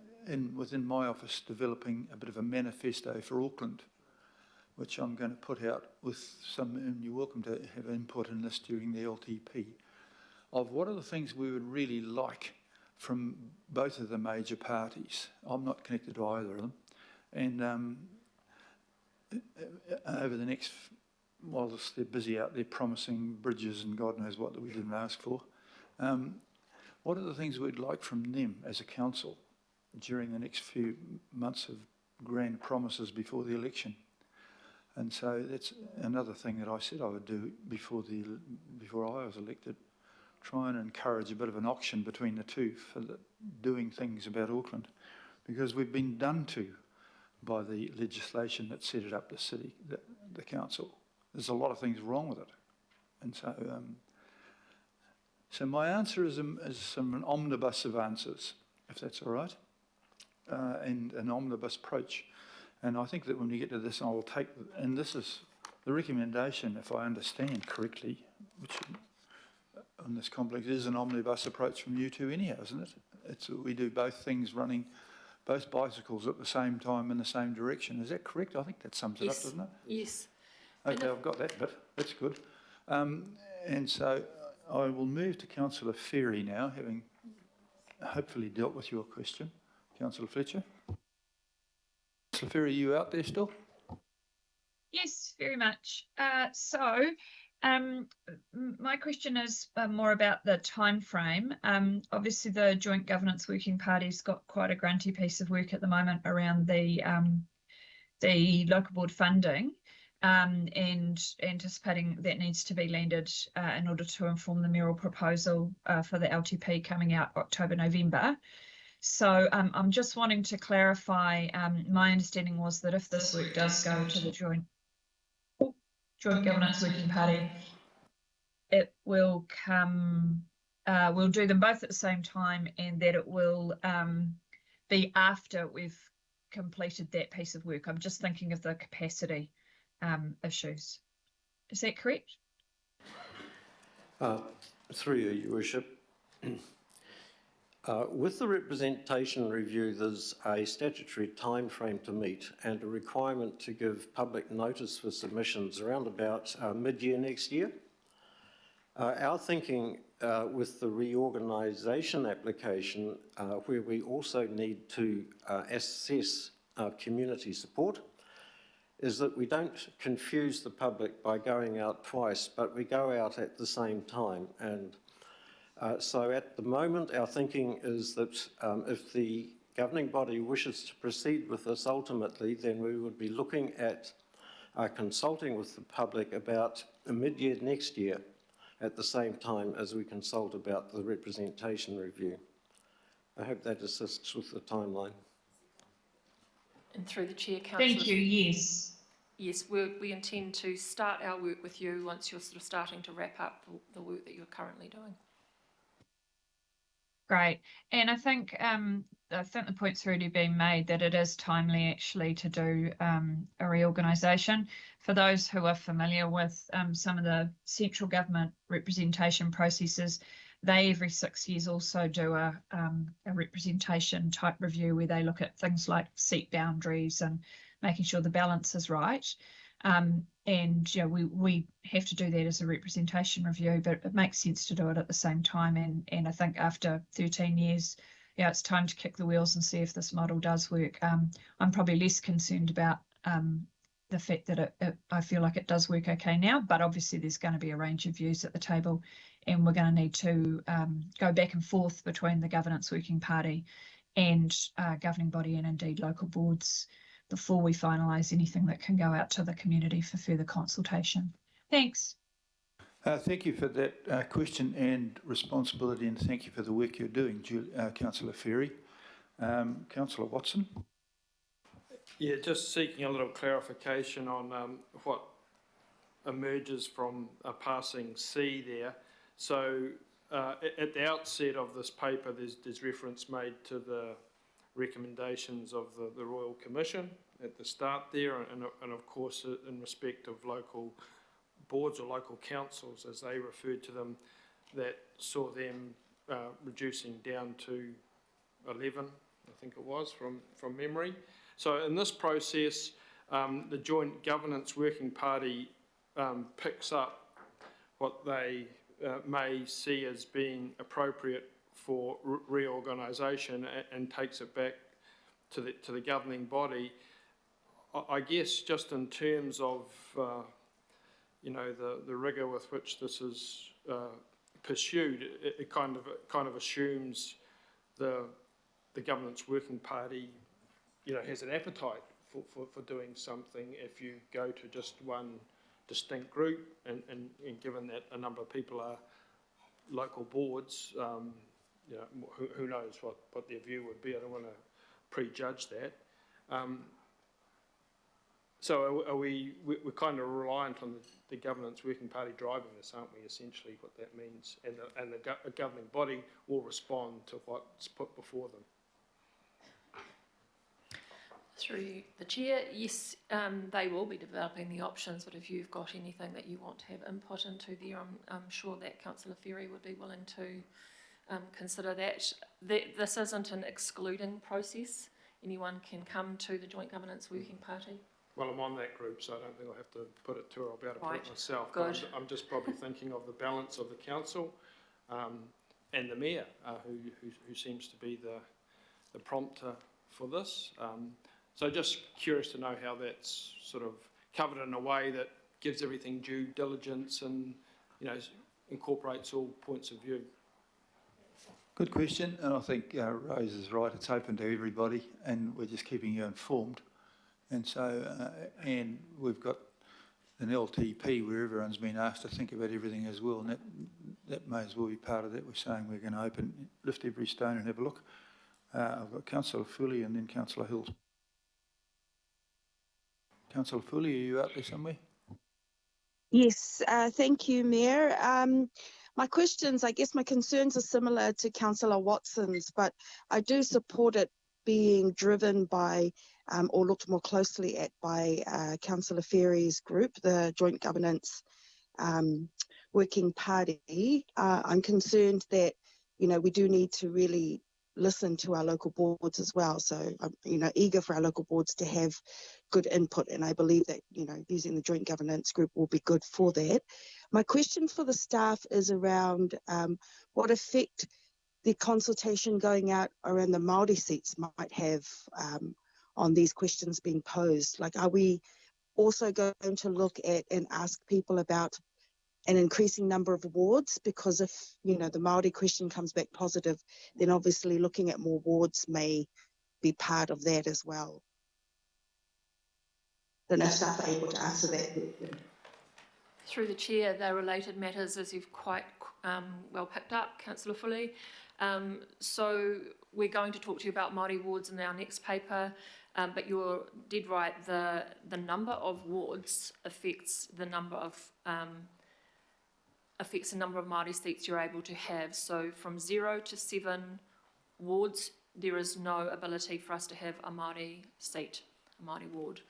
within my office developing a bit of a manifesto for Auckland, which I'm going to put out with some, and you're welcome to have input in this during the LTP, of what are the things we would really like from both of the major parties. I'm not connected to either of them. And over the next, whilst they're busy out there promising bridges and God knows what that we didn't ask for, what are the things we'd like from them as a council during the next few months of grand promises before the election? And so that's another thing that I said I would do before I was elected, try and encourage a bit of an auction between the two for doing things about Auckland, because we've been done to by the legislation that set it up, the city, the council. There's a lot of things wrong with it. And so so my answer is an omnibus of answers, if that's all right, and an omnibus approach. And I think that when we get to this, I will take, and this is the recommendation, if I understand correctly, which on this complex is an omnibus approach from you two anyhow, isn't it? We do both things, running both bicycles at the same time in the same direction. Is that correct? I think that sums it up, doesn't it? Yes. Okay, I've got that bit. That's good. And so I will move to Councillor Ferry now, having hopefully dealt with your question. Councillor Fletcher. Councillor Ferry, are you out there still? Yes, very much. My question is more about the time frame. Obviously, the Joint Governance Working Party's got quite a grunty piece of work at the moment around the local board funding, and anticipating that needs to be landed in order to inform the mayoral proposal for the LTP coming out October, November. So I'm just wanting to clarify, my understanding was that if this work does go to the Joint Governance Working Party, it will come, we'll do them both at the same time, and that it will be after we've completed that piece of work. I'm just thinking of the capacity issues. Is that correct? Through you, Your Worship. With the representation review, there's a statutory time frame to meet and a requirement to give public notice for submissions around about mid-year next year. Our thinking with the reorganisation application, where we also need to assess community support, is that we don't confuse the public by going out twice, but we go out at the same time. And so at the moment, our thinking is that if the governing body wishes to proceed with this ultimately, then we would be looking at consulting with the public about mid-year next year at the same time as we consult about the representation review. I hope that assists with the timeline. And through the Chair, Councillor. Thank you, yes. Yes, we intend to start our work with you once you're sort of starting to wrap up the work that you're currently doing. Great. And I think the point's already been made that it is timely actually to do a reorganisation. For those who are familiar with some of the central government representation processes, they every 6 years also do a representation type review where they look at things like seat boundaries and making sure the balance is right. And yeah, we have to do that as a representation review, but it makes sense to do it at the same time. And I think after 13 years, yeah, it's time to kick the wheels and see if this model does work. I'm probably less concerned about the fact that I feel like it does work okay now, but obviously there's going to be a range of views at the table, and we're going to need to go back and forth between the Governance Working Party and governing body and indeed local boards before we finalise anything that can go out to the community for further consultation. Thanks. Thank you for that question and responsibility, and thank you for the work you're doing, Councillor Ferry. Councillor Watson. Yeah, just seeking a little clarification on what emerges from passing C there. So at the outset of this paper, there's reference made to the recommendations of the Royal Commission at the start there, and of course in respect of local boards or local councils, as they referred to them, that saw them reducing down to 11, I think it was, from memory. So in this process, the Joint Governance Working Party picks up what they may see as being appropriate for reorganisation and takes it back to the governing body. I guess just in terms of you know, the rigour with which this is pursued, it kind of assumes the Governance Working Party, you know, has an appetite for doing something if you go to just one distinct group, and given that a number of people are local boards, you know, who knows what their view would be. I don't want to prejudge that. So we're kind of reliant on the Governance Working Party driving this, aren't we, essentially, what that means, and the governing body will respond to what's put before them. Through the Chair, yes, they will be developing the options, but if you've got anything that you want to have input into there, I'm sure that Councillor Ferry would be willing to consider that. This isn't an excluding process. Anyone can come to the Joint Governance Working Party. Well, I'm on that group, so I don't think I'll have to put it to her. I'll be able to put Right. it myself. Good. But I'm just probably thinking of the balance of the council and the mayor, who seems to be the prompter for this. So just curious to know how that's sort of covered in a way that gives everything due diligence and, you know, incorporates all points of view. Good question, and I think Rose is right. It's open to everybody, and we're just keeping you informed. And so, and we've got an LTP where everyone's been asked to think about everything as well, and that may as well be part of that. We're saying we're going to lift every stone and have a look. I've got Councillor Foley and then Councillor Hills. Councillor Foley, are you out there somewhere? Yes, thank you, Mayor. My questions, I guess my concerns are similar to Councillor Watson's, but I do support it being driven by or looked more closely at by Councillor Ferry's group, the Joint Governance Working Party. I'm concerned that, you know, we do need to really listen to our local boards as well. So I'm, you know, eager for our local boards to have good input, and I believe that, you know, using the joint governance group will be good for that. My question for the staff is around what effect the consultation going out around the Māori seats might have on these questions being posed. Like, are we also going to look at and ask people about an increasing number of wards? Because if, you know, the Māori question comes back positive, then obviously looking at more wards may be part of that as well. Don't know if staff are able to answer that question. Through the chair, they're related matters, as you've quite well picked up, Councillor Foley. So we're going to talk to you about Māori wards in our next paper, but you're dead right. The number of wards affects the number of Māori seats you're able to have. So from 0 to 7 wards, there is no ability for us to have a Māori seat, a Māori ward.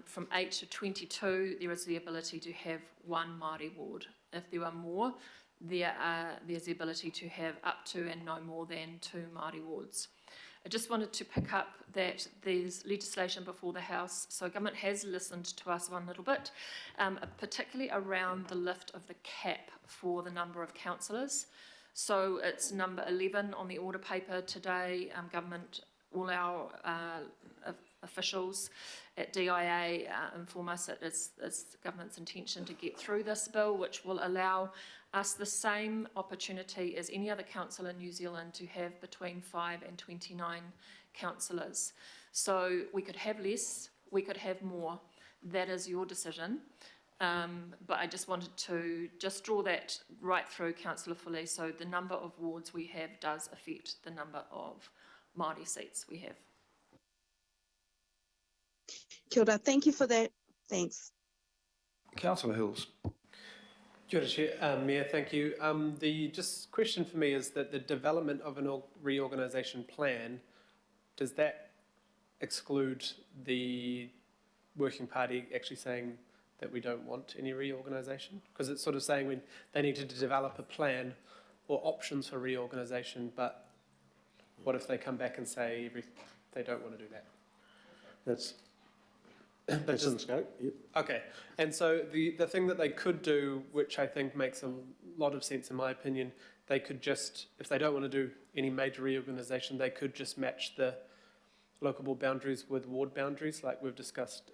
From 8 to 22, there is the ability to have 1 Māori ward. If there are more, there's the ability to have up to and no more than 2 Māori wards. I just wanted to pick up that there's legislation before the House, so government has listened to us one little bit, particularly around the lift of the cap for the number of councillors. So it's number 11 on the order paper today. Government, all our officials at DIA inform us that it's government's intention to get through this bill, which will allow us the same opportunity as any other council in New Zealand to have between 5 and 29 councillors. So we could have less, we could have more. That is your decision. But I just wanted to just draw that right through, Councillor Foley. So the number of wards we have does affect the number of Māori seats we have. Kia ora, thank you for that. Thanks. Councillor Hills. Kia ora, Chair. Mayor, thank you. The just question for me is that the development of a reorganisation plan, does that exclude the working party actually saying that we don't want any reorganisation? Because it's sort of saying they needed to develop a plan or options for reorganisation, but what if they come back and say they don't want to do that? That's in scope. Yep. Okay, and so the thing that they could do, which I think makes a lot of sense in my opinion, they could just, if they don't want to do any major reorganisation, they could just match the local board boundaries with ward boundaries, like we've discussed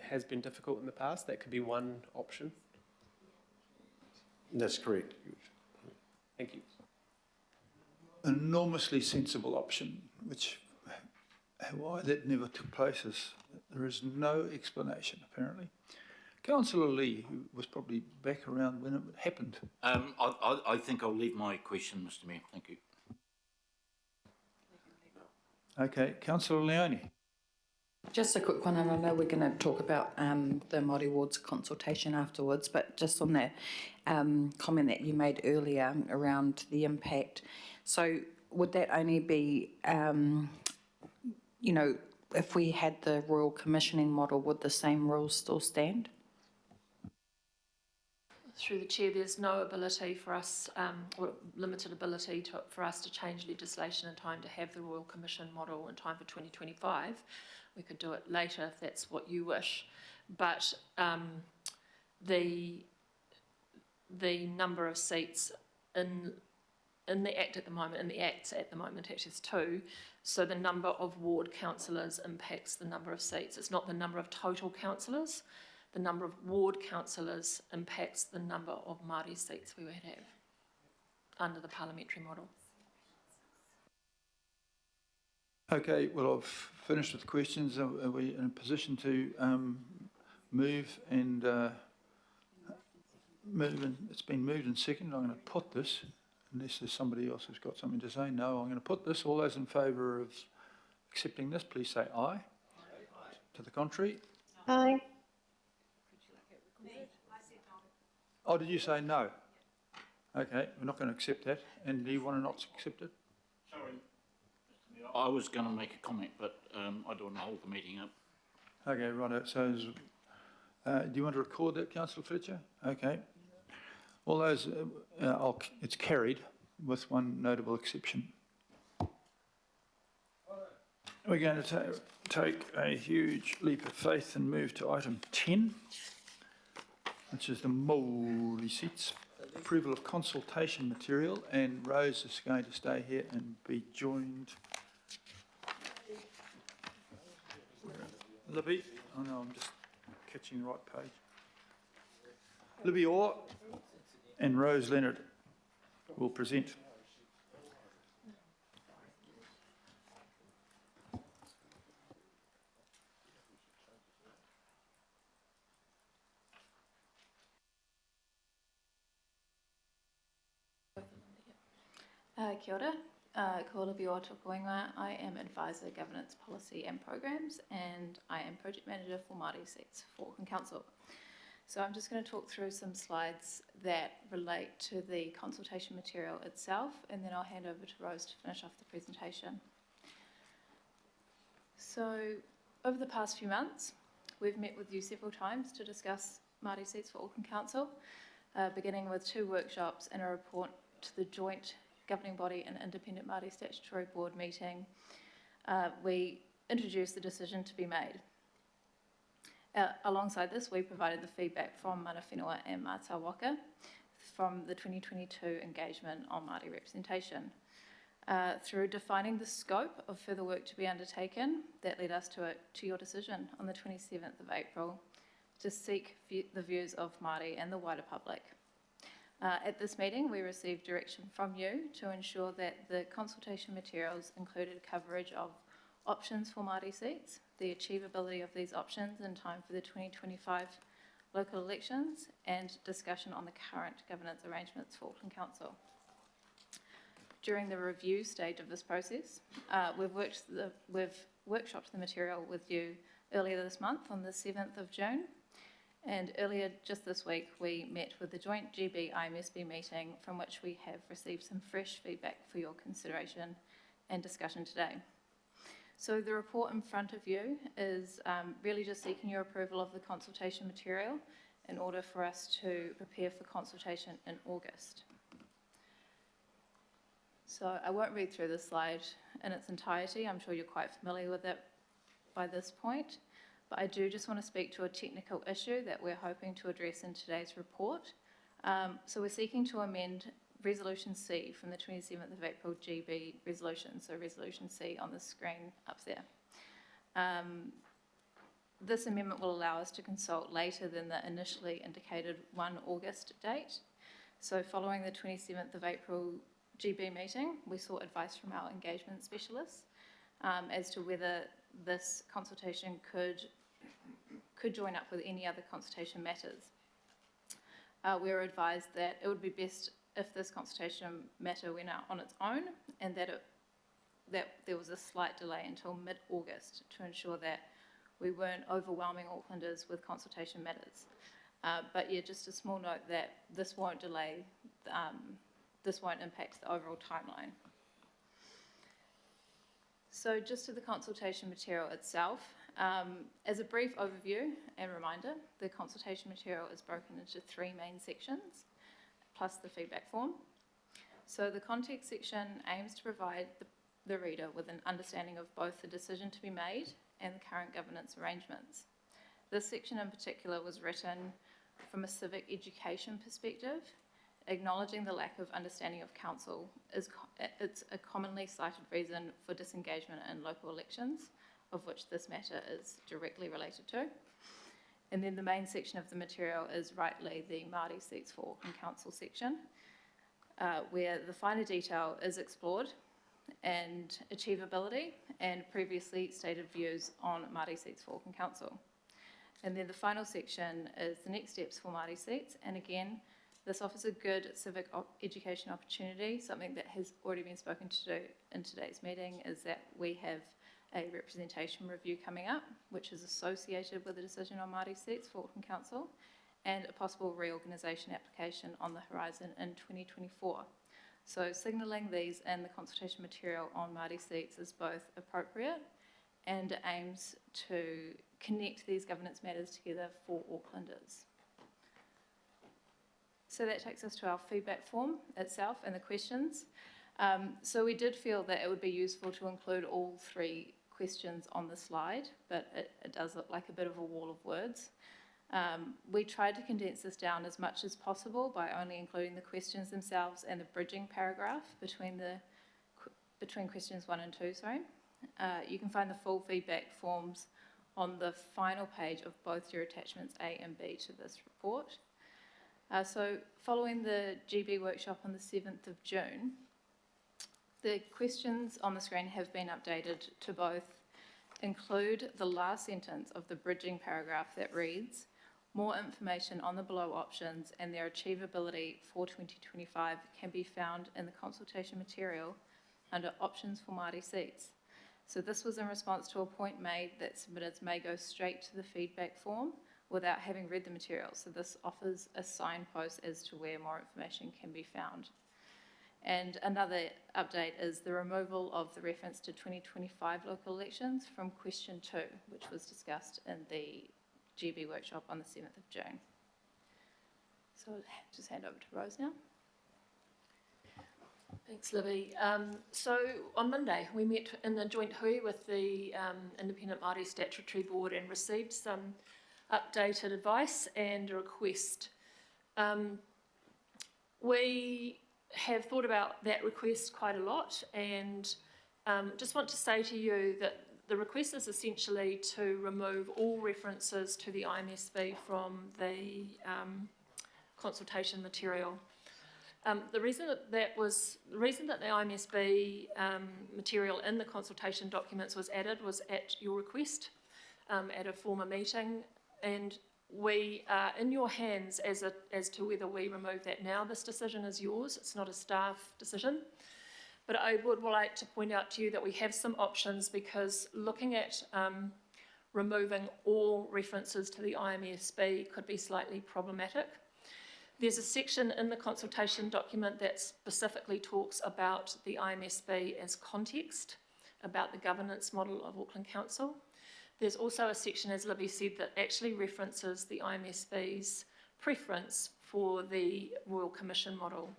has been difficult in the past. That could be one option. That's correct. Thank you. An enormously sensible option, which why that never took place is there is no explanation, apparently. Councillor Lee, who was probably back around when it happened. I think I'll leave my question, Mr. Mayor. Thank you. Okay, Councillor Leone. Just a quick one, and I know we're going to talk about the Māori wards consultation afterwards, but just on that comment that you made earlier around the impact. So would that only be, you know, if we had the Royal Commissioning model, would the same rules still stand? Through the chair, there's no ability for us, or limited ability for us to change legislation in time to have the Royal Commission model in time for 2025. we could do it later if that's what you wish. But the number of seats in the Act at the moment, in the Acts at the moment, actually it's 2, so the number of ward councillors impacts the number of seats. It's not the number of total councillors. The number of ward councillors impacts the number of Māori seats we would have under the parliamentary model. Okay, well, I've finished with questions. Are we in a position to move and it's been moved and seconded. I'm going to put this, unless there's somebody else who's got something to say. No, I'm going to put this. All those in favour of accepting this, please say aye. Aye. To the contrary? Aye. Oh, did you say no? Okay, we're not going to accept that. And do you want to not accept it? Sorry, Mr. Mayor. I was going to make a comment, but I don't want to hold the meeting up. Okay, right. So, do you want to record that, Councillor Fletcher? Okay. All those, it's carried with one notable exception. We're going to take a huge leap of faith and move to item 10, which is the Māori seats. Approval of consultation material, and Rose is going to stay here and be joined. Libby? Oh no, I'm just catching the right page. Libby Orr and Rose Leonard will present. Kia ora, ko Libby Orr tōku ingoa. I am Advisor Governance Policy and Programs, and I am Project Manager for Māori Seats for Auckland Council. So I'm just going to talk through some slides that relate to the consultation material itself, and then I'll hand over to Rose to finish off the presentation. So over the past few months, we've met with you several times to discuss Māori Seats for Auckland Council, beginning with 2 workshops and a report to the joint Governing Body and Independent Māori Statutory Board meeting. We introduced the decision to be made. Alongside this, we provided the feedback from Mana Whenua and Mātua Waka from the 2022 engagement on Māori representation. Through defining the scope of further work to be undertaken, that led us to your decision on the 27th of April to seek the views of Māori and the wider public. At this meeting, we received direction from you to ensure that the consultation materials included coverage of options for Māori seats, the achievability of these options in time for the 2025 local elections, and discussion on the current governance arrangements for Auckland Council. During the review stage of this process, we've workshopped the material with you earlier this month on the 7th of June. And earlier, just this week, we met with the joint GB-IMSB meeting, from which we have received some fresh feedback for your consideration and discussion today. So the report in front of you is really just seeking your approval of the consultation material in order for us to prepare for consultation in August. So I won't read through this slide in its entirety. I'm sure you're quite familiar with it by this point. But I do just want to speak to a technical issue that we're hoping to address in today's report. So we're seeking to amend Resolution C from the 27th of April GB resolution, so Resolution C on the screen up there. This amendment will allow us to consult later than the initially indicated 1 August date. So following the 27th of April GB meeting, we sought advice from our engagement specialists as to whether this consultation could join up with any other consultation matters. We were advised that it would be best if this consultation matter went out on its own, and that there was a slight delay until mid-August to ensure that we weren't overwhelming Aucklanders with consultation matters. But yeah, just a small note that this won't delay, this won't impact the overall timeline. So just to the consultation material itself, as a brief overview and reminder, the consultation material is broken into 3 main sections, plus the feedback form. So the context section aims to provide the reader with an understanding of both the decision to be made and the current governance arrangements. This section in particular was written from a civic education perspective, acknowledging the lack of understanding of council. It's a commonly cited reason for disengagement in local elections, of which this matter is directly related to. And then the main section of the material is rightly the Māori seats for Auckland Council section, where the finer detail is explored and achievability and previously stated views on Māori seats for Auckland Council. And then the final section is the next steps for Māori seats. And again, this offers a good civic education opportunity. Something that has already been spoken to in today's meeting is that we have a representation review coming up, which is associated with a decision on Māori seats for Auckland Council, and a possible reorganisation application on the horizon in 2024. So signalling these in the consultation material on Māori seats is both appropriate and aims to connect these governance matters together for Aucklanders. So that takes us to our feedback form itself and the questions. So we did feel that it would be useful to include all 3 questions on the slide, but it does look like a bit of a wall of words. We tried to condense this down as much as possible by only including the questions themselves and the bridging paragraph between questions 1 and 2, sorry. You can find the full feedback forms on the final page of both your attachments A and B to this report. So following the GB workshop on the 7th of June, the questions on the screen have been updated to both include the last sentence of the bridging paragraph that reads, more information on the below options and their achievability for 2025 can be found in the consultation material under options for Māori seats. So this was in response to a point made that submitters may go straight to the feedback form without having read the material. So this offers a signpost as to where more information can be found. And another update is the removal of the reference to 2025 local elections from question 2, which was discussed in the GB workshop on the 7th of June. So I'll just hand over to Rose now. Thanks, Libby. So on Monday, we met in the joint hui with the Independent Māori Statutory Board and received some updated advice and a request. We have thought about that request quite a lot, and just want to say to you that the request is essentially to remove all references to the IMSB from the consultation material. The reason that the IMSB material in the consultation documents was added was at your request at a former meeting, and we are in your hands as to whether we remove that now. This decision is yours, it's not a staff decision. But I would like to point out to you that we have some options, because looking at removing all references to the IMSB could be slightly problematic. There's a section in the consultation document that specifically talks about the IMSB as context, about the governance model of Auckland Council. There's also a section, as Libby said, that actually references the IMSB's preference for the Royal Commission model.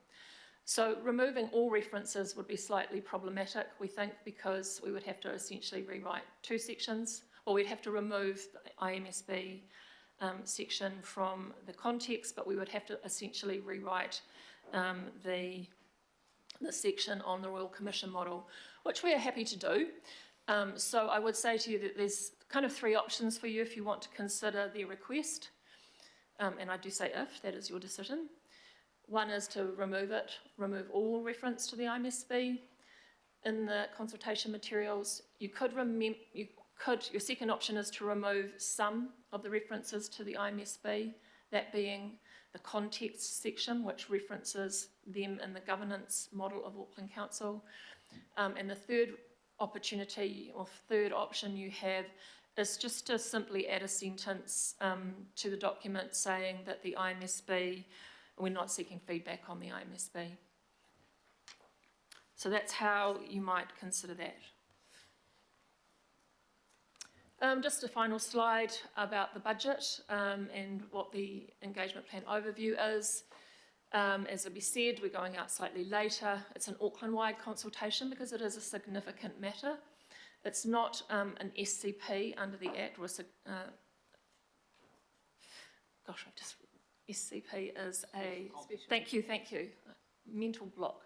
So removing all references would be slightly problematic, we think, because we would have to essentially rewrite 2 sections, or we'd have to remove the IMSB section from the context, but we would have to essentially rewrite the section on the Royal Commission model, which we are happy to do. So I would say to you that there's kind of 3 options for you if you want to consider the request, and I do say if, that is your decision. One is to remove all reference to the IMSB in the consultation materials. Your second option is to remove some of the references to the IMSB, that being the context section, which references them in the governance model of Auckland Council. And the third opportunity or third option you have is just to simply add a sentence to the document saying that the IMSB, we're not seeking feedback on the IMSB. So that's how you might consider that. Just a final slide about the budget and what the engagement plan overview is. As Libby said, we're going out slightly later. It's an Auckland-wide consultation because it is a significant matter. It's not an SCP under the Act, or SCP is a, thank you, mental block.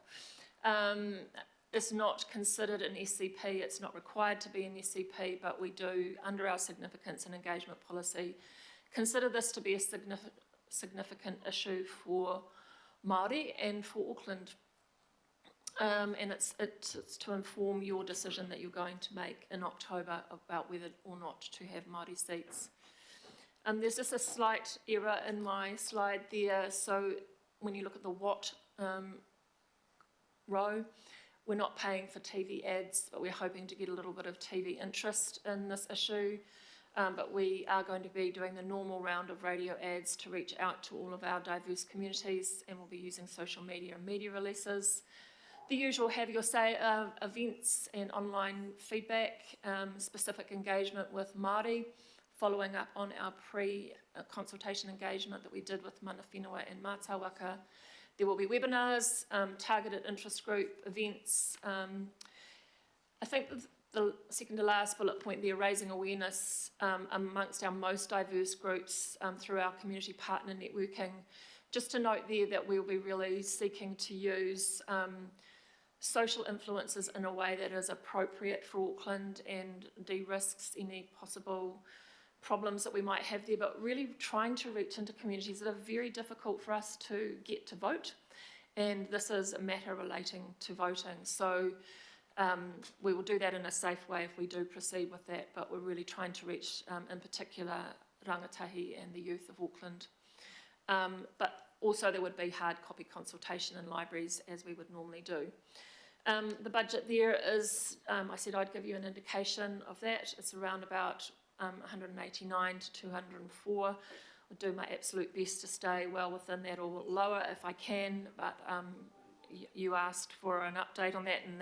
It's not considered an SCP, it's not required to be an SCP, but we do, under our significance and engagement policy, consider this to be a significant issue for Māori and for Auckland. And it's to inform your decision that you're going to make in October about whether or not to have Māori seats. There's just a slight error in my slide there. So when you look at the what row, we're not paying for TV ads, but we're hoping to get a little bit of TV interest in this issue. But we are going to be doing the normal round of radio ads to reach out to all of our diverse communities, and we'll be using social media and media releases. The usual have your say events and online feedback, specific engagement with Māori, following up on our pre-consultation engagement that we did with mana whenua and mātāwaka. There will be webinars, targeted interest group events. I think the second to last bullet point there, raising awareness amongst our most diverse groups through our community partner networking. Just to note there that we'll be really seeking to use social influences in a way that is appropriate for Auckland and de-risks any possible problems that we might have there, but really trying to reach into communities that are very difficult for us to get to vote. And this is a matter relating to voting. So we will do that in a safe way if we do proceed with that, but we're really trying to reach, in particular, rangatahi and the youth of Auckland. But also there would be hard copy consultation in libraries, as we would normally do. The budget there is, I said I'd give you an indication of that. It's around about 189 to 204. I'll do my absolute best to stay well within that or lower if I can, but you asked for an update on that, and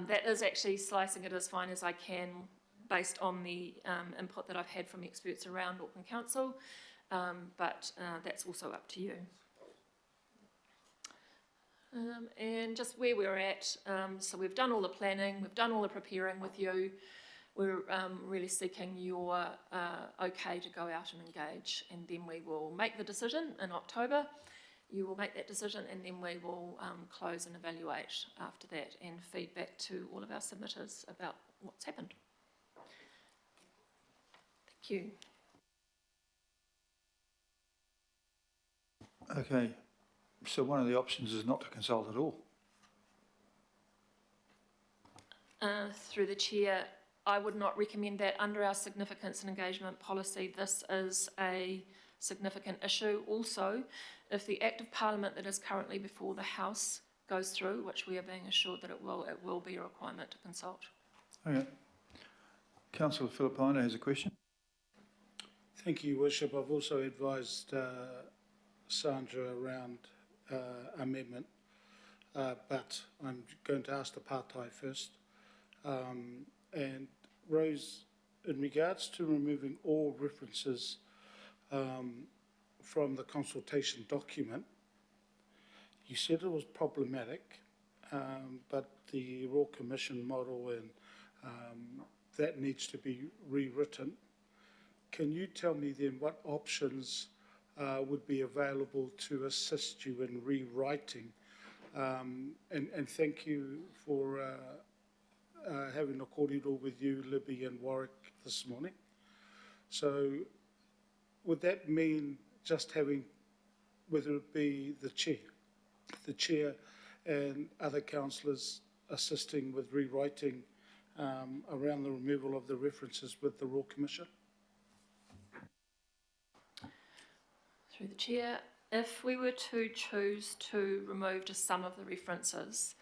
that is actually slicing it as fine as I can based on the input that I've had from experts around Auckland Council, but that's also up to you. And just where we're at, so we've done all the planning, we've done all the preparing with you. We're really seeking your okay to go out and engage, and then we will make the decision in October. You will make that decision, and then we will close and evaluate after that and feedback to all of our submitters about what's happened. Thank you. Okay, so one of the options is not to consult at all. Through the chair, I would not recommend that. Under our significance and engagement policy, this is a significant issue. Also, if the Act of Parliament that is currently before the House goes through, which we are being assured that it will be a requirement to consult. Okay. Councillor Filipaina has a question. Thank you, Worship. I've also advised Sandra around amendment, but I'm going to ask the partai first. And Rose, in regards to removing all references from the consultation document, you said it was problematic, but the Royal Commission model and that needs to be rewritten. Can you tell me then what options would be available to assist you in rewriting? And thank you for having a kōrero with you, Libby and Warwick this morning. So would that mean just having, whether it be the chair and other councillors assisting with rewriting around the removal of the references with the Royal Commission? Through the chair, if we were to choose to remove just some of the references,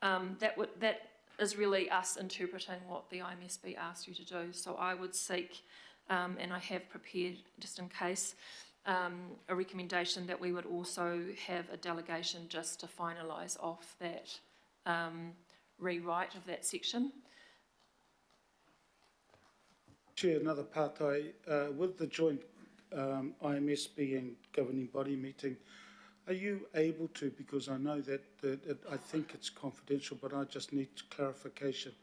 that is really us interpreting what the IMSB asked you to do. So I would seek, and I have prepared just in case, a recommendation that we would also have a delegation just to finalise off that rewrite of that section. Chair, another partai, with the joint IMSB and governing body meeting, are you able to, because I know that I think it's confidential, but I just need clarification,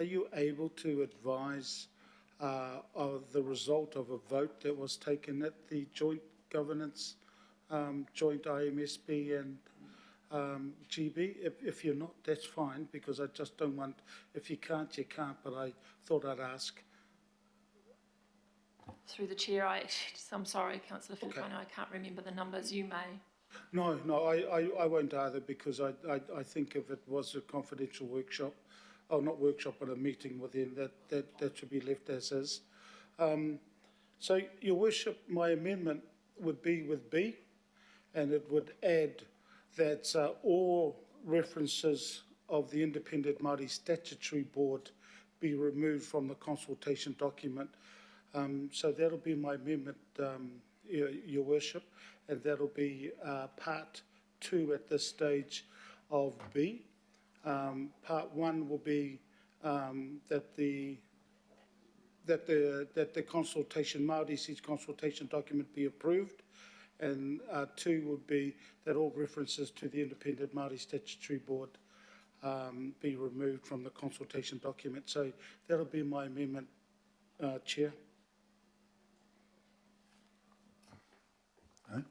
are you able to advise of the result of a vote that was taken at the joint governance, joint IMSB and GB? If you're not, that's fine, because I just don't want, if you can't, you can't, but I thought I'd ask. Through the chair, I'm sorry, Councillor Filipino, I can't remember the numbers. You may. No, I won't either, because I think if it was a confidential workshop, or not workshop, but a meeting within, that should be left as is. So, Your Worship, my amendment would be with B, and it would add that all references of the Independent Māori Statutory Board be removed from the consultation document. So that'll be my amendment, Your Worship, and that'll be part 2 at this stage of B. Part 1 will be that the consultation, Māori Seats consultation document be approved, and 2 would be that all references to the Independent Māori Statutory Board be removed from the consultation document. So that'll be my amendment, Chair. Okay.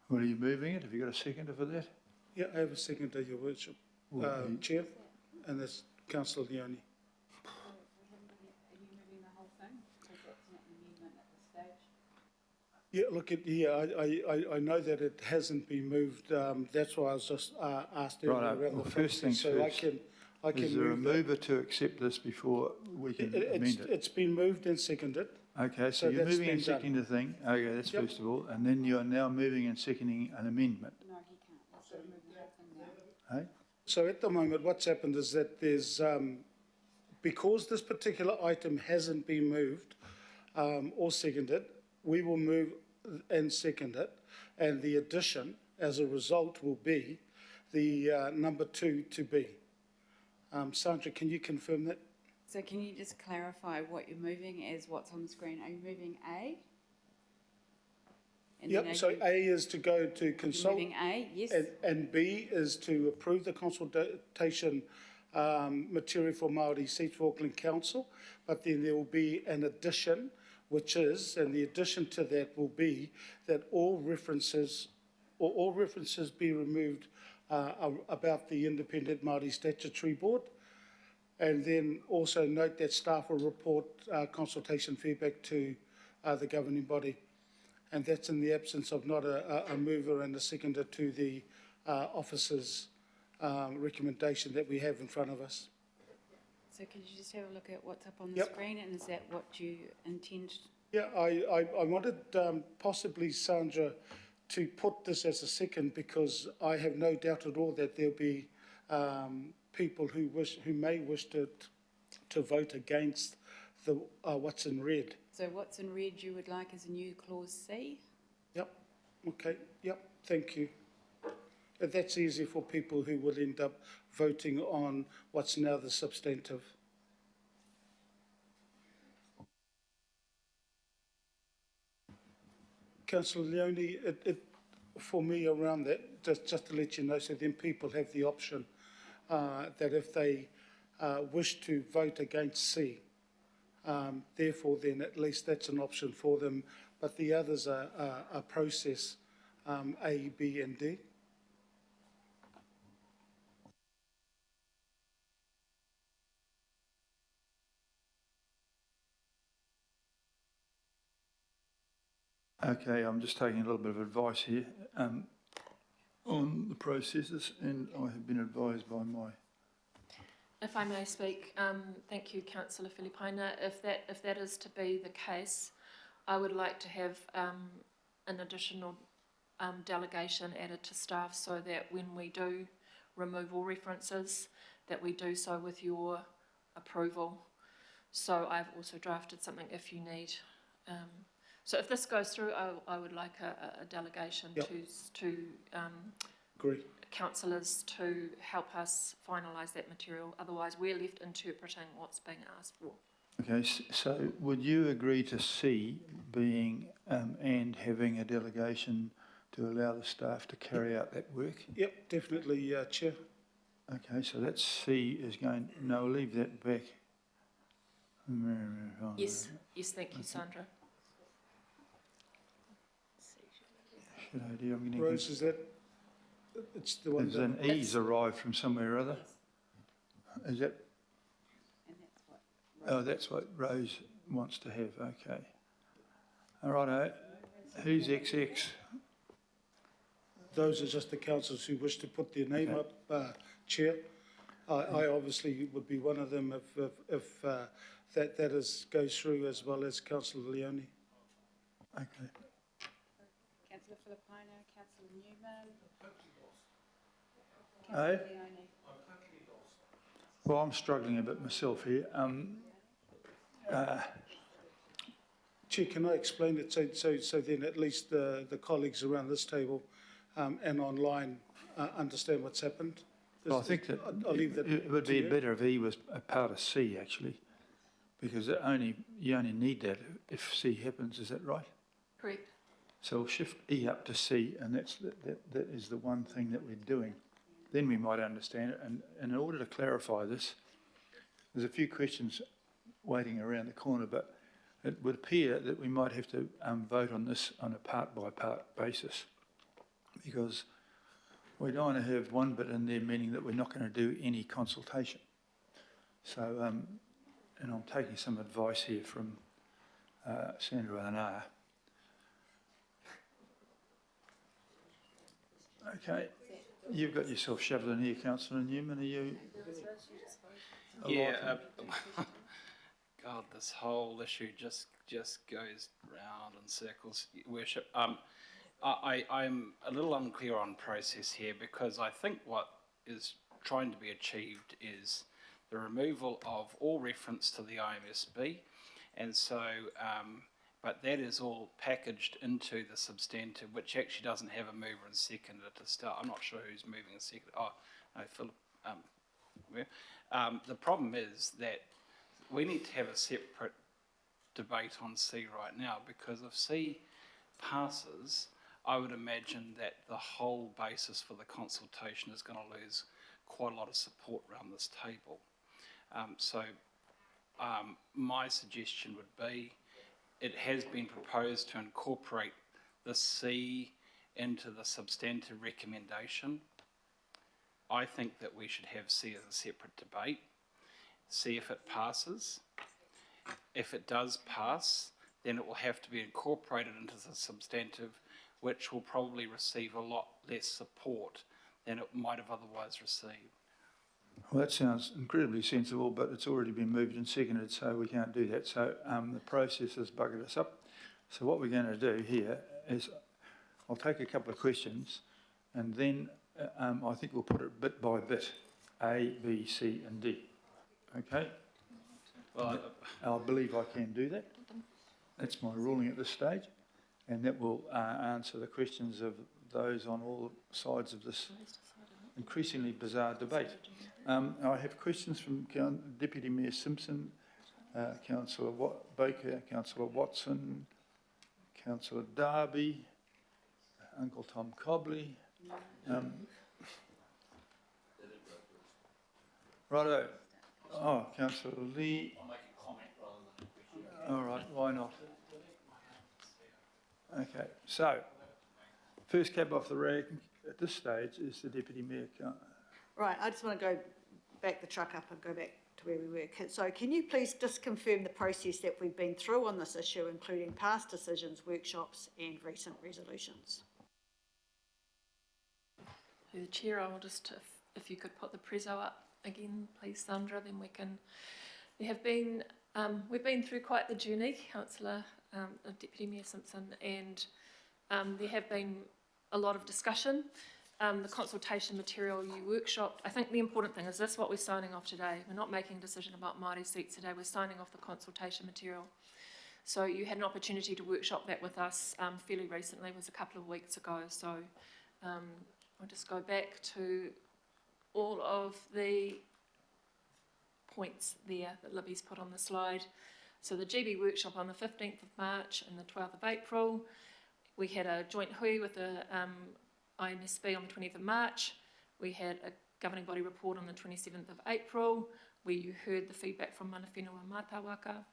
Well, are you moving it? Have you got a seconder for that? Yeah, I have a seconder, Your Worship, Chair, and that's Councillor Leone. Yeah, look, I know that it hasn't been moved. That's why I was just asked earlier Right. around Well, the first things so first. I can Is there a move that. mover to accept this before we can amend it? It's been moved and seconded. Okay, so so you're that's moving and been done. seconding the thing. Okay, that's Yep. first of all, and then you are now moving and seconding an amendment. Hey? So at the moment, what's happened is that there's, because this particular item hasn't been moved or seconded, we will move and second it, and the addition, as a result, will be the number 2 to B. Sandra, can you confirm that? So can you just clarify what you're moving as what's on the screen? Are you moving A? And then Yep, so A is to go to consult. moving A, yes. And B is to approve the consultation material for Māori Seats for Auckland Council, but then there will be an addition, which is, and the addition to that will be that all references be removed about the Independent Māori Statutory Board, and then also note that staff will report consultation feedback to the governing body. And that's in the absence of not a mover and a seconder to the officer's recommendation that we have in front of us. So could you just have a look at what's up on the Yep. screen, and is that what you intend? Yeah, I wanted possibly Sandra to put this as a second, because I have no doubt at all that there'll be people who may wish to vote against the what's in red. So what's in red you would like as a new clause C? Yep, okay, yep, thank you. That's easy for people who will end up voting on what's now the substantive. Councillor Leone, for me around that, just to let you know, so then people have the option that if they wish to vote against C, therefore then at least that's an option for them, but the others are process A, B and D. Okay, I'm just taking a little bit of advice here on the processes, and I have been advised by my... If I may speak, thank you, Councillor Filipina. If that is to be the case, I would like to have an additional delegation added to staff, so that when we do remove all references, that we do so with your approval. So I've also drafted something if you need. So if this goes through, I would like a delegation Yep. to Agree. councillors to help us finalise that material. Otherwise, we're left interpreting what's being asked for. Okay, so would you agree to C being and having a delegation to allow the staff to carry out that work? Yep, definitely, Chair. Okay, so that C is going, no, leave that back. Yes, yes, thank you, Sandra. Should I do, I'm getting. Rose, is that, it's the one There's an that, E's arrived from somewhere or other. Is that? Oh, that's what Rose wants to have, okay. All right, who's XX? those are just the councillors who wish to put their name Okay. up, Chair. I obviously would be one of them if that goes through, as well as Councillor Leone. Okay. Councillor Filipino, Councillor Newman. Eh? Well, I'm struggling a bit myself here. Chair, can I explain it so then at least the colleagues around this table and online understand what's happened? Well, I think that I'll leave that it would to be you. better if E was a part of C, actually, because you only need that if C happens, is that right? Correct. So we'll shift E up to C, and that is the one thing that we're doing. Then we might understand it, and in order to clarify this, there's a few questions waiting around the corner, but it would appear that we might have to vote on this on a part-by-part basis, because we don't want to have one bit in there meaning that we're not going to do any consultation. So, and I'm taking some advice here from Sandra Anaya. Okay, you've got yourself shoved in here, Councillor Newman. Are you? Yeah. God, this whole issue just goes round in circles, Worship. I'm a little unclear on process here, because I think what is trying to be achieved is the removal of all reference to the IMSB, and so, but that is all packaged into the substantive, which actually doesn't have a mover and seconder to start. I'm not sure who's moving and second. Oh, no, Philip. The problem is that we need to have a separate debate on C right now, because if C passes, I would imagine that the whole basis for the consultation is going to lose quite a lot of support around this table. My suggestion would be, it has been proposed to incorporate the C into the substantive recommendation. I think that we should have C as a separate debate, see if it passes. If it does pass, then it will have to be incorporated into the substantive, which will probably receive a lot less support than it might have otherwise received. Well, that sounds incredibly sensible, but it's already been moved and seconded, so we can't do that. So the process has buggered us up. So what we're going to do here is I'll take a couple of questions, and then I think we'll put it bit by bit, A, B, C and D. Okay? Well, I believe I can do that. That's my ruling at this stage, and that will answer the questions of those on all sides of this increasingly bizarre debate. I have questions from Deputy Mayor Simpson, Councillor Baker, Councillor Watson, Councillor Darby, Uncle Tom Cobley. Righto. Oh, Councillor Lee. I'll make a comment rather than a question. All right, why not? Okay, so first cab off the rank at this stage is the Deputy Mayor. Right, I just want to go back the truck up and go back to where we were. So can you please just confirm the process that we've been through on this issue, including past decisions, workshops and recent resolutions? Through the chair, I will just, if you could put the preso up again, please, Sandra, then we can. There have been, we've been through quite the journey, Councillor, Deputy Mayor Simpson, and there have been a lot of discussion. The consultation material you workshopped, I think the important thing is this, what we're signing off today. We're not making a decision about Māori seats today, we're signing off the consultation material. So you had an opportunity to workshop that with us fairly recently, it was a couple of weeks ago. So I'll just go back to all of the points there that Libby's put on the slide. So the GB workshop on the 15th of March and the 12th of April. We had a joint hui with the IMSB on the 20th of March. We had a governing body report on the 27th of April, where you heard the feedback from Mana Whenua Mātāwaka.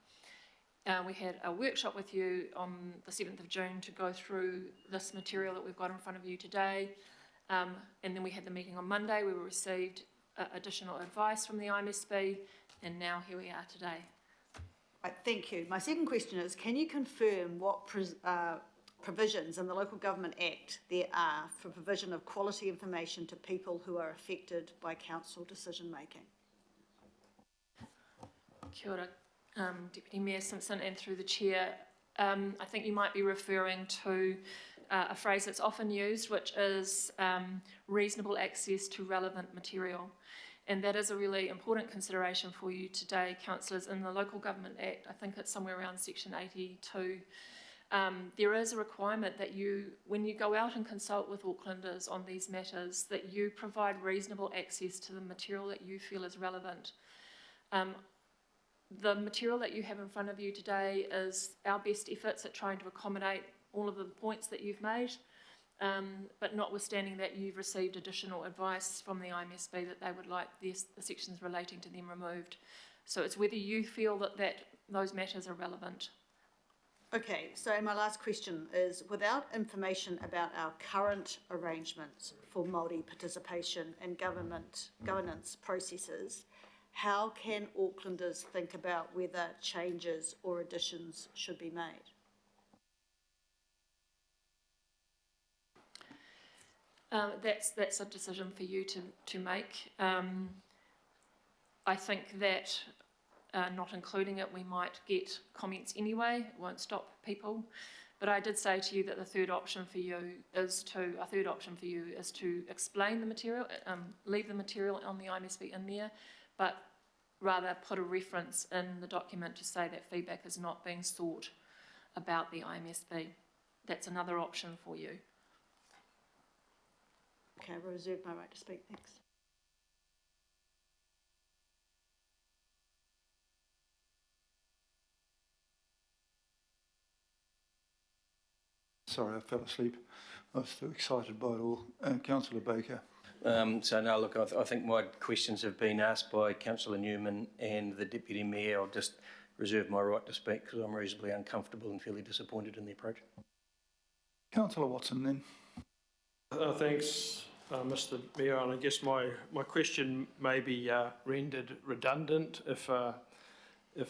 We had a workshop with you on the 7th of June to go through this material that we've got in front of you today. And then we had the meeting on Monday where we received additional advice from the IMSB, and now here we are today. Right, thank you. My second question is, can you confirm what provisions in the Local Government Act there are for provision of quality information to people who are affected by council decision making? Kia ora, Deputy Mayor Simpson, and through the Chair. I think you might be referring to a phrase that's often used, which is reasonable access to relevant material. And that is a really important consideration for you today, councillors. In the Local Government Act, I think it's somewhere around section 82, there is a requirement that you, when you go out and consult with Aucklanders on these matters, that you provide reasonable access to the material that you feel is relevant. The material that you have in front of you today is our best efforts at trying to accommodate all of the points that you've made, but notwithstanding that, you've received additional advice from the IMSB that they would like the sections relating to them removed. So it's whether you feel that those matters are relevant. Okay, so my last question is, without information about our current arrangements for Māori participation in governance processes, how can Aucklanders think about whether changes or additions should be made? That's a decision for you to make. I think that not including it, we might get comments anyway. It won't stop people. But I did say to you that the third option for you is to explain the material, leave the material on the IMSB in there, but rather put a reference in the document to say that feedback is not being sought about the IMSB. That's another option for you. Okay, I reserve my right to speak. Thanks. Sorry, I fell asleep. I was too excited by it all. Councillor Baker. So no, look, I think my questions have been asked by Councillor Newman and the Deputy Mayor. I'll just reserve my right to speak because I'm reasonably uncomfortable and fairly disappointed in the approach. Councillor Watson then. Thanks, Mr Mayor, and I guess my question may be rendered redundant if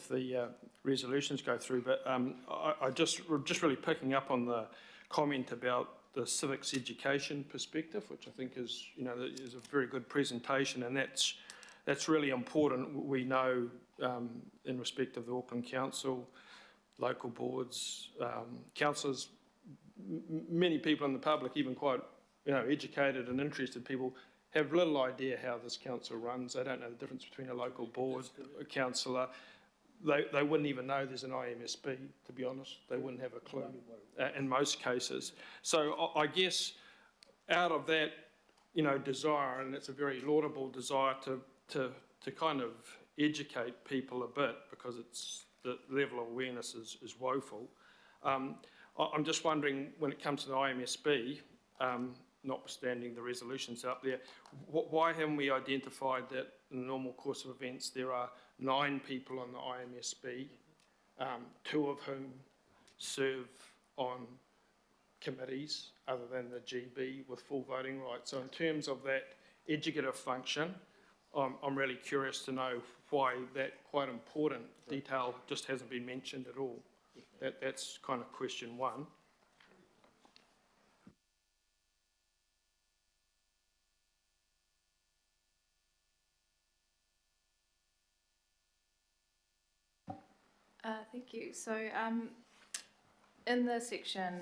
the resolutions go through, but I just really picking up on the comment about the civics education perspective, which I think is, is a very good presentation, and that's really important. We know in respect of the Auckland Council, local boards, councillors, many people in the public, even quite educated and interested people, have little idea how this council runs. They don't know the difference between a local board, a councillor. They wouldn't even know there's an IMSB, to be honest. They wouldn't have a clue in most cases. So I guess out of that, desire, and it's a very laudable desire to kind of educate people a bit, because it's the level of awareness is woeful. I'm just wondering, when it comes to the IMSB, notwithstanding the resolutions up there, why haven't we identified that in the normal course of events there are 9 people on the IMSB, 2 of whom serve on committees other than the GB with full voting rights? So in terms of that educative function, I'm really curious to know why that quite important detail just hasn't been mentioned at all. That's kind of question 1. Thank you. So in the section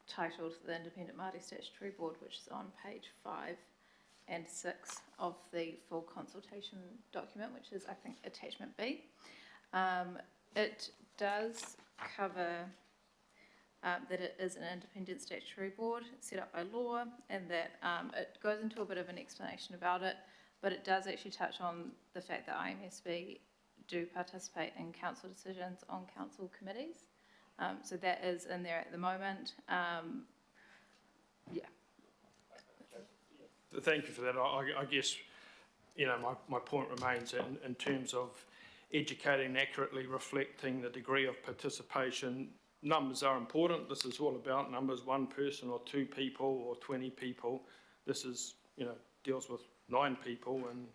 titled the Independent Māori Statutory Board, which is on page 5 and 6 of the full consultation document, which is, I think, attachment B, it does cover that it is an independent statutory board set up by law, and that it goes into a bit of an explanation about it, but it does actually touch on the fact that IMSB do participate in council decisions on council committees. So that is in there at the moment. Thank you for that. I guess you know, my point remains in terms of educating and accurately reflecting the degree of participation. Numbers are important. This is all about numbers, one person or two people or 20 people. This is, you know, deals with 9 people and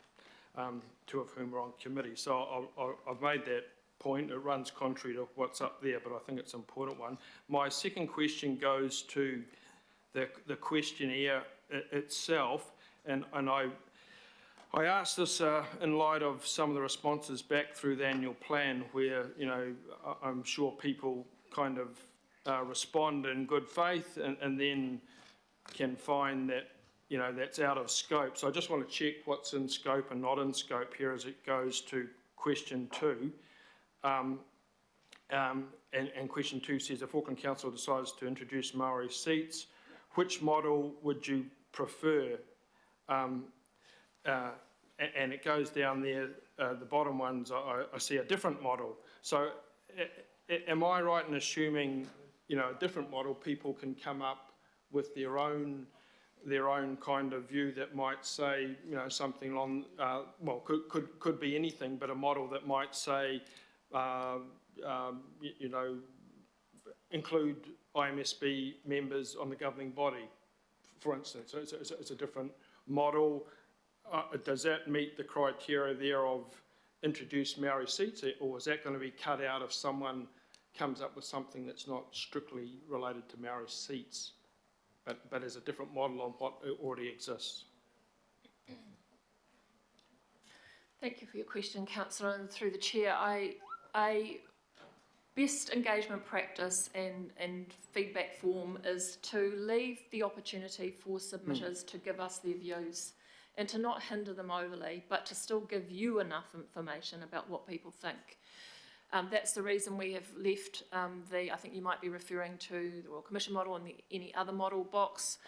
2 of whom are on committee. So I've made that point. It runs contrary to what's up there, but I think it's an important one. My second question goes to the questionnaire itself, and I asked this in light of some of the responses back through the annual plan where, you know, I'm sure people kind of respond in good faith and then can find that, you know, that's out of scope. So I just want to check what's in scope and not in scope here as it goes to question 2. And question 2 says, if Auckland Council decides to introduce Maori seats, which model would you prefer? And it goes down there, the bottom ones, I see a different model. So am I right in assuming, you know, a different model, people can come up with their own kind of view that might say, you know, something along, well, could be anything, but a model that might say, you know, include IMSB members on the governing body, for instance. So it's a different model. Does that meet the criteria there of introduce Maori seats, or is that going to be cut out if someone comes up with something that's not strictly related to Maori seats, but is a different model on what already exists? Thank you for your question, Councillor, and through the chair, best engagement practice and feedback form is to leave the opportunity for submitters to give us their views and to not hinder them overly, but to still give you enough information about what people think. That's the reason we have left I think you might be referring to the Royal Commission model and any other model box.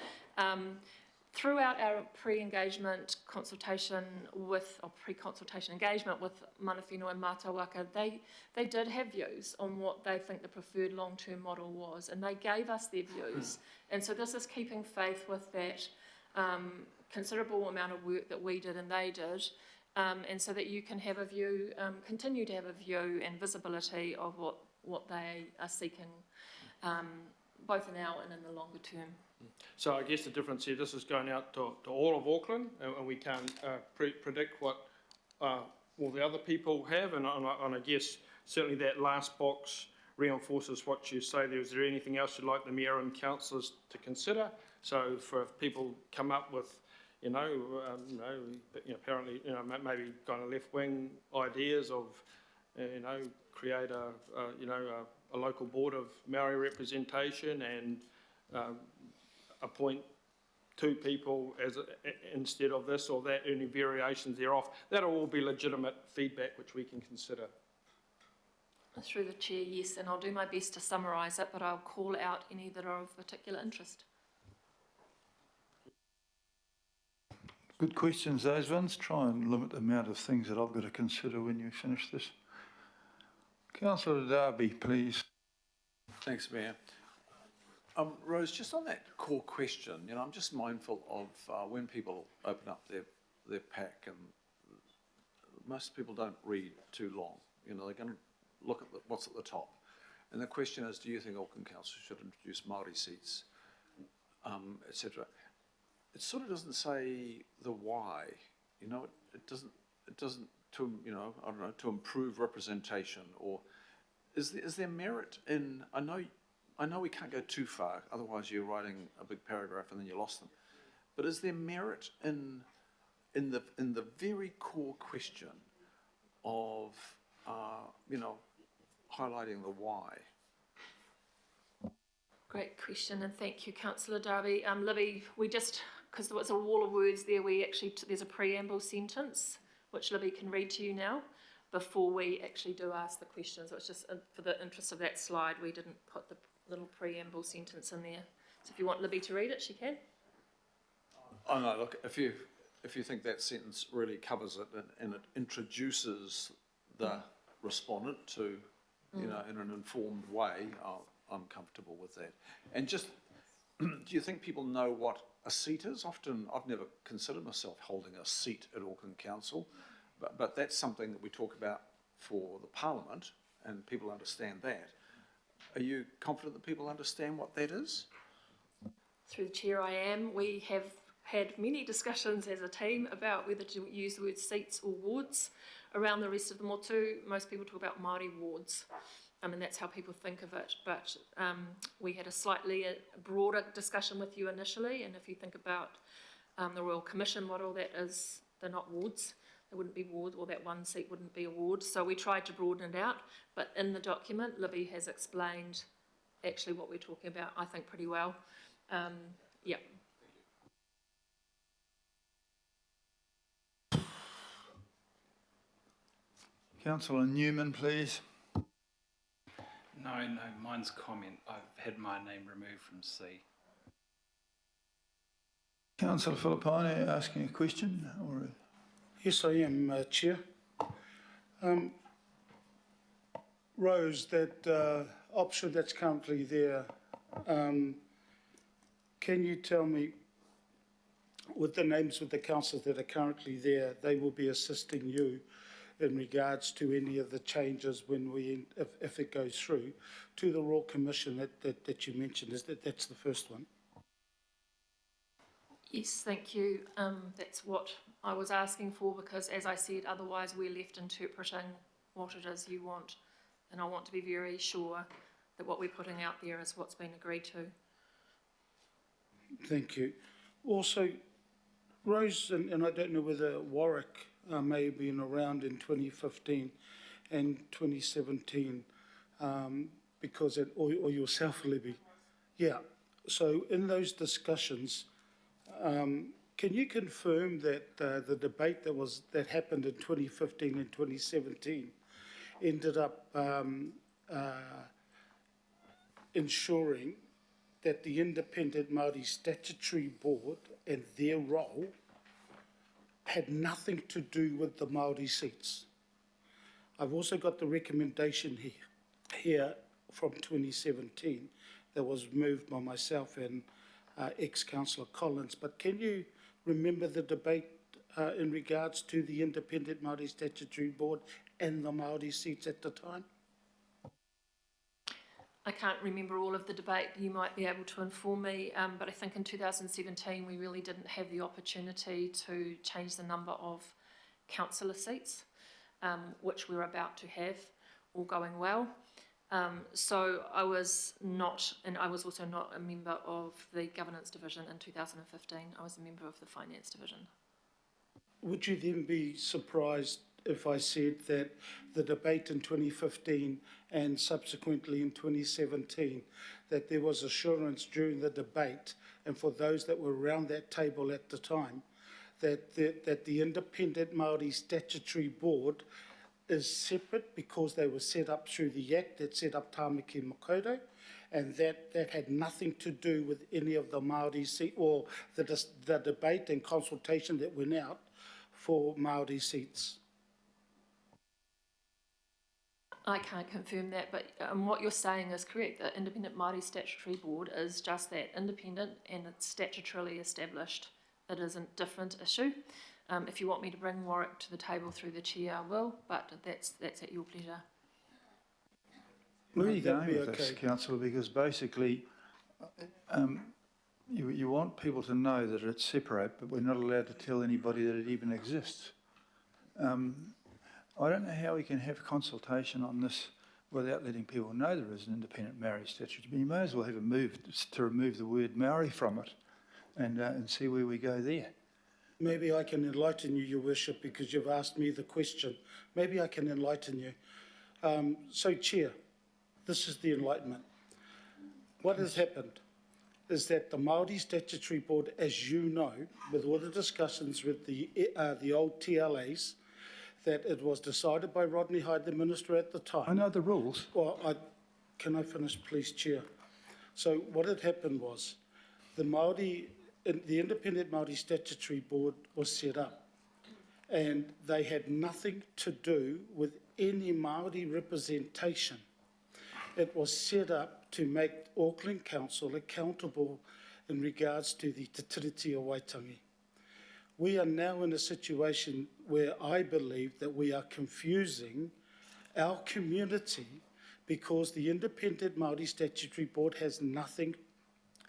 Throughout our pre-engagement consultation with, or pre-consultation engagement with mana whenua and mātāwaka, they did have views on what they think the preferred long-term model was, and they gave us their views. And so this is keeping faith with that considerable amount of work that we did and they did, and so that you can have a view, continue to have a view and visibility of what they are seeking, both now and in the longer term. So I guess the difference here, this is going out to all of Auckland, and we can't predict what all the other people have, and I guess certainly that last box reinforces what you say there. Is there anything else you'd like the Mayor and councillors to consider? So for if people come up with, apparently, maybe kind of left-wing ideas of, create a local board of Maori representation and appoint 2 people instead of this or that, any variations thereof. That'll all be legitimate feedback which we can consider. Through the chair, yes, and I'll do my best to summarise it, but I'll call out any that are of particular interest. Good questions, those ones. Try and limit the amount of things that I've got to consider when you finish this. Councillor Darby, please. Thanks, Mayor. Rose, just on that core question, I'm just mindful of when people open up their pack, and most people don't read too long. They're going to look at what's at the top. And the question is, do you think Auckland Council should introduce Māori seats, etc.? It sort of doesn't say the why. It doesn't to, I don't know, to improve representation, or is there merit in, I know we can't go too far, otherwise you're writing a big paragraph and then you lost them. But is there merit in the very core question of, highlighting the why? Great question, and thank you, Councillor Darby. Libby, we just, because there was a wall of words there, there's a preamble sentence, which Libby can read to you now, before we actually do ask the questions. So it's just for the interest of that slide, we didn't put the little preamble sentence in there. So if you want Libby to read it, she can. Oh no, look, if you think that sentence really covers it and it introduces the respondent to, in an informed way, I'm comfortable with that. And just do you think people know what a seat is? Often, I've never considered myself holding a seat at Auckland Council, but that's something that we talk about for the Parliament, and people understand that. Are you confident that people understand what that is? Through the chair, I am. We have had many discussions as a team about whether to use the word seats or wards. Around the rest of the motu, most people talk about Māori wards, and that's how people think of it. But we had a slightly broader discussion with you initially, and if you think about the Royal Commission model, they're not wards. They wouldn't be ward, or that one seat wouldn't be a ward. So we tried to broaden it out, but in the document, Libby has explained actually what we're talking about, I think, pretty well. Yeah. Councillor Newman, please. No, mine's comment. I've had my name removed from C. Councillor Filippone asking a question? Or Yes, I am, Chair. Rose, that option that's currently there, can you tell me, with the names of the councillors that are currently there, they will be assisting you in regards to any of the changes when if it goes through to the Royal Commission that you mentioned? That's the first one? Yes, thank you. That's what I was asking for, because as I said, otherwise we're left interpreting what it is you want. And I want to be very sure that what we're putting out there is what's been agreed to. Thank you. Also, Rose, and I don't know whether Warwick may have been around in 2015 and 2017, because or yourself, Libby. Yeah. So in those discussions, can you confirm that the debate that happened in 2015 and 2017 ended up ensuring that the Independent Māori Statutory Board and their role had nothing to do with the Māori seats? I've also got the recommendation here from 2017 that was moved by myself and ex-councillor Collins. But can you remember the debate in regards to the Independent Māori Statutory Board and the Māori seats at the time? I can't remember all of the debate. You might be able to inform me, but I think in 2017 we really didn't have the opportunity to change the number of councillor seats, which we're about to have, all going well. So I was not, and I was also not a member of the Governance Division in 2015. I was a member of the Finance Division. Would you then be surprised if I said that the debate in 2015 and subsequently in 2017, that there was assurance during the debate, and for those that were around that table at the time, that the Independent Māori Statutory Board is separate because they were set up through the Act that set up Tāmaki Makaurau, and that had nothing to do with any of the Māori seat or the debate and consultation that went out for Māori seats? I can't confirm that, but what you're saying is correct. The Independent Māori Statutory Board is just that, independent, and it's statutorily established. It is a different issue. If you want me to bring Warwick to the table through the chair, I will, but that's at your pleasure. Where are you going with this, Councillor? Because basically, you want people to know that it's separate, but we're not allowed to tell anybody that it even exists. I don't know how we can have consultation on this without letting people know there is an Independent Maori Statute. But you may as well have a move to remove the word Maori from it and see where we go there. Maybe I can enlighten you, Your Worship, because you've asked me the question. Maybe I can enlighten you. So, Chair, this is the enlightenment. What has happened is that the Māori Statutory Board, as you know, with all the discussions with the old TLAs, that it was decided by Rodney Hyde, the Minister at the time. I know the rules. Well, can I finish, please, Chair? So what had happened was the Independent Māori Statutory Board was set up, and they had nothing to do with any Māori representation. It was set up to make Auckland Council accountable in regards to the Te Tiriti o Waitangi. We are now in a situation where I believe that we are confusing our community because the Independent Māori Statutory Board has nothing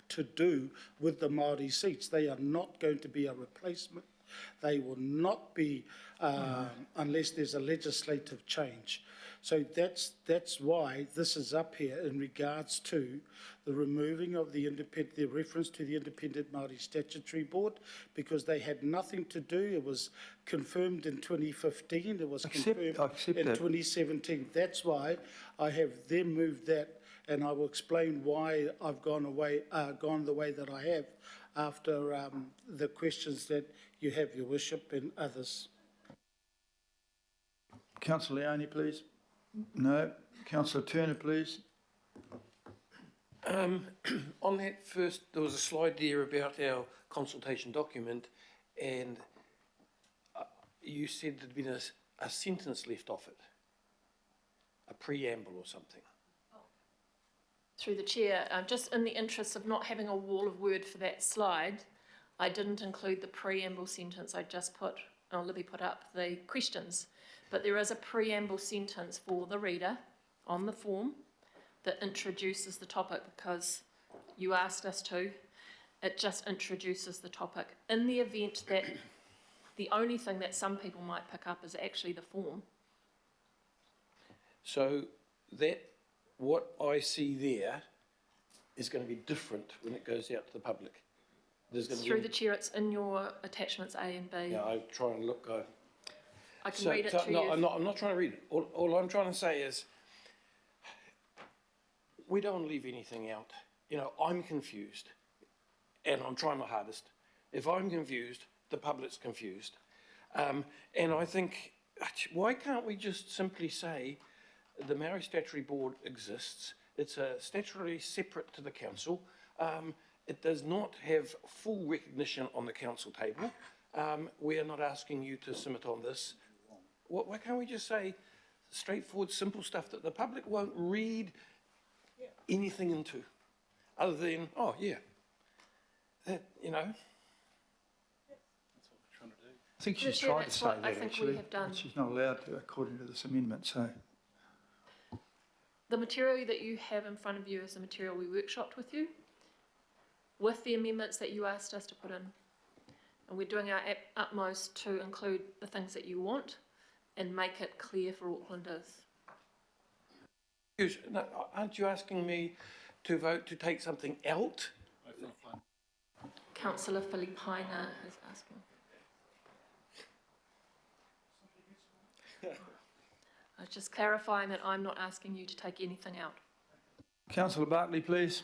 to do with the Māori seats. They are not going to be a replacement. They will not be unless there's a legislative change. So that's why this is up here in regards to the removing of the reference to the Independent Māori Statutory Board, because they had nothing to do. It was confirmed in 2015. It was confirmed in 2017. That's why I have then moved that, and I will explain why I've gone the way that I have after the questions that you have, Your Worship, and others. Councillor Leone, please. No. Councillor Turner, please. On that first, there was a slide there about our consultation document, and you said there'd been a sentence left off it, a preamble or something. Through the chair, just in the interest of not having a wall of word for that slide, I didn't include the preamble sentence. I just Libby put up the questions. But there is a preamble sentence for the reader on the form that introduces the topic, because you asked us to. It just introduces the topic. In the event that the only thing that some people might pick up is actually the form. So what I see there is going to be different when it goes out to the public. There's going to Through the chair, it's in your attachments A and B. Yeah, I try and look. I can read it to you. No, I'm not trying to read it. All I'm trying to say is we don't want to leave anything out. You know, I'm confused, and I'm trying my hardest. If I'm confused, the public's confused. And I think, why can't we just simply say the Maori Statutory Board exists, it's statutorily separate to the council, it does not have full recognition on the council table, we are not asking you to submit on this. Why can't we just say straightforward, simple stuff that the public won't read anything into, other than, oh yeah, that, you know. I think she's tried to say that, actually, but she's not allowed to according to this amendment, so. The material that you have in front of you is the material we workshopped with you, with the amendments that you asked us to put in. And we're doing our utmost to include the things that you want and make it clear for Aucklanders. No, aren't you asking me to vote to take something out? Councillor Filipina is asking. I was just clarifying that I'm not asking you to take anything out. Councillor Bartley, please.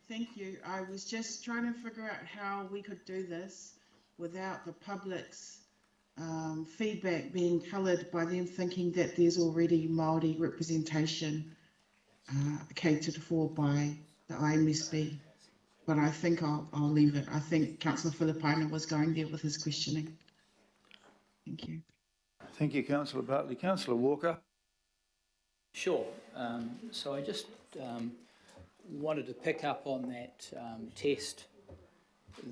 Thank you. I was just trying to figure out how we could do this without the public's feedback being coloured by them thinking that there's already Māori representation catered for by the IMSB. But I think I'll leave it. I think Councillor Filipina was going there with his questioning. Thank you. Thank you, Councillor Bartley. Councillor Walker. Sure. So I just wanted to pick up on that test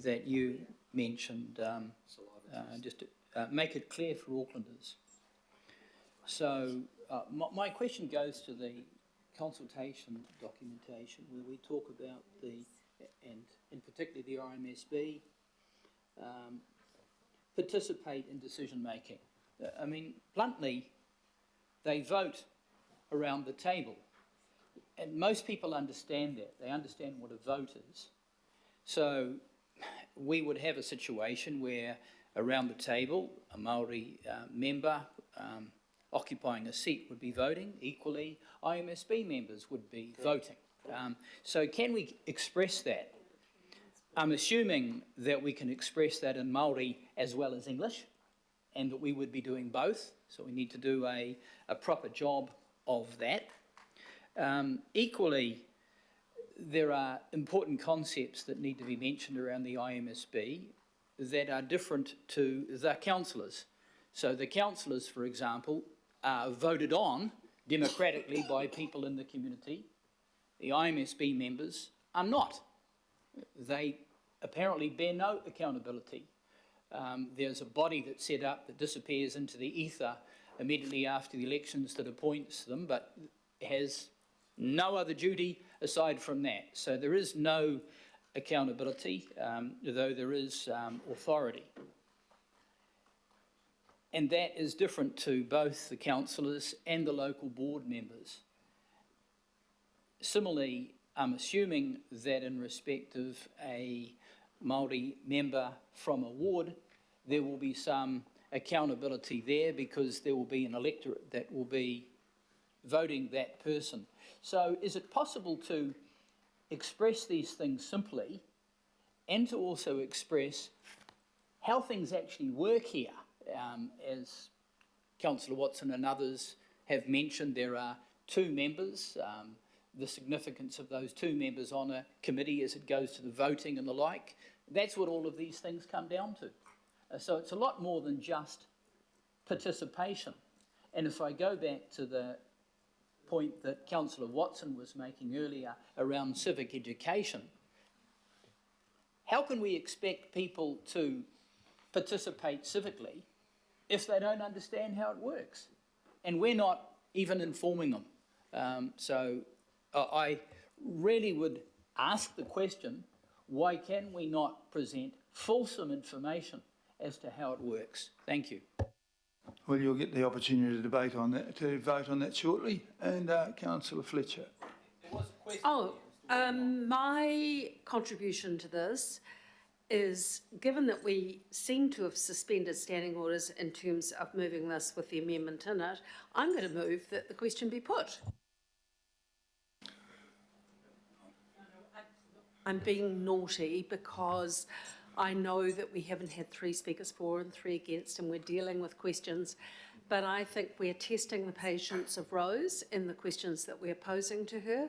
that you mentioned, just to make it clear for Aucklanders. So my question goes to the consultation documentation where we talk about and in particular the IMSB, participate in decision making. I mean, bluntly, they vote around the table. And most people understand that. They understand what a vote is. So we would have a situation where around the table, a Māori member occupying a seat would be voting. Equally, IMSB members would be voting. So can we express that? I'm assuming that we can express that in Māori as well as English, and that we would be doing both. So we need to do a proper job of that. Equally, there are important concepts that need to be mentioned around the IMSB that are different to the councillors. So the councillors, for example, are voted on democratically by people in the community. The IMSB members are not. They apparently bear no accountability. There's a body that's set up that disappears into the ether immediately after the elections that appoints them, but has no other duty aside from that. So there is no accountability, though there is authority. And that is different to both the councillors and the local board members. Similarly, I'm assuming that in respect of a Māori member from a ward, there will be some accountability there because there will be an electorate that will be voting that person. So is it possible to express these things simply and to also express how things actually work here? As Councillor Watson and others have mentioned, there are 2 members. The significance of those 2 members on a committee as it goes to the voting and the like. That's what all of these things come down to. So it's a lot more than just participation. And if I go back to the point that Councillor Watson was making earlier around civic education, how can we expect people to participate civically if they don't understand how it works? And we're not even informing them. So I really would ask the question, why can we not present fulsome information as to how it works? Thank you. Well, you'll get the opportunity to debate on that, to vote on that shortly. And Councillor Fletcher. My contribution to this is, given that we seem to have suspended standing orders in terms of moving this with the amendment in it, I'm going to move that the question be put. I'm being naughty because I know that we haven't had 3 speakers for and 3 against, and we're dealing with questions, but I think we're testing the patience of Rose in the questions that we're posing to her,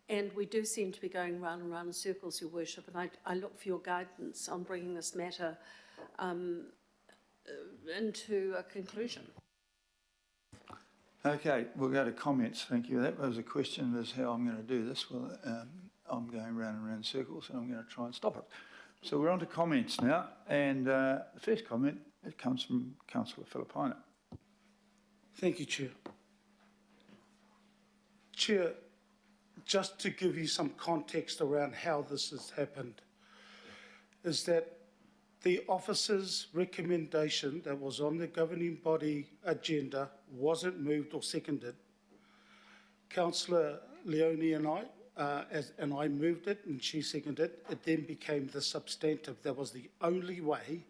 and we do seem to be going round and round in circles, Your Worship, and I look for your guidance on bringing this matter into a conclusion. Okay, we'll go to comments. Thank you. That was a question as how I'm going to do this. Well, I'm going round and round in circles, and I'm going to try and stop it. So we're on to comments now, and the first comment, it comes from Councillor Filipaina. Thank you, Chair. Chair, just to give you some context around how this has happened, is that the officer's recommendation that was on the governing body agenda wasn't moved or seconded. Councillor Leone and I, and I moved it and she seconded it, it then became the substantive. That was the only way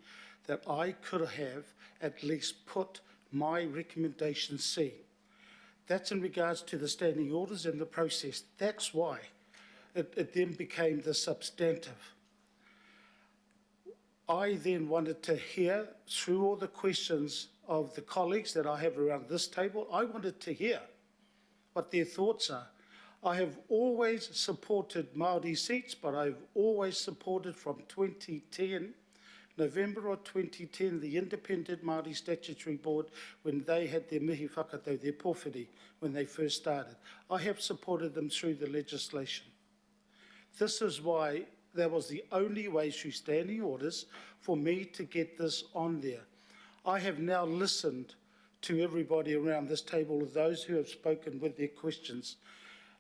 that I could have at least put my recommendation C. That's in regards to the standing orders and the process. That's why it then became the substantive. I then wanted to hear through all the questions of the colleagues that I have around this table, I wanted to hear what their thoughts are. I have always supported Māori seats, but I've always supported from 2010, November of 2010, the Independent Māori Statutory Board, when they had their mihi whakatau, their pōwhiri, when they first started. I have supported them through the legislation. This is why that was the only way through standing orders for me to get this on there. I have now listened to everybody around this table, of those who have spoken with their questions.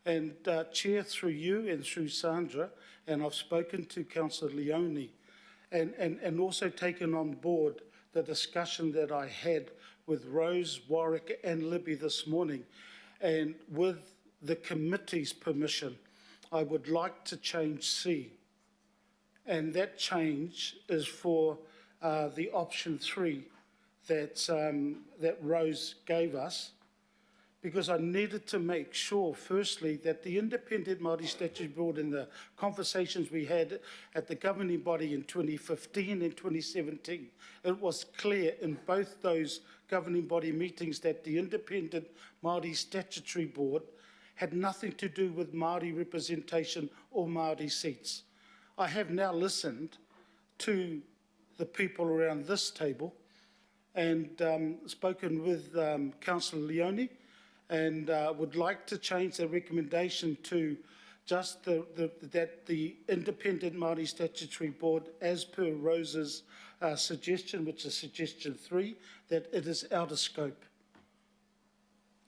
And Chair, through you and through Sandra, and I've spoken to Councillor Leone, and also taken on board the discussion that I had with Rose, Warwick and Libby this morning. And with the committee's permission, I would like to change C. And that change is for the option 3 that Rose gave us, because I needed to make sure, firstly, that the Independent Māori Statutory Board and the conversations we had at the governing body in 2015 and 2017, it was clear in both those governing body meetings that the Independent Māori Statutory Board had nothing to do with Māori representation or Māori seats. I have now listened to the people around this table and spoken with Councillor Leone, and would like to change the recommendation to just that the Independent Māori Statutory Board, as per Rose's suggestion, which is suggestion 3, that it is out of scope.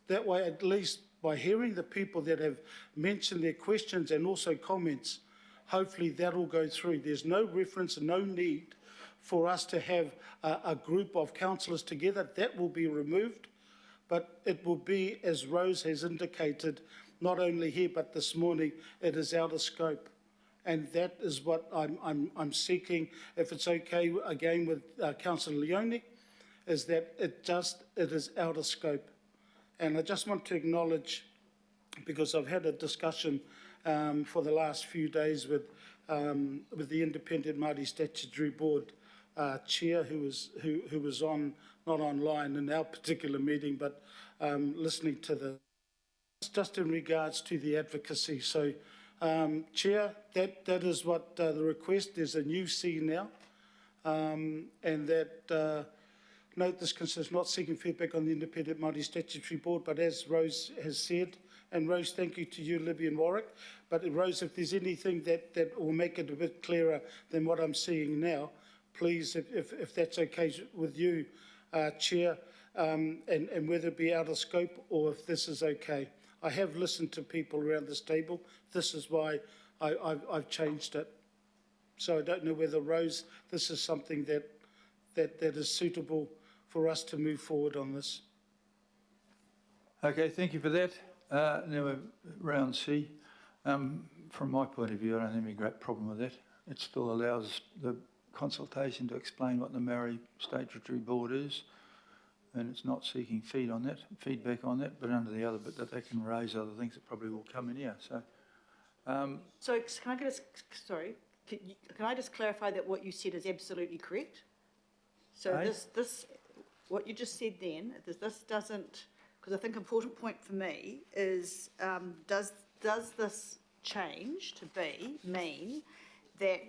That way, at least by hearing the people that have mentioned their questions and also comments, hopefully that'll go through. There's no reference and no need for us to have a group of councillors together. That will be removed, but it will be, as Rose has indicated, not only here but this morning, it is out of scope. And that is what I'm seeking, if it's okay again with Councillor Leone, is that it is out of scope. And I just want to acknowledge, because I've had a discussion for the last few days with the Independent Māori Statutory Board chair, who was on, not online in our particular meeting, but listening to just in regards to the advocacy. So, Chair, that is what the request. There's a new C now, and that note this considers not seeking feedback on the Independent Māori Statutory Board, but as Rose has said, and Rose, thank you to you, Libby and Warwick, but Rose, if there's anything that will make it a bit clearer than what I'm seeing now, please, if that's okay with you, Chair, and whether it be out of scope or if this is okay. I have listened to people around this table. This is why I've changed it. So I don't know whether, Rose, this is something that is suitable for us to move forward on this. Okay, thank you for that. Now we're round C. From my point of view, I don't have any great problem with that. It still allows the consultation to explain what the Maori Statutory Board is, and it's not seeking feedback on that, but under the other bit that they can raise other things that probably will come in here. So, So can I just, sorry, can I just clarify that what you said is absolutely correct? So this, what you just said then, this doesn't, because I think an important point for me is, does this change to mean that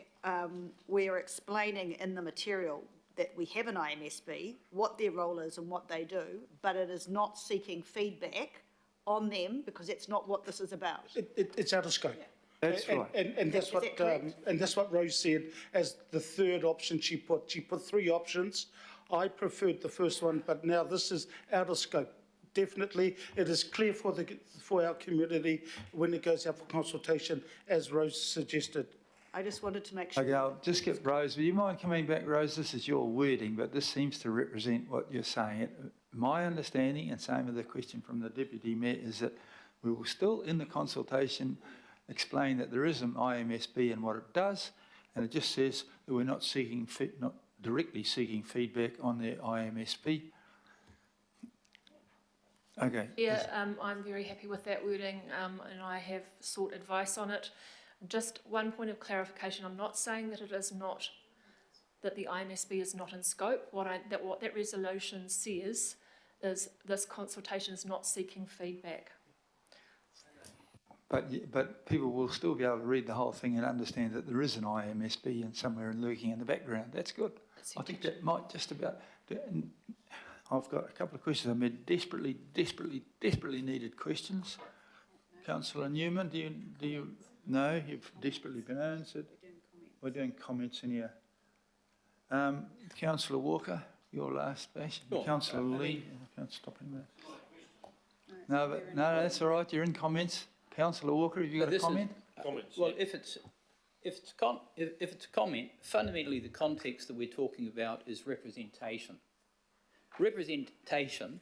we're explaining in the material that we have an IMSB, what their role is and what they do, but it is not seeking feedback on them, because that's not what this is about? It's out of scope. Yeah. That's right. And that's what Rose said as the third option she put. She put 3 options. I preferred the first one, but now this is out of scope. Definitely, it is clear for our community when it goes out for consultation, as Rose suggested. I just wanted to make sure. Okay, I'll just get Rose. Will you mind coming back, Rose? This is your wording, but this seems to represent what you're saying. My understanding, and same with the question from the Deputy Mayor, is that we will still, in the consultation, explain that there is an IMSB and what it does, and it just says that we're not directly seeking feedback on their IMSB. Okay. Yeah, I'm very happy with that wording, and I have sought advice on it. Just one point of clarification: I'm not saying that it is not, that the IMSB is not in scope. What that resolution says is this consultation is not seeking feedback. But people will still be able to read the whole thing and understand that there is an IMSB and somewhere lurking in the background. That's good. I think that might just about do it. And I've got a couple of questions. I mean, desperately needed questions. Councillor Newman, do you know? You've desperately been answered. We're doing comments in here. Councillor Walker, your last question. Sure. Councillor Lee, I can't stop him there. No, that's all right. You're in comments. Councillor Walker, have you got a comment? Well, if it's a comment, fundamentally the context that we're talking about is representation. Representation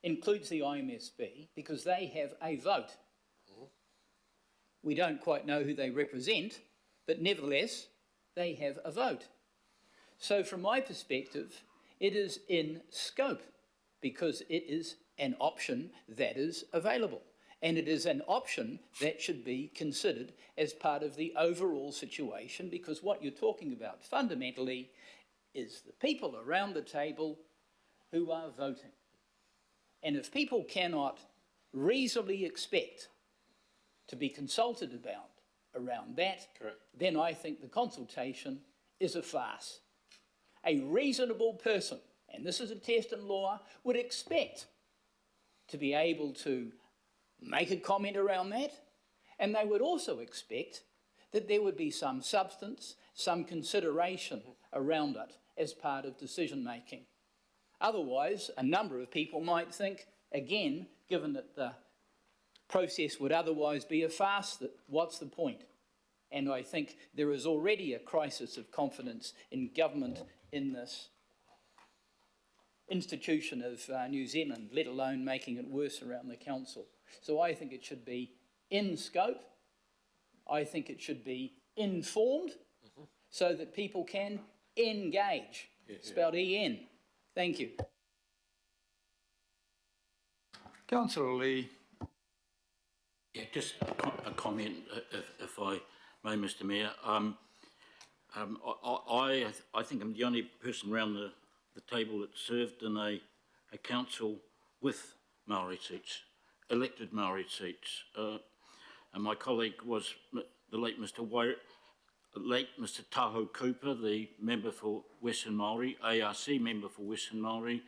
includes the IMSB because they have a vote. We don't quite know who they represent, but nevertheless, they have a vote. So from my perspective, it is in scope because it is an option that is available. And it is an option that should be considered as part of the overall situation, because what you're talking about fundamentally is the people around the table who are voting. And if people cannot reasonably expect to be consulted about around that, correct, then I think the consultation is a farce. A reasonable person, and this is a test in law, would expect to be able to make a comment around that, and they would also expect that there would be some substance, some consideration around it as part of decision making. Otherwise, a number of people might think, again, given that the process would otherwise be a farce, that what's the point? And I think there is already a crisis of confidence in government in this institution of New Zealand, let alone making it worse around the council. So I think it should be in scope. I think it should be informed so that people can engage, spelled E-N. Thank you. Councillor Lee. Yeah, just a comment, if I may, Mr. Mayor. I think I'm the only person around the table that served in a council with Maori seats, elected Maori seats. And my colleague was the late Mr. Taho Cooper, the member for Western Maori, ARC member for Western Maori,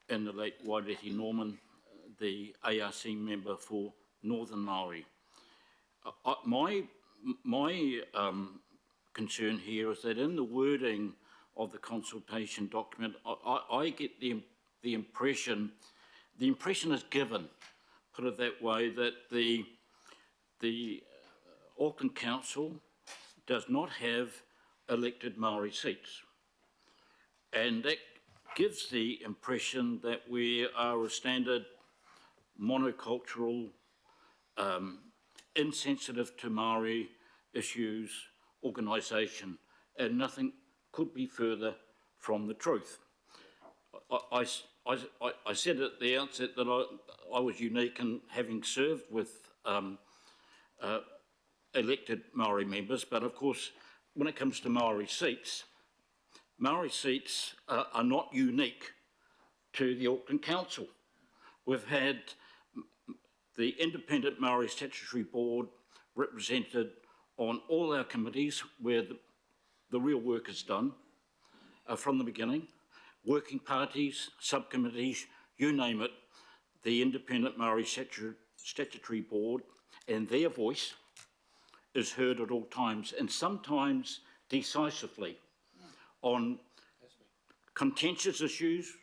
and the late Waireti Norman, the ARC member for Northern Maori. My concern here is that in the wording of the consultation document, I get the impression is given, put it that way, that the Auckland Council does not have elected Maori seats. And that gives the impression that we are a standard monocultural, insensitive to Maori issues organisation, and nothing could be further from the truth. I said at the outset that I was unique in having served with elected Maori members, but of course, when it comes to Maori seats are not unique to the Auckland Council. We've had the Independent Maori Statutory Board represented on all our committees where the real work is done from the beginning. Working parties, subcommittees, you name it, the Independent Maori Statutory Board and their voice is heard at all times, and sometimes decisively on contentious issues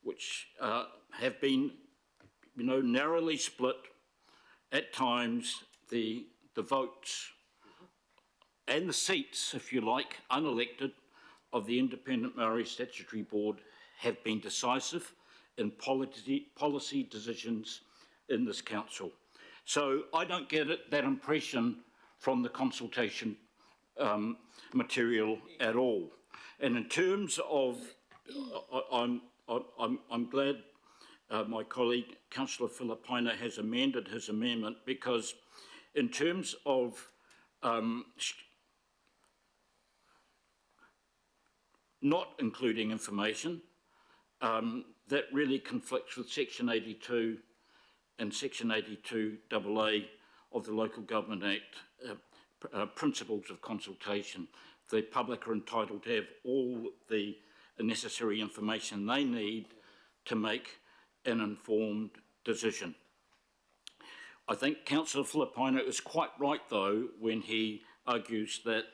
which have been, narrowly split. At times, the votes and the seats, if you like, unelected, of the Independent Maori Statutory Board have been decisive in policy decisions in this council. So I don't get that impression from the consultation material at all. And in terms of, I'm glad my colleague Councillor Filipaina has amended his amendment, because in terms of not including information, that really conflicts with Section 82 and Section 82AA of the Local Government Act, principles of consultation. The public are entitled to have all the necessary information they need to make an informed decision. I think Councillor Filipaina is quite right, though, when he argues that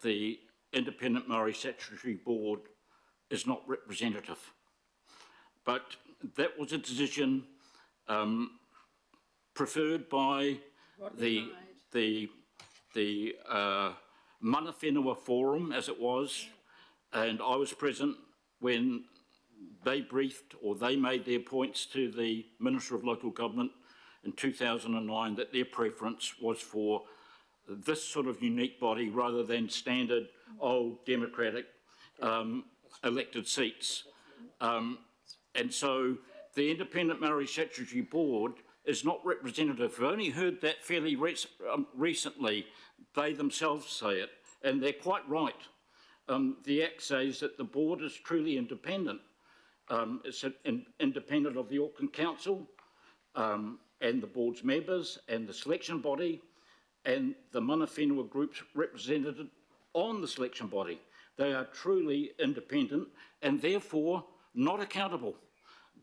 the Independent Maori Statutory Board is not representative. But that was a decision preferred by the Mana Whenua Forum, as it was, and I was present when they briefed, or they made their points to the Minister of Local Government in 2009 that their preference was for this sort of unique body rather than standard old democratic elected seats. And so the Independent Maori Statutory Board is not representative. We've only heard that fairly recently. They themselves say it, and they're quite right. The Act says that the board is truly independent. It's independent of the Auckland Council and the board's members and the selection body and the mana whenua groups represented on the selection body. They are truly independent and therefore not accountable.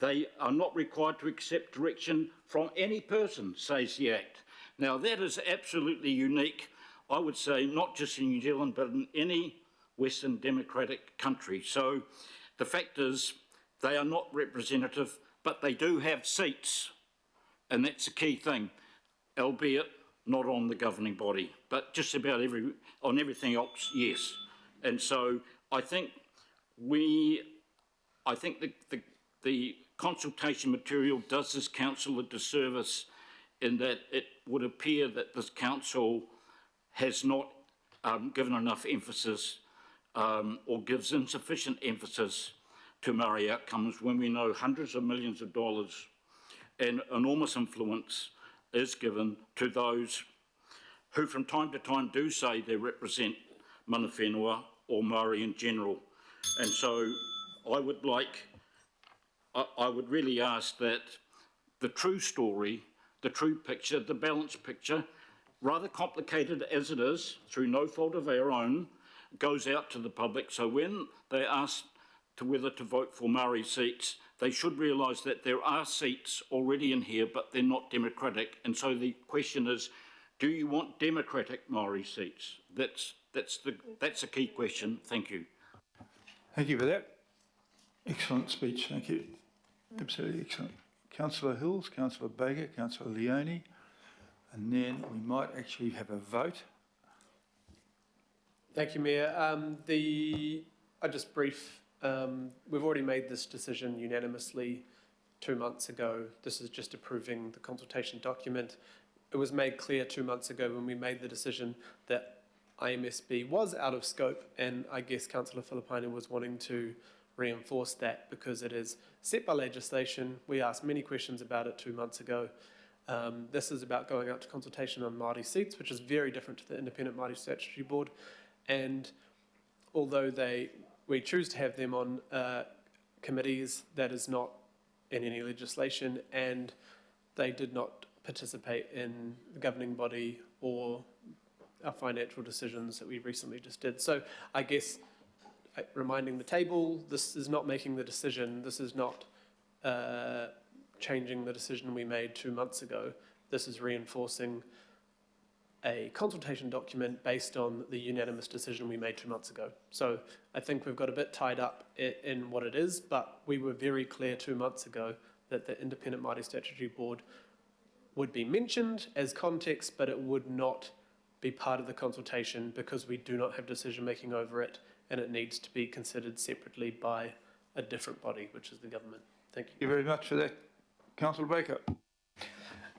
they are not required to accept direction from any person, says the Act. Now, that is absolutely unique, I would say, not just in New Zealand, but in any Western democratic country. So the fact is, they are not representative, but they do have seats, and that's the key thing, albeit not on the governing body, but just about on everything else, yes. And so I think the consultation material does this council a disservice in that it would appear that this council has not given enough emphasis or gives insufficient emphasis to Maori outcomes when we know hundreds of millions of dollars and enormous influence is given to those who from time to time do say they represent mana whenua or Maori in general. And so I would really ask that the true story, the true picture, the balanced picture, rather complicated as it is, through no fault of our own, goes out to the public. So when they ask to whether to vote for Maori seats, they should realise that there are seats already in here, but they're not democratic. And so the question is, do you want democratic Maori seats? That's a key question. Thank you. Thank you for that. Excellent speech. Thank you. Absolutely excellent. Councillor Hills, Councillor Baker, Councillor Leone, and then we might actually have a vote. Thank you, Mayor. I just brief. We've already made this decision unanimously 2 months ago. This is just approving the consultation document. It was made clear 2 months ago when we made the decision that IMSB was out of scope, and I guess Councillor Filipainen was wanting to reinforce that because it is set by legislation. We asked many questions about it 2 months ago. This is about going out to consultation on Māori seats, which is very different to the Independent Māori Statutory Board. And although we choose to have them on committees, that is not in any legislation, and they did not participate in the governing body or our financial decisions that we recently just did. So I guess reminding the table, this is not making the decision, this is not changing the decision we made 2 months ago. This is reinforcing a consultation document based on the unanimous decision we made 2 months ago. So I think we've got a bit tied up in what it is, but we were very clear 2 months ago that the Independent Māori Statutory Board would be mentioned as context, but it would not be part of the consultation because we do not have decision making over it, and it needs to be considered separately by a different body, which is the government. Thank you. Thank you very much for that. Councillor Baker.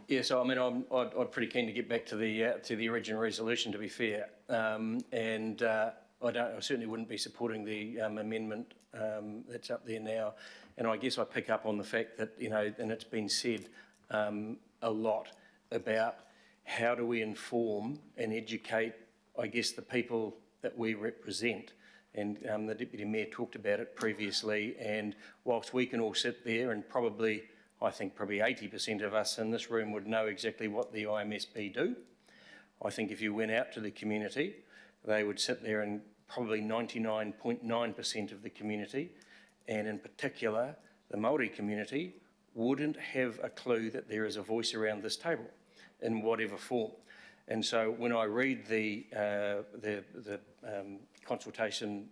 Yeah, so I mean, I'm pretty keen to get back to the original resolution, to be fair, and I certainly wouldn't be supporting the amendment that's up there now. And I guess I pick up on the fact that, you know, and it's been said a lot about how do we inform and educate, I guess, the people that we represent. And the Deputy Mayor talked about it previously, and whilst we can all sit there and probably 80% of us in this room would know exactly what the IMSB do, I think if you went out to the community, they would sit there and probably 99.9% of the community, and in particular the Māori community, wouldn't have a clue that there is a voice around this table in whatever form. And so when I read the consultation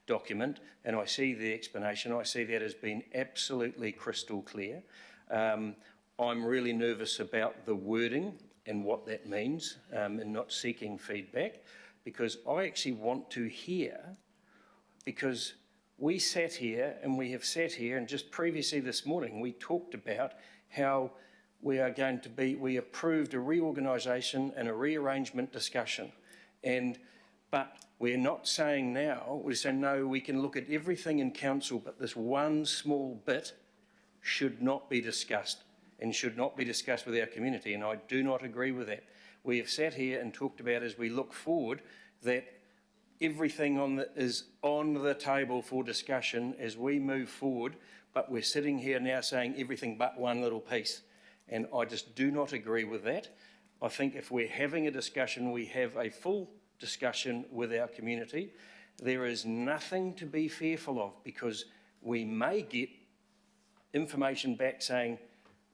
document and I see the explanation, I see that as being absolutely crystal clear. I'm really nervous about the wording and what that means, and not seeking feedback, because I actually want to hear, because we sat here and we have sat here, and just previously this morning we talked about how we approved a reorganisation and a rearrangement discussion. But we're not saying now, we're saying no, we can look at everything in council, but this one small bit should not be discussed and should not be discussed with our community, and I do not agree with that. We have sat here and talked about, as we look forward, that everything is on the table for discussion as we move forward, but we're sitting here now saying everything but one little piece. And I just do not agree with that. I think if we're having a discussion, we have a full discussion with our community. There is nothing to be fearful of, because we may get information back saying,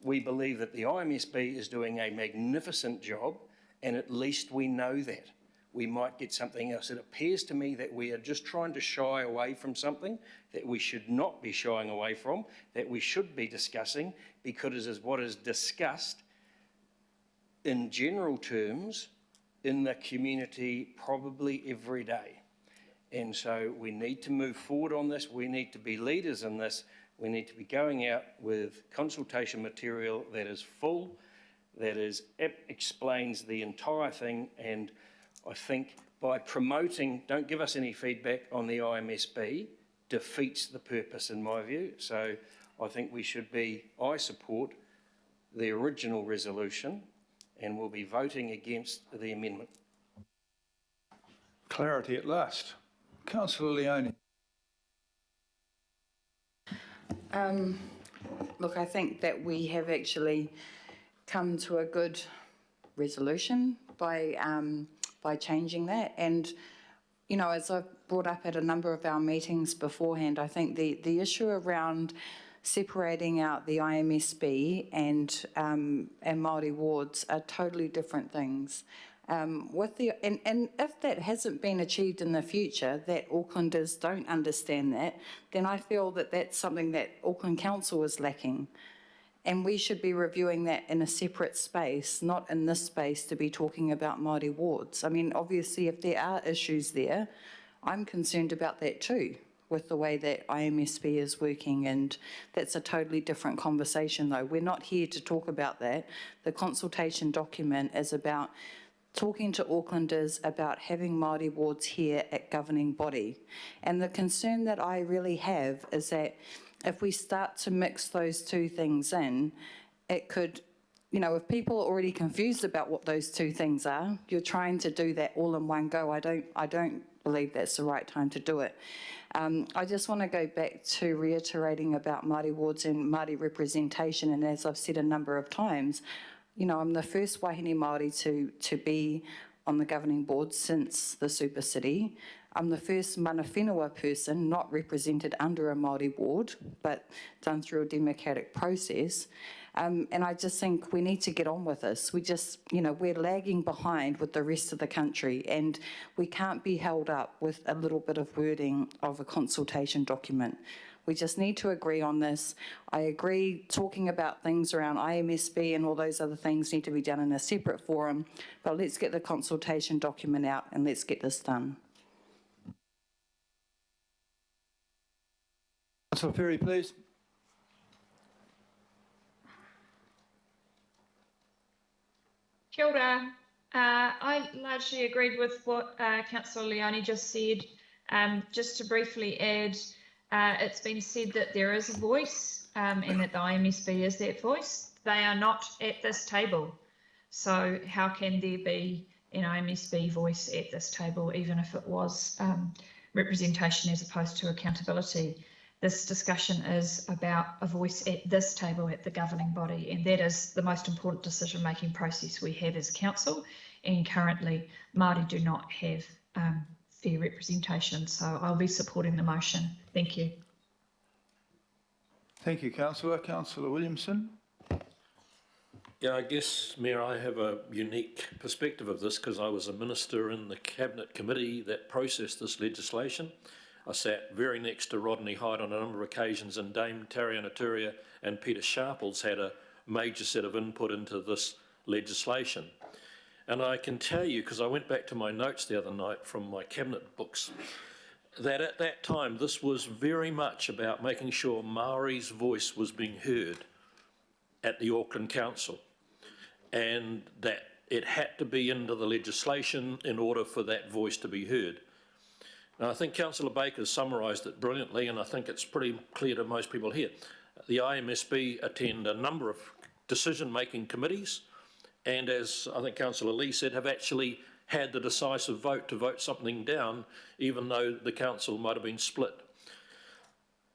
we believe that the IMSB is doing a magnificent job, and at least we know that. We might get something else. It appears to me that we are just trying to shy away from something that we should not be shying away from, that we should be discussing, because it is what is discussed in general terms in the community probably every day. And so we need to move forward on this. We need to be leaders in this. We need to be going out with consultation material that is full, that explains the entire thing. And I think by promoting, don't give us any feedback on the IMSB, defeats the purpose in my view. So I think we should be, I support the original resolution and will be voting against the amendment. Clarity at last. Councillor Leone. Look, I think that we have actually come to a good resolution by changing that. And, you know, as I've brought up at a number of our meetings beforehand, I think the issue around separating out the IMSB and Māori wards are totally different things. And if that hasn't been achieved in the future, that Aucklanders don't understand that, then I feel that that's something that Auckland Council is lacking. And we should be reviewing that in a separate space, not in this space to be talking about Māori wards. I mean, obviously, if there are issues there, I'm concerned about that too, with the way that IMSB is working, and that's a totally different conversation though. We're not here to talk about that. The consultation document is about talking to Aucklanders about having Māori wards here at governing body. And the concern that I really have is that if we start to mix those two things in, it could, you know, if people are already confused about what those two things are, you're trying to do that all in one go. I don't believe that's the right time to do it. I just want to go back to reiterating about Māori wards and Māori representation, and as I've said a number of times, you know, I'm the first Wahine Māori to be on the governing board since the Super City. I'm the first mana whenua person not represented under a Māori ward, but done through a democratic process. And I just think we need to get on with this. We just, you know, we're lagging behind with the rest of the country, and we can't be held up with a little bit of wording of a consultation document. We just need to agree on this. I agree talking about things around IMSB and all those other things need to be done in a separate forum, but let's get the consultation document out and let's get this done. Councillor Ferry, please. Kia ora. I largely agreed with what Councillor Leone just said. Just to briefly add, it's been said that there is a voice and that the IMSB is that voice. They are not at this table. So how can there be an IMSB voice at this table, even if it was representation as opposed to accountability? This discussion is about a voice at this table at the governing body, and that is the most important decision-making process we have as council, and currently Māori do not have fair representation, so I'll be supporting the motion. Thank you. Thank you, Councillor. Councillor Williamson. Yeah, I guess, Mayor, I have a unique perspective of this because I was a minister in the Cabinet Committee that processed this legislation. I sat very next to Rodney Hyde on a number of occasions, and Dame Tariana Turia and Peter Sharples had a major set of input into this legislation. And I can tell you, because I went back to my notes the other night from my cabinet books, that at that time this was very much about making sure Māori's voice was being heard at the Auckland Council, and that it had to be into the legislation in order for that voice to be heard. Now, I think Councillor Baker summarised it brilliantly, and I think it's pretty clear to most people here. The IMSB attend a number of decision-making committees, and as I think Councillor Lee said, have actually had the decisive vote to vote something down, even though the council might have been split.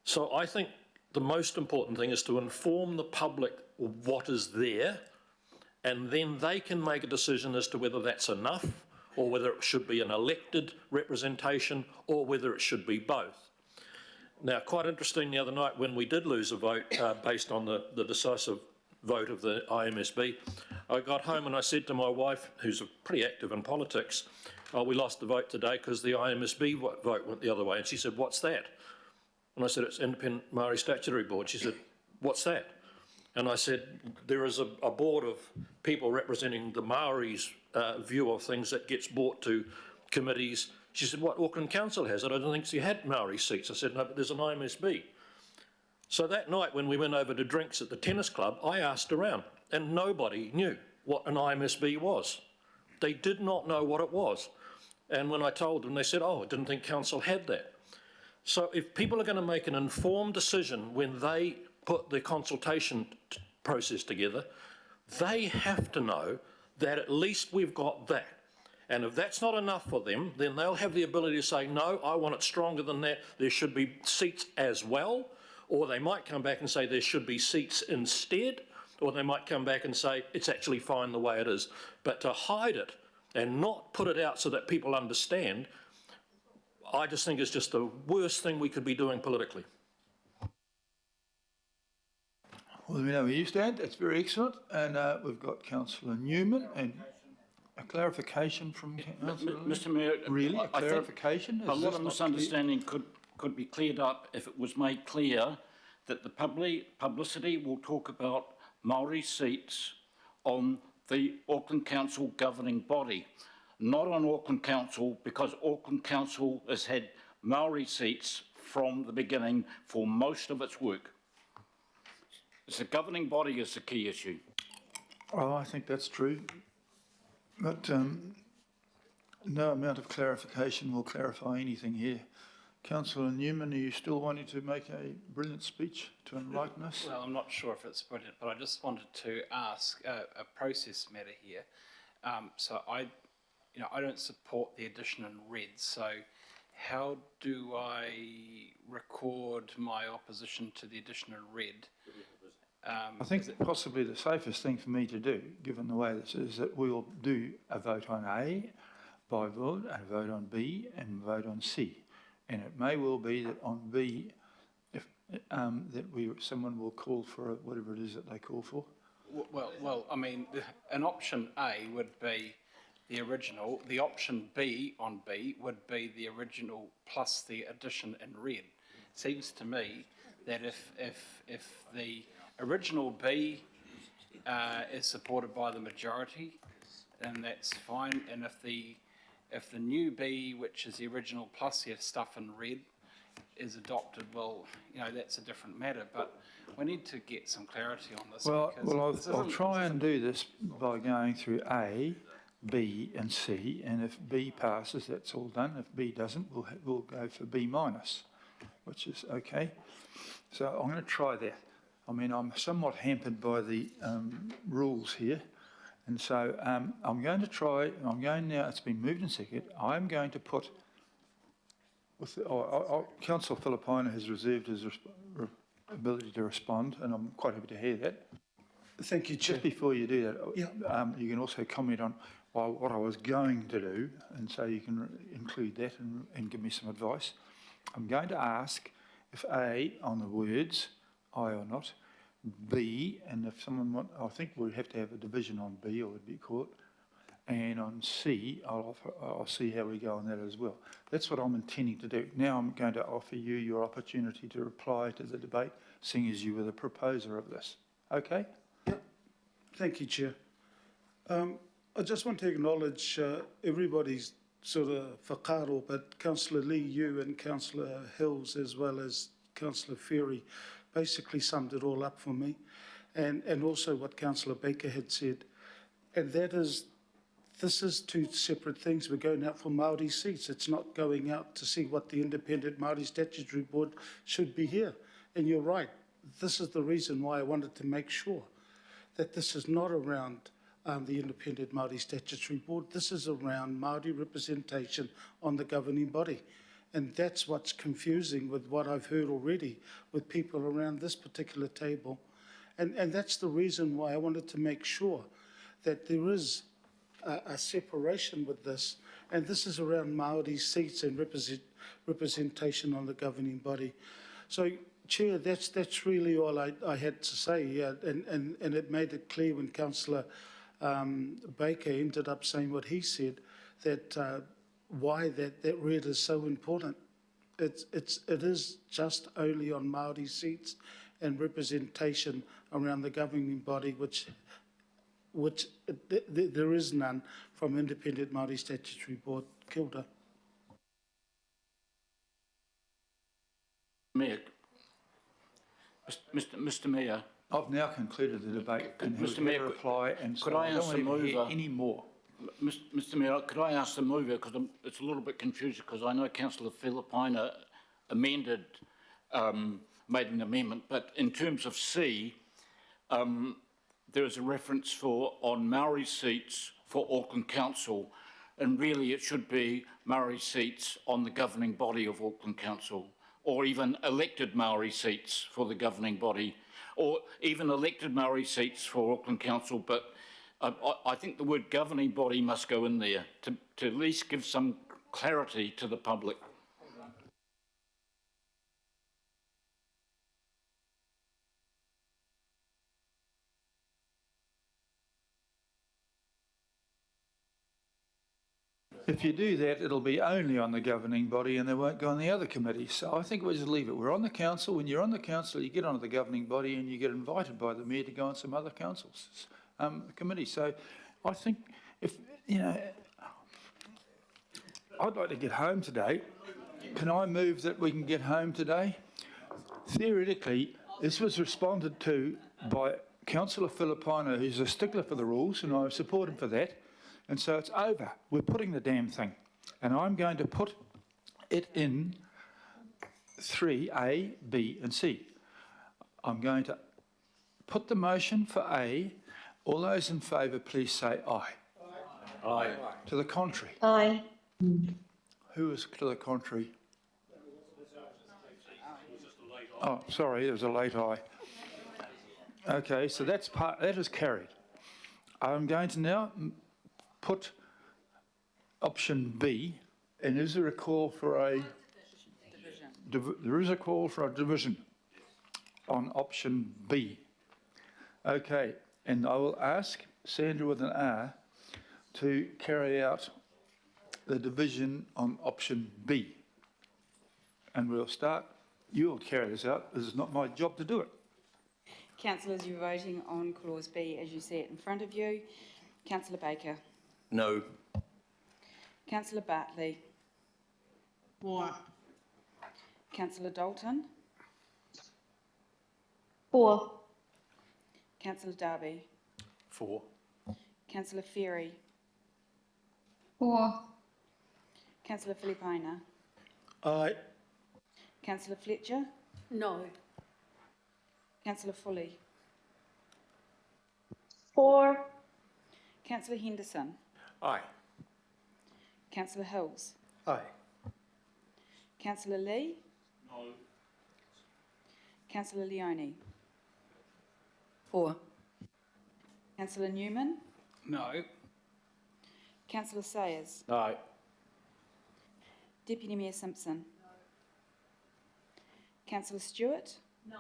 So I think the most important thing is to inform the public what is there, and then they can make a decision as to whether that's enough, or whether it should be an elected representation, or whether it should be both. Now, quite interesting the other night when we did lose a vote based on the decisive vote of the IMSB, I got home and I said to my wife, who's pretty active in politics, oh, we lost the vote today because the IMSB vote went the other way. And she said, what's that? And I said, it's Independent Maori Statutory Board. She said, what's that? And I said, there is a board of people representing the Maori's view of things that gets brought to committees. She said, what, Auckland Council has it? I don't think she had Maori seats. I said, no, but there's an IMSB. So that night when we went over to drinks at the tennis club, I asked around and nobody knew what an IMSB was. They did not know what it was. And when I told them, they said, oh, I didn't think council had that. So if people are going to make an informed decision when they put the consultation process together, they have to know that at least we've got that. And if that's not enough for them, then they'll have the ability to say, no, I want it stronger than that. There should be seats as well. Or they might come back and say there should be seats instead. Or they might come back and say it's actually fine the way it is. But to hide it and not put it out so that people understand, I just think it's just the worst thing we could be doing politically. Well, we know where you stand. It's very excellent. And we've got Councillor Newman and a clarification from Councillor. Mr Mayor, really, a I think clarification? a lot of misunderstanding could be cleared up if it was made clear that the publicity will talk about Maori seats on the Auckland Council governing body, not on Auckland Council, because Auckland Council has had Maori seats from the beginning for most of its work. It's the governing body is the key issue. Oh, I think that's true. But no amount of clarification will clarify anything here. Councillor Newman, are you still wanting to make a brilliant speech to enlighten us? Well, I'm not sure if it's brilliant, but I just wanted to ask a process matter here. So I don't support the addition in red. So how do I record my opposition to the addition in red? I think possibly the safest thing for me to do, given the way this is, that we'll do a vote on A by vote, and a vote on B, and a vote on C. And it may well be that on B, if someone will call for whatever it is that they call for. Well, I mean, an option A would be the original. The option B on B would be the original plus the addition in red. Seems to me that if the original B is supported by the majority, then that's fine. And if the new B, which is the original plus the stuff in red, is adopted, well, that's a different matter. But we need to get some clarity on this. Well, I'll try and do this by going through A, B and C, and if B passes, that's all done. If B doesn't, we'll go for B minus, which is okay. So I'm going to try that. I mean, I'm somewhat hampered by the rules here. And so I'm going to try, now, it's been moved and seconded, I'm going to put, Councillor Filipaina has reserved his ability to respond, and I'm quite happy to hear that. Thank you, Chair. Just before you do that, you can also comment on what I was going to do, and so you can include that and give me some advice. I'm going to ask if A, on the words, aye or not, B, and if someone I think we'd have to have a division on B, or would be caught, and on C, I'll see how we go on that as well. That's what I'm intending to do. Now I'm going to offer you your opportunity to reply to the debate, seeing as you were the proposer of this. Okay? Thank you, Chair. I just want to acknowledge everybody's sort of whakaro, but Councillor Lee, you and Councillor Hills, as well as Councillor Ferry, basically summed it all up for me, and also what Councillor Baker had said, and that is, this is two separate things. We're going out for Māori seats. It's not going out to see what the Independent Māori Statutory Board should be here. And you're right, this is the reason why I wanted to make sure that this is not around the Independent Māori Statutory Board. This is around Māori representation on the governing body. And that's what's confusing with what I've heard already with people around this particular table. And that's the reason why I wanted to make sure that there is a separation with this. And this is around Māori seats and representation on the governing body. So, Chair, that's really all I had to say, yeah, and it made it clear when Councillor Baker ended up saying what he said, that why that red is so important. It is just only on Māori seats and representation around the governing body, which there is none from Independent Māori Statutory Board. Kia ora. Mayor, Mr. Mayor. I've now concluded the debate and Mr. he'll Mayor, reply, and so could I I don't ask want the to hear mover any more. Mr. Mayor, could I ask the mover, because it's a little bit confusing, because I know Councillor Filipina amended, made an amendment, but in terms of C, there is a reference on Maori seats for Auckland Council, and really it should be Maori seats on the governing body of Auckland Council, or even elected Maori seats for the governing body, or even elected Maori seats for Auckland Council, but I think the word governing body must go in there to at least give some clarity to the public. If you do that, it'll be only on the governing body and they won't go on the other committees. So I think we'll just leave it. We're on the council. When you're on the council, you get onto the governing body and you get invited by the mayor to go on some other councils, committees. So I think if, you know, I'd like to get home today. Can I move that we can get home today? Theoretically, this was responded to by Councillor Filipino, who's a stickler for the rules, and I support him for that. And so it's over. We're putting the damn thing. And I'm going to put it in 3A, B and C. I'm going to put the motion for A. All those in favour, please say aye. Aye. To the contrary? Aye. Who is to the contrary? Oh, sorry, there was a late aye. Okay, so that is carried. I'm going to now put option B, and is there a call for a division? There is a call for a division on option B. Okay, and I will ask Sandra with an R to carry out the division on option B. And we'll start. You'll carry this out. This is not my job to do it. Councillors, you're voting on clause B as you see it in front of you. Councillor Baker. No. Councillor Bartley. For. Councillor Dalton. For. Councillor Darby. For. Councillor Ferry. For. Councillor Filipina. Aye. Councillor Fletcher. No. Councillor Foley. For. Councillor Henderson. Aye. Councillor Hills. Aye. Councillor Lee. No. Councillor Leone. For. Councillor Newman. No. Councillor Sayers. Aye. Deputy Mayor Simpson. Councillor Stewart. No.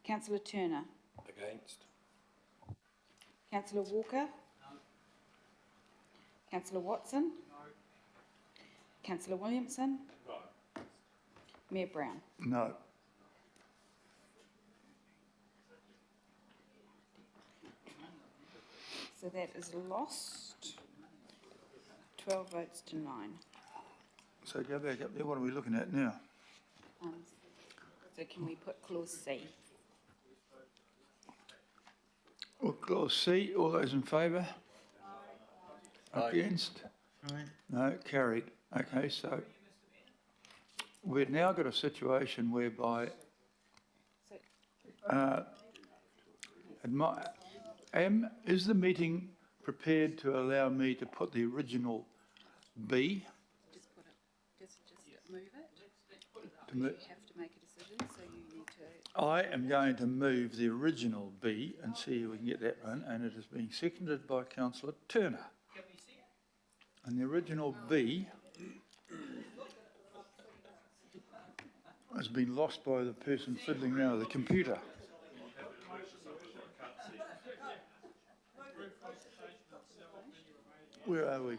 Councillor Turner. Against. Councillor Walker. No. Councillor Watson. No. Councillor Williamson. No. Mayor Brown. No. So that is lost. 12 votes to 9. So go back up there. What are we looking at now? So can we put clause C? Well, clause C, all those in favour? Aye. Against? Aye. No, carried. Okay, so we've now got a situation whereby is the meeting prepared to allow me to put the original B? Just put it, just move it. To mo- You have to make a decision, so you need to. I am going to move the original B and see if we can get that one, and it is being seconded by Councillor Turner. And the original B has been lost by the person fiddling around with the computer. Where are we?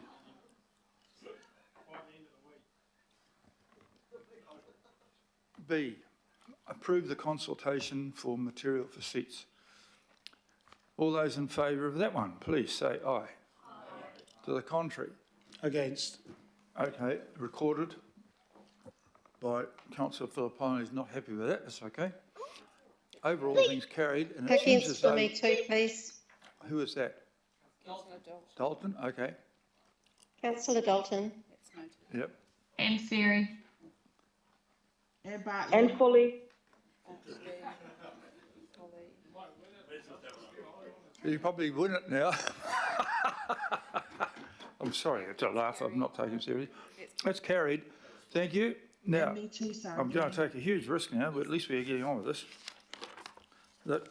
B, approve the consultation for material for seats. All those in favour of that one, please say aye. Aye. To the contrary? Against. Okay, recorded by Councillor Filippone, is not happy with that, that's okay. Overall, things carried, and it seems as though... Against for me too, please. Who is that? Dalton, okay, Councillor Dalton. yep. And Ferry. And Bartley. And Foley. You probably win it now. I'm sorry to laugh, I'm not taking it seriously. That's carried, thank you. Now, Me too, Sarah. I'm going to take a huge risk now, but at least we're getting on with this. That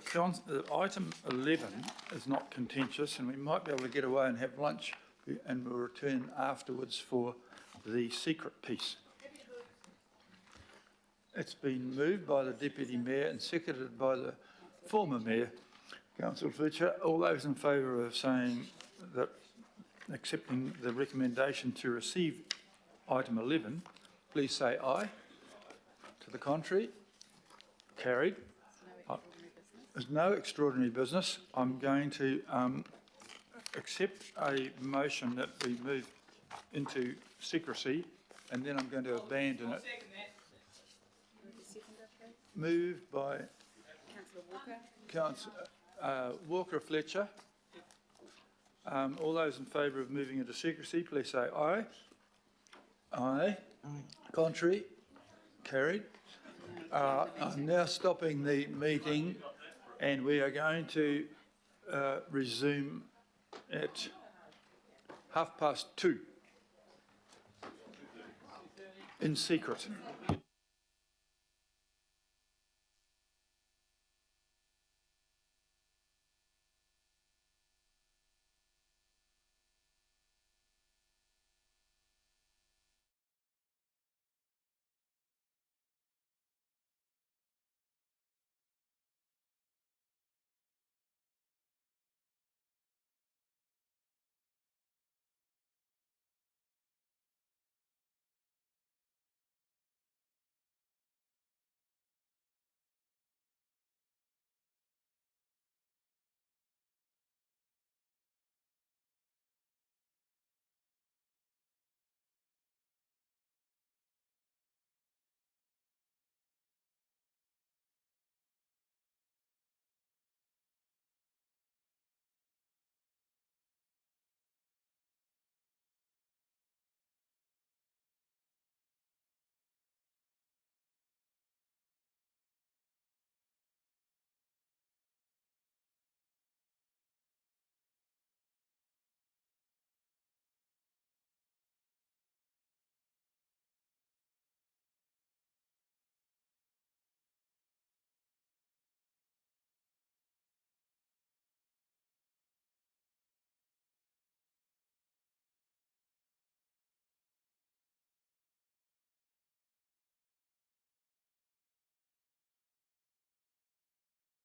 item 11 is not contentious, and we might be able to get away and have lunch, and we'll return afterwards for the secret piece. It's been moved by the Deputy Mayor and seconded by the former Mayor, Councillor Fletcher. All those in favour of saying that accepting the recommendation to receive item 11, please say aye. To the contrary, carried. There's no extraordinary business. I'm going to accept a motion that we move into secrecy, and then I'm going to abandon it. Moved by Councillor Walker Fletcher. All those in favour of moving into secrecy, please say aye. Aye. Contrary? Carried. I'm now stopping the meeting, and we are going to resume at 2:30 in secret.